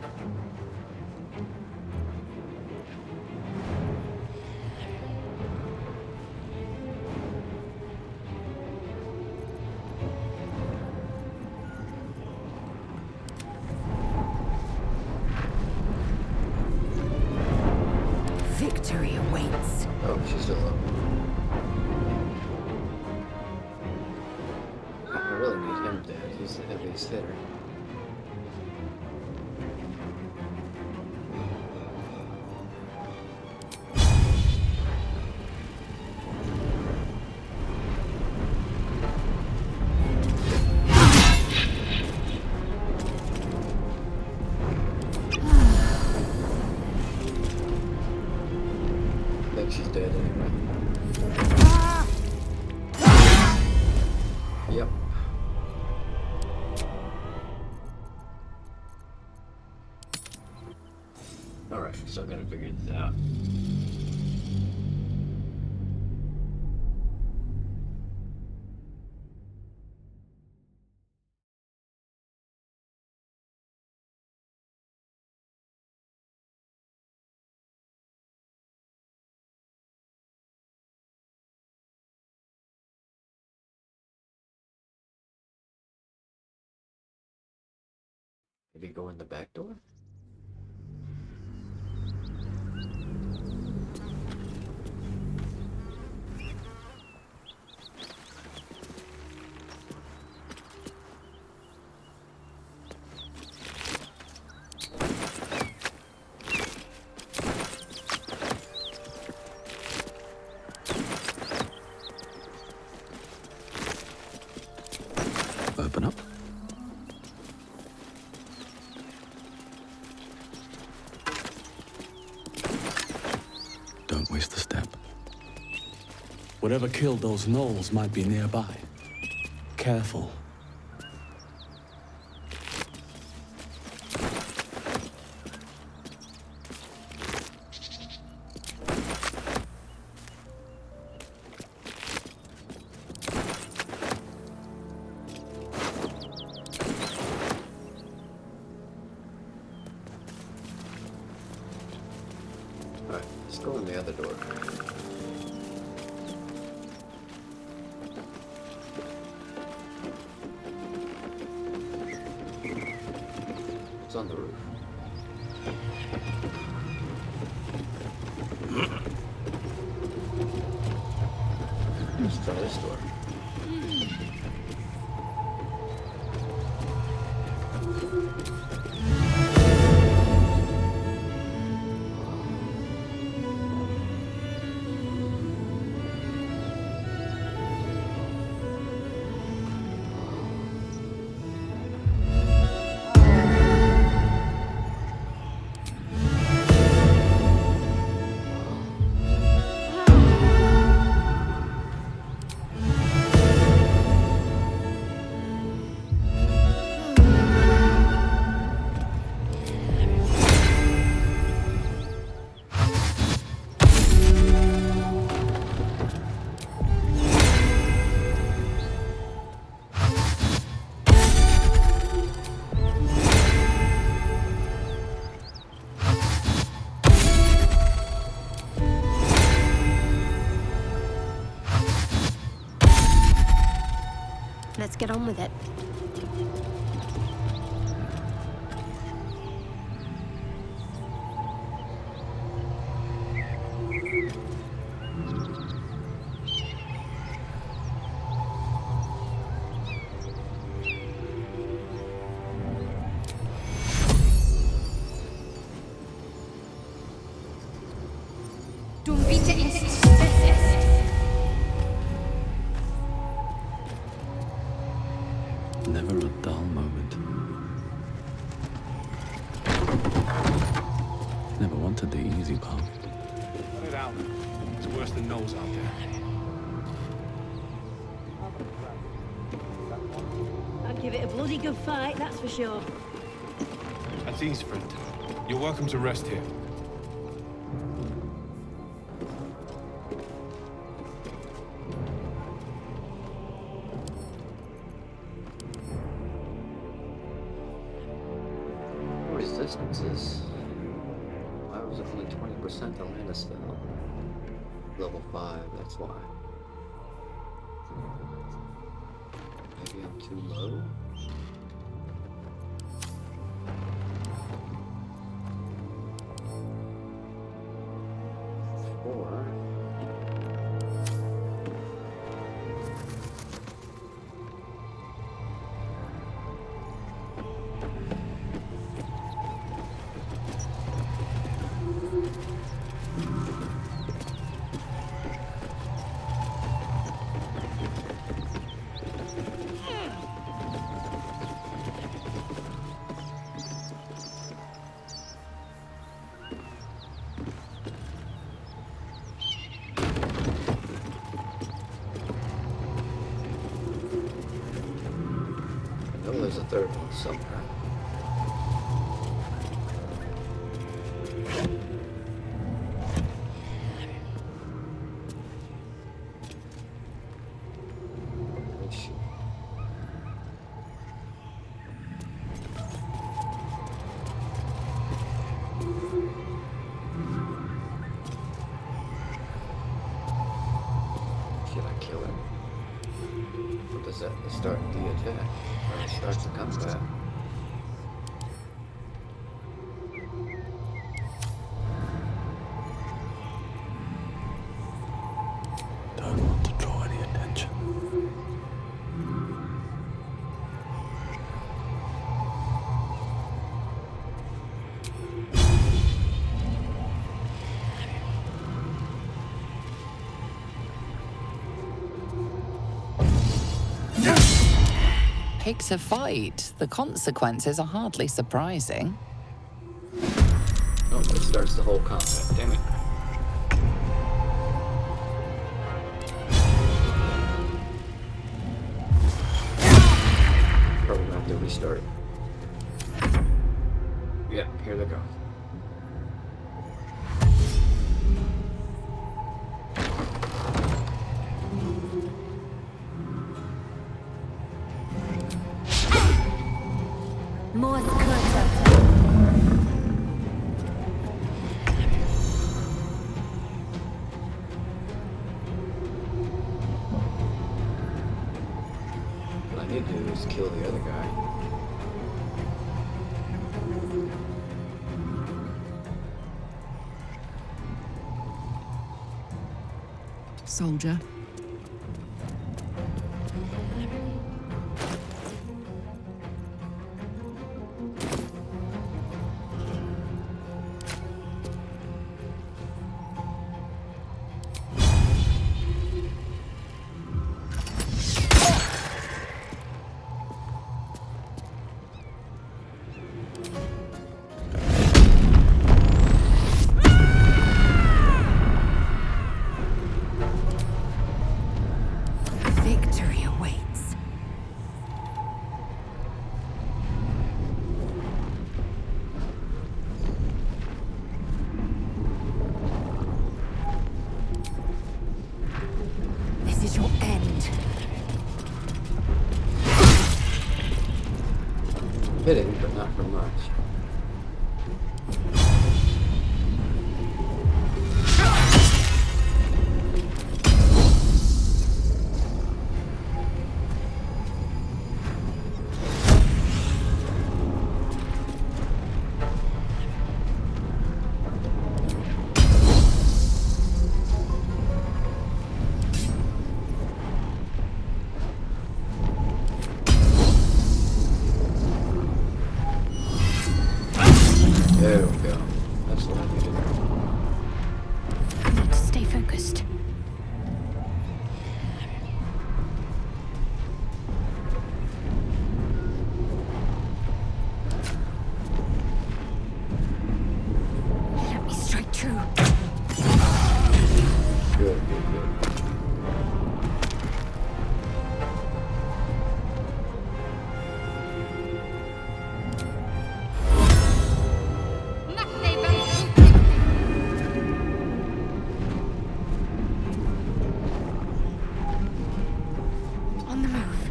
Victory awaits.
Oh, she's still up. I really need him dead. He's the heaviest hitter. I think she's dead anyway. Yep. Alright, so I gotta figure this out. Maybe go in the back door?
Open up. Don't waste a step.
Whatever killed those gnolls might be nearby. Careful.
Alright, let's go in the other door. It's on the roof. Let's try this door.
Let's get on with it.
Bitte ist.
Never a dull moment. Never wanted the easy path.
Cut it out. It's worse than nose out there.
I'd give it a bloody good fight, that's for sure.
That's easy, friend. You're welcome to rest here.
Resistances. Why was it only 20% on land spell? Level 5, that's why. Maybe I'm too low? Or... I know there's a third one somewhere. Should I kill him? Or does that start the attack? Or it starts the combat?
Don't want to draw any attention.
Pick to fight. The consequences are hardly surprising.
Oh, it starts the whole combat. Damn it. Probably gonna have to restart. Yeah, here they go.
More cutter.
What I need to do is kill the other guy.
Soldier.
Victory awaits. This is your end.
Hitting, but not for much. There we go. That's what I needed.
I need to stay focused. Let me strike true.
Good, good, good.
On the move.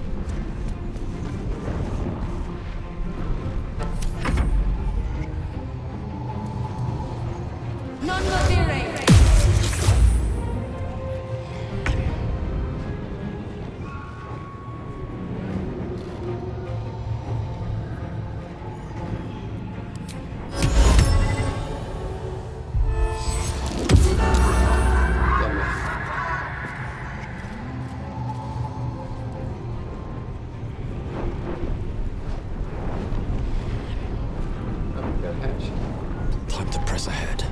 Non movere!
Time to press ahead.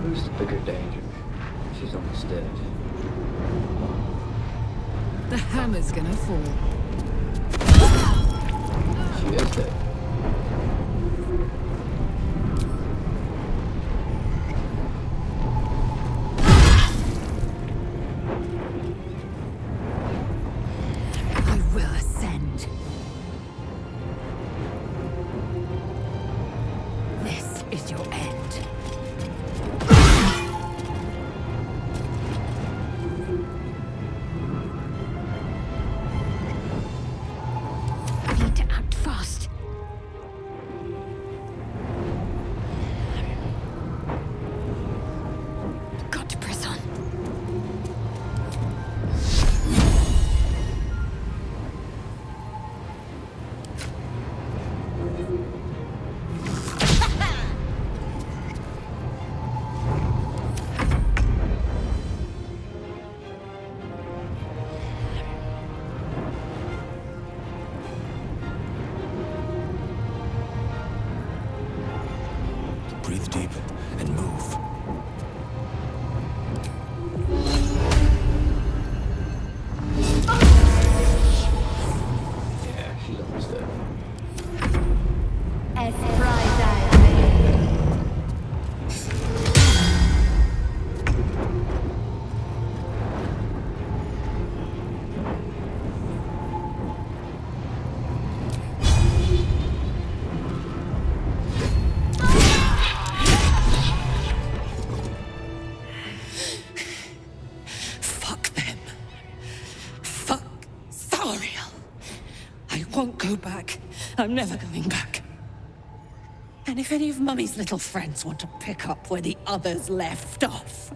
Who's the bigger danger? She's almost dead.
The hammer's gonna fall.
She is dead.
I will ascend. This is your end.
Need to act fast. Got to press on.
Breathe deep and move.
Yeah, she's almost dead.
Fuck them. Fuck Zariel. I won't go back. I'm never going back. And if any of Mummy's little friends want to pick up where the others left off,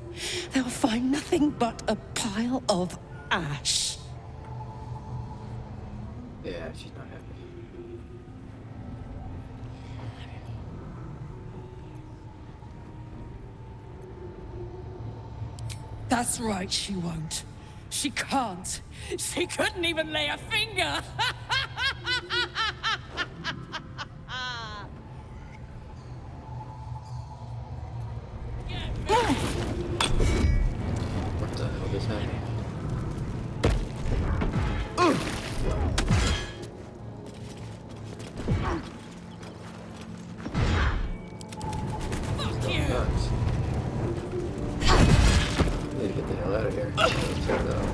they'll find nothing but a pile of ash.
Yeah, she's not happy.
That's right, she won't. She can't. She couldn't even lay a finger.
What the hell just happened?
Fuck you!
Nuts. Need to get the hell out of here. Check it out.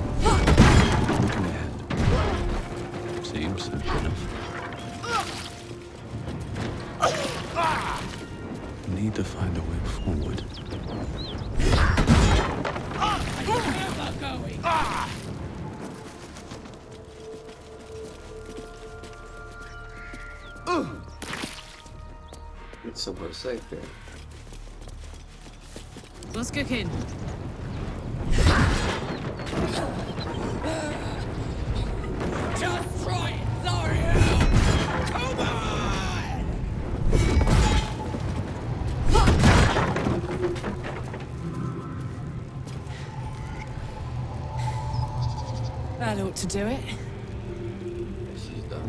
Looking ahead. Seems simple enough. Need to find a way forward.
It's somewhere safe here.
What's cooking?
Just try it, Zariel! Come on!
That ought to do it.
She's done.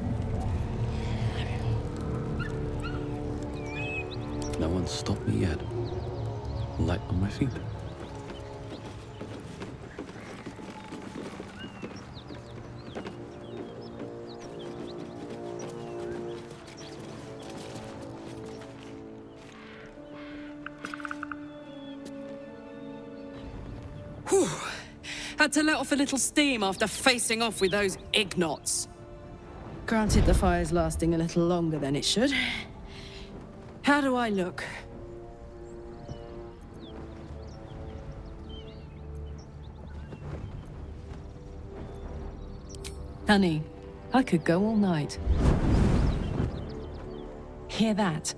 No one's stopped me yet. Light on my feet.
Whew. Had to let off a little steam after facing off with those ignots. Granted, the fire's lasting a little longer than it should. How do I look? Honey, I could go all night. Hear that?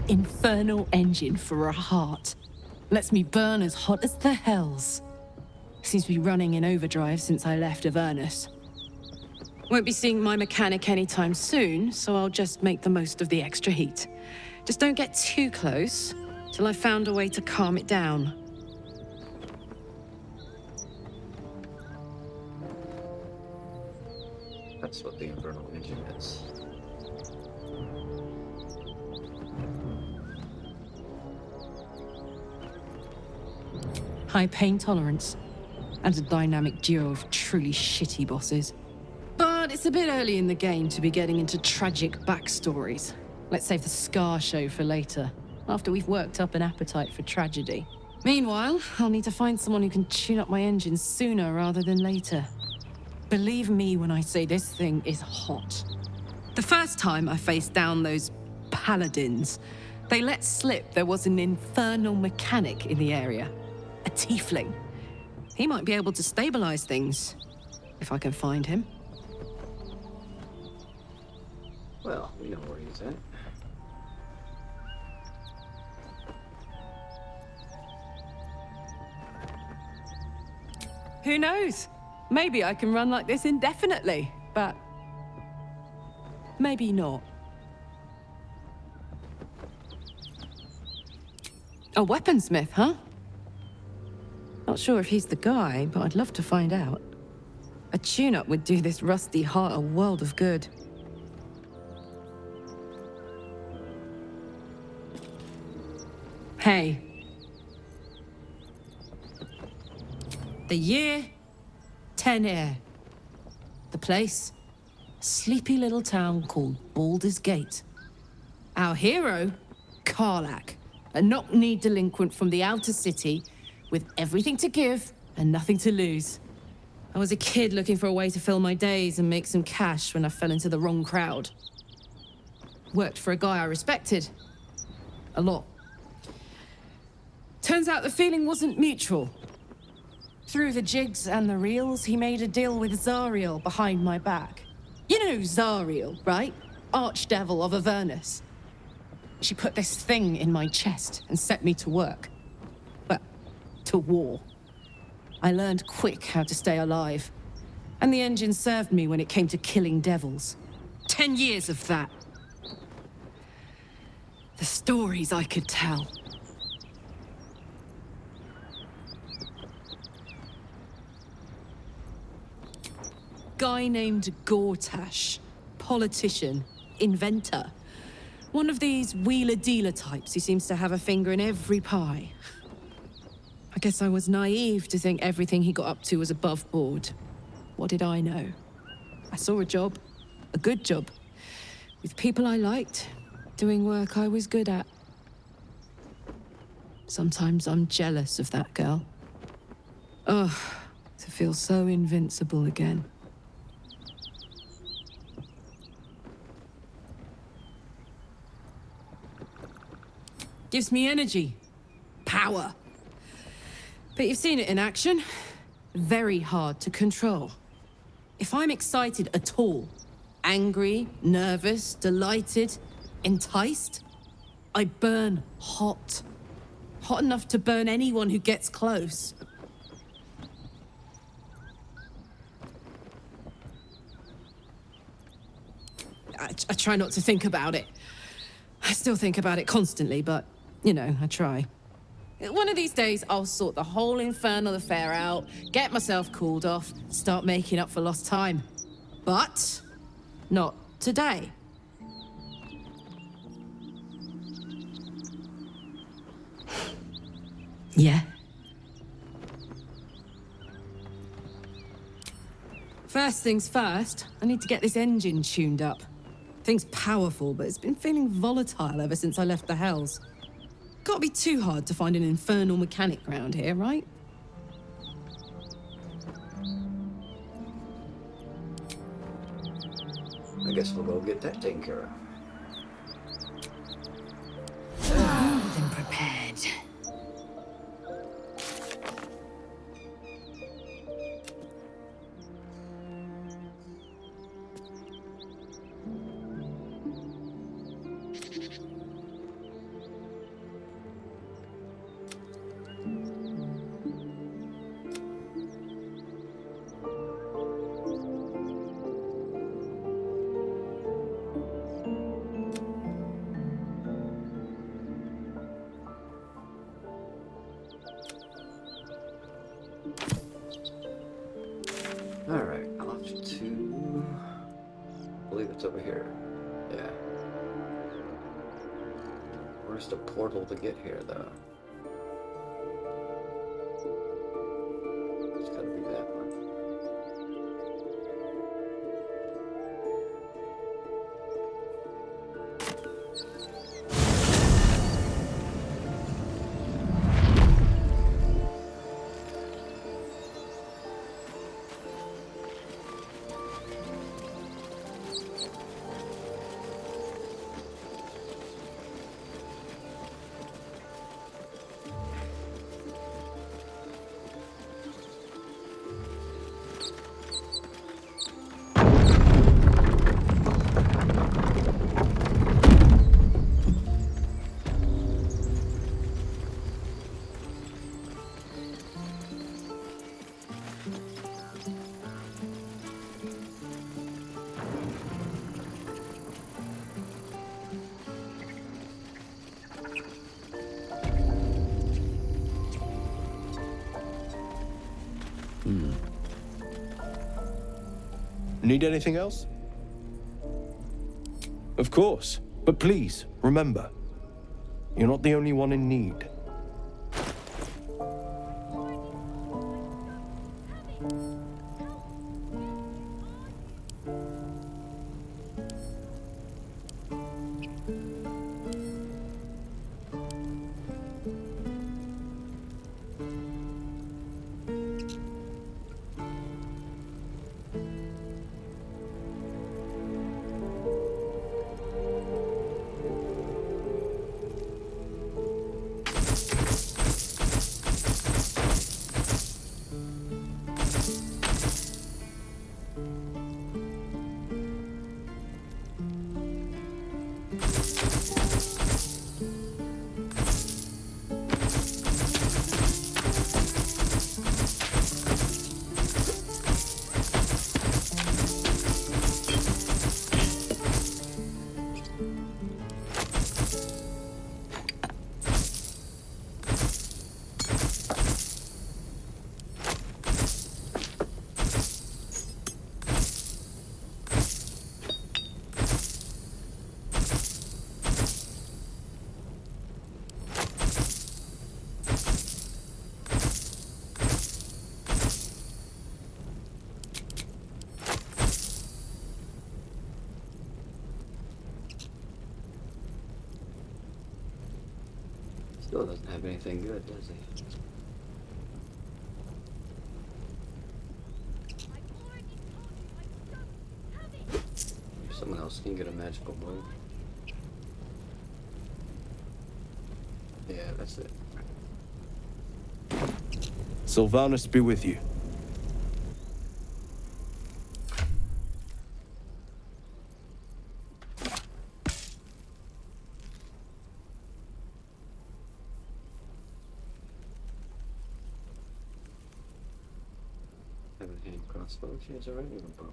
Infernal engine for a heart. Lets me burn as hot as the hells. Seems to be running in overdrive since I left Avernus. Won't be seeing my mechanic anytime soon, so I'll just make the most of the extra heat. Just don't get too close till I've found a way to calm it down.
That's what the infernal engine is.
High pain tolerance, and a dynamic duo of truly shitty bosses. But it's a bit early in the game to be getting into tragic backstories. Let's save the Scar show for later, after we've worked up an appetite for tragedy. Meanwhile, I'll need to find someone who can tune up my engine sooner rather than later. Believe me when I say this thing is hot. The first time I faced down those paladins, they let slip there was an infernal mechanic in the area. A tiefling. He might be able to stabilize things, if I can find him.
Well, we know where he's at.
Who knows? Maybe I can run like this indefinitely, but maybe not. A weaponsmith, huh? Not sure if he's the guy, but I'd love to find out. A tune-up would do this rusty heart a world of good. Hey. The year, 10 Air. The place, a sleepy little town called Baldur's Gate. Our hero, Karlach, a knock-kneed delinquent from the outer city with everything to give and nothing to lose. I was a kid looking for a way to fill my days and make some cash when I fell into the wrong crowd. Worked for a guy I respected. A lot. Turns out the feeling wasn't mutual. Through the jigs and the reels, he made a deal with Zariel behind my back. You know Zariel, right? Archdevil of Avernus. She put this thing in my chest and set me to work. Well, to war. I learned quick how to stay alive. And the engine served me when it came to killing devils. 10 years of that. The stories I could tell. Guy named Gortash. Politician. Inventor. One of these wheeler-dealer types who seems to have a finger in every pie. I guess I was naive to think everything he got up to was above board. What did I know? I saw a job. A good job. With people I liked. Doing work I was good at. Sometimes I'm jealous of that girl. Ugh, to feel so invincible again. Gives me energy. Power. But you've seen it in action. Very hard to control. If I'm excited at all, angry, nervous, delighted, enticed, I burn hot. Hot enough to burn anyone who gets close. I try not to think about it. I still think about it constantly, but, you know, I try. One of these days, I'll sort the whole infernal affair out, get myself cooled off, start making up for lost time. But not today.
Yeah?
First things first, I need to get this engine tuned up. Thing's powerful, but it's been feeling volatile ever since I left the Hells. Can't be too hard to find an infernal mechanic round here, right?
I guess we'll go get that taken care of.
More than prepared.
Alright, I'll have to... I believe it's over here. Yeah. Where's the portal to get here, though? It's gotta be that one.
Need anything else? Of course. But please, remember, you're not the only one in need.
Still doesn't have anything good, does he? If someone else can get a magical blade. Yeah, that's it.
Sylvanus be with you.
Have a hand crossbow. She has a regular bow.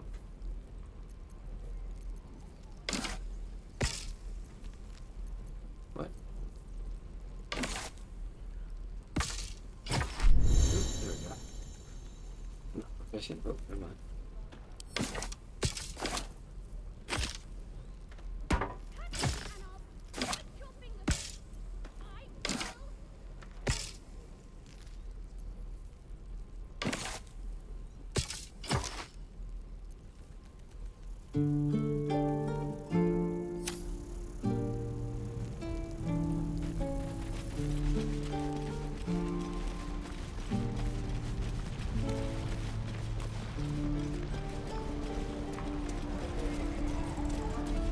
What? question. Oh, never mind.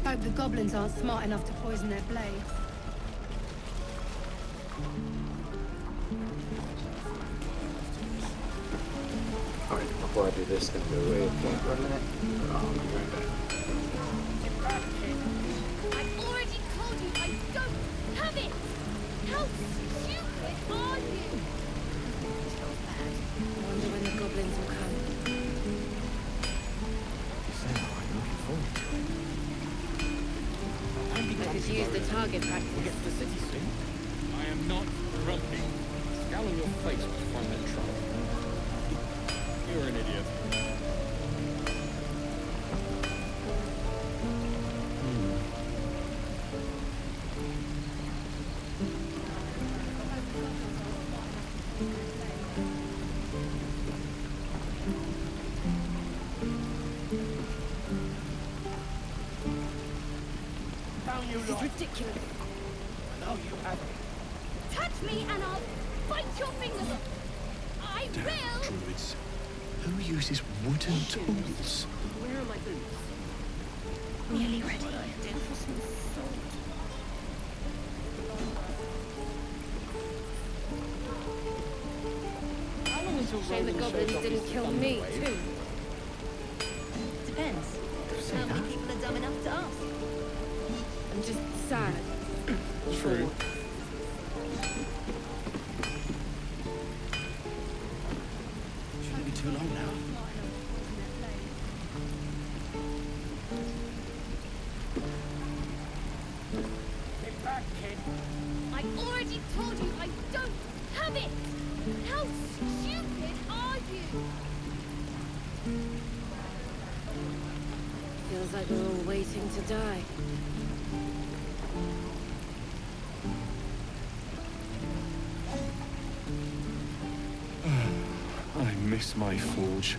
Hope the goblins aren't smart enough to poison their blades.
Alright, before I do this, I'm gonna go away for a minute. I'll be right back.
I've already told you I don't have it! How stupid are you?
I wonder when the goblins will come. I could use the target practice.
We'll get to the city soon. I am not grumpy. Scowl on your face when you find that trouble. You're an idiot.
This is ridiculous.
No, you haven't.
Touch me and I'll bite your fingers off. I will!
Druids. Who uses wooden tools?
Where are my boots?
Nearly ready.
Down for some salt.
Shame the goblins didn't kill me, too.
Depends. How many people are dumb enough to ask?
I'm just sad.
True.
Shouldn't be too long now.
Get back, kid.
I already told you I don't have it! How stupid are you?
Feels like we're all waiting to die.
I miss my forge.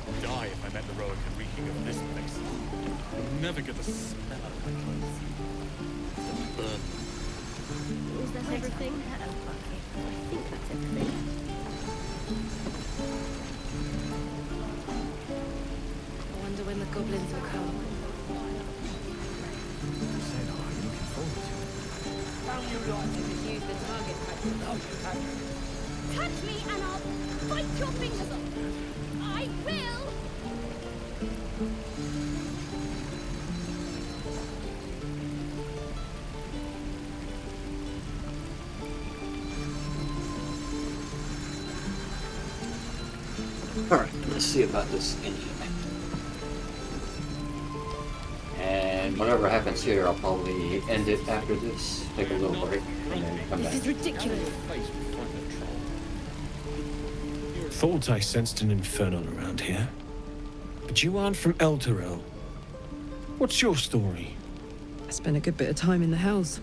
I'd die if I met the Roic and reeking of this place. I'll never get the smell out of my clothes. The burn.
Is that everything? I think that's everything.
I wonder when the goblins will come.
Down you like.
I could use the target practice.
No, you haven't.
Touch me and I'll bite your fingers off. I will!
Alright, let's see about this engine. And whatever happens here, I'll probably end it after this, take a little break, and then come back.
This is ridiculous.
Thought I sensed an infernal around here. But you aren't from Elturel. What's your story?
I spent a good bit of time in the Hells.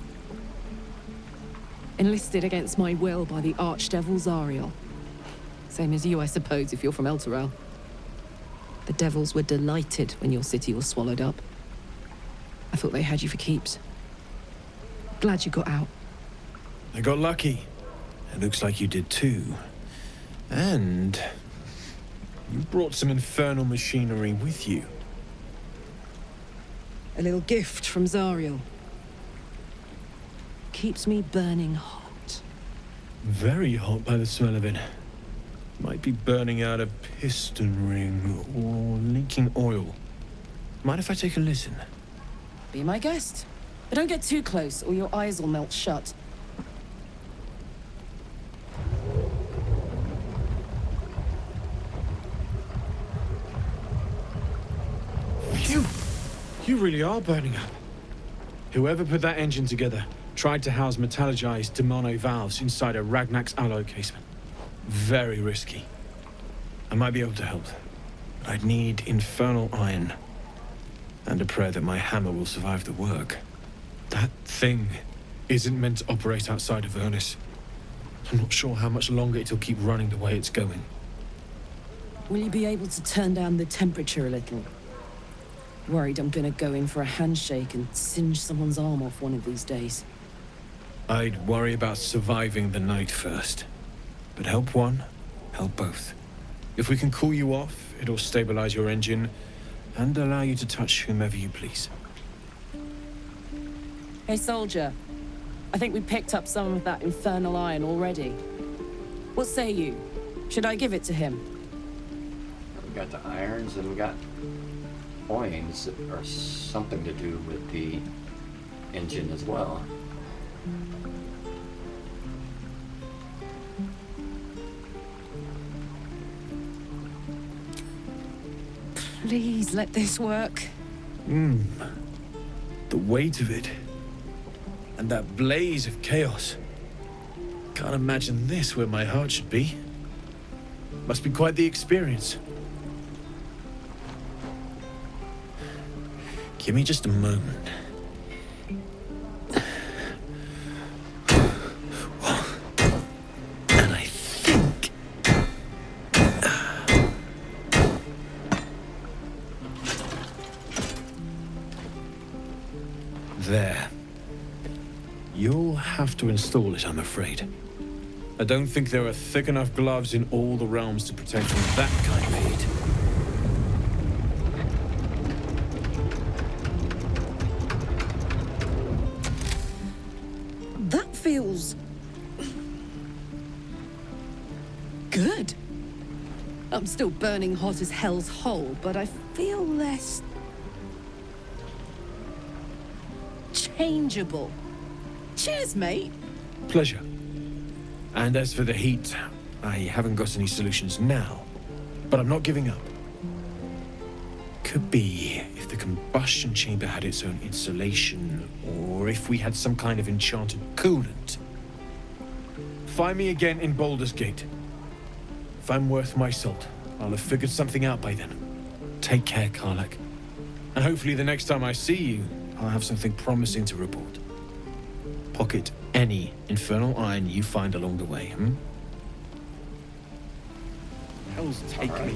Enlisted against my will by the Archdevil Zariel. Same as you, I suppose, if you're from Elturel. The devils were delighted when your city was swallowed up. I thought they had you for keeps. Glad you got out.
I got lucky. It looks like you did too. And you brought some infernal machinery with you.
A little gift from Zariel. Keeps me burning hot.
Very hot by the smell of it. Might be burning out a piston ring or leaking oil. Mind if I take a listen?
Be my guest. But don't get too close or your eyes will melt shut.
Phew! You really are burning up. Whoever put that engine together tried to house metallogized Demono valves inside a Ragnak's alloy casement. Very risky. I might be able to help. I'd need infernal iron. And a prayer that my hammer will survive the work. That thing isn't meant to operate outside of Vernus. I'm not sure how much longer it'll keep running the way it's going.
Will you be able to turn down the temperature a little? Worried I'm gonna go in for a handshake and singe someone's arm off one of these days.
I'd worry about surviving the night first. But help one, help both. If we can cool you off, it'll stabilize your engine and allow you to touch whomever you please.
Hey, soldier. I think we picked up some of that infernal iron already. What say you? Should I give it to him?
We got the irons and we got coins that are something to do with the engine as well.
Please let this work.
The weight of it. And that blaze of chaos. Can't imagine this where my heart should be. Must be quite the experience. Give me just a moment. And I think... There. You'll have to install it, I'm afraid. I don't think there are thick enough gloves in all the realms to protect from that kind of heat.
That feels... good. I'm still burning hot as hell's hole, but I feel less... changeable. Cheers, mate.
Pleasure. And as for the heat, I haven't got any solutions now, but I'm not giving up. Could be if the combustion chamber had its own insulation, or if we had some kind of enchanted coolant. Find me again in Baldur's Gate. If I'm worth my salt, I'll have figured something out by then. Take care, Karlak. And hopefully the next time I see you, I'll have something promising to report. Pocket any infernal iron you find along the way,
Hell's take me.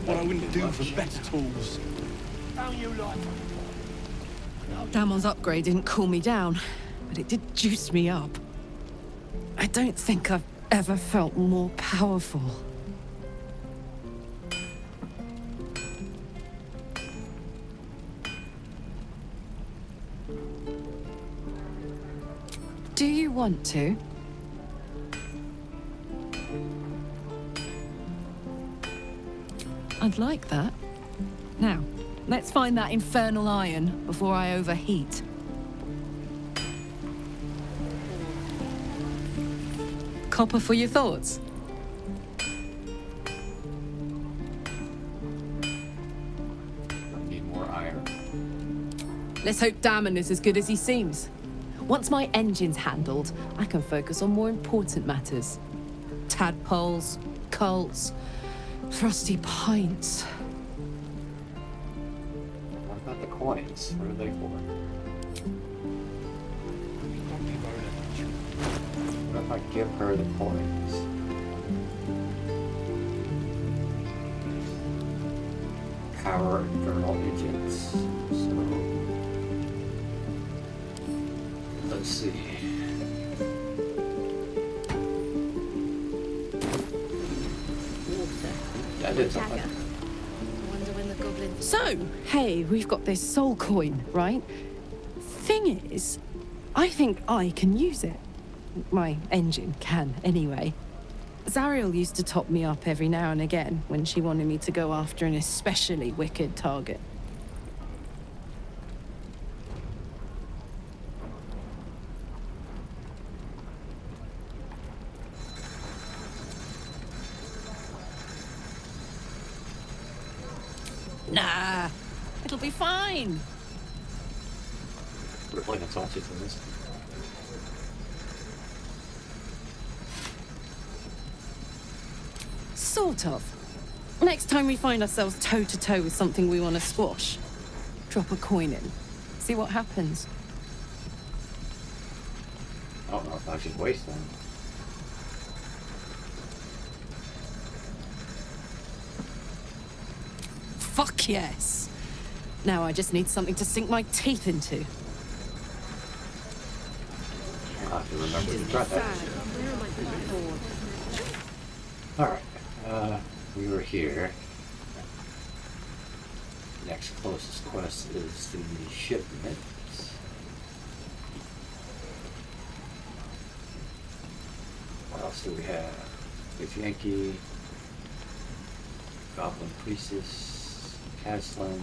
What I wouldn't do for better tools.
How you like?
Damon's upgrade didn't cool me down, but it did juice me up. I don't think I've ever felt more powerful. Do you want to? I'd like that. Now, let's find that infernal iron before I overheat. Copper for your thoughts?
I need more iron.
Let's hope Damon is as good as he seems. Once my engine's handled, I can focus on more important matters. Tadpoles, cults, frosty pints.
What about the coins? What are they for? What if I give her the coins? Power infernal engines. So let's see. That did something.
So, hey, we've got this soul coin, right? Thing is, I think I can use it. My engine can, anyway. Zariel used to top me up every now and again when she wanted me to go after an especially wicked target. Nah, it'll be fine.
Really, that's all she's in this.
Sort of. Next time we find ourselves toe-to-toe with something we want to squash, drop a coin in. See what happens.
I don't know if I should waste them.
Fuck yes. Now I just need something to sink my teeth into.
I'll have to remember to try that. Alright, we were here. Next closest quest is the shipment. What else do we have? Big Yankee, Goblin Priestess, Aslan,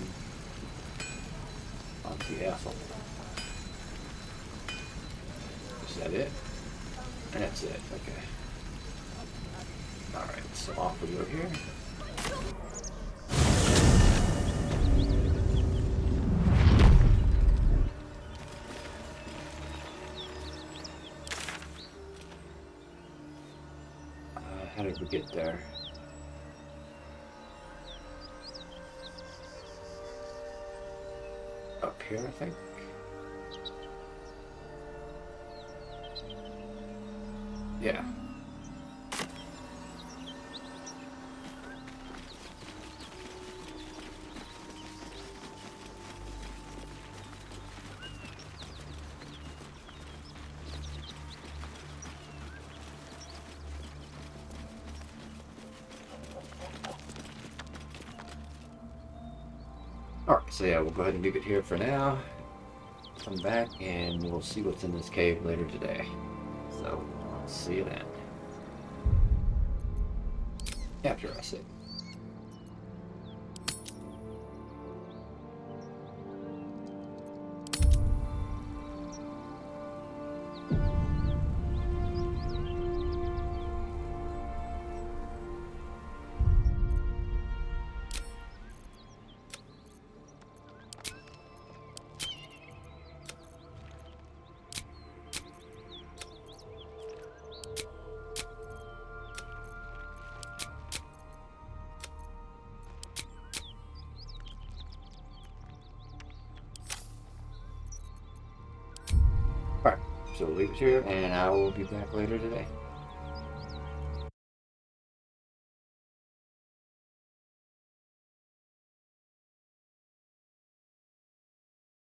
Auntie Ethel. Is that it? And that's it, okay. Alright, so off we go here. How did we get there? Up here, I think. Yeah. Alright, so yeah, we'll go ahead and leave it here for now. Come back and we'll see what's in this cave later today. So, I'll see you then. After I say. Alright, so leave it here and I will be back later today.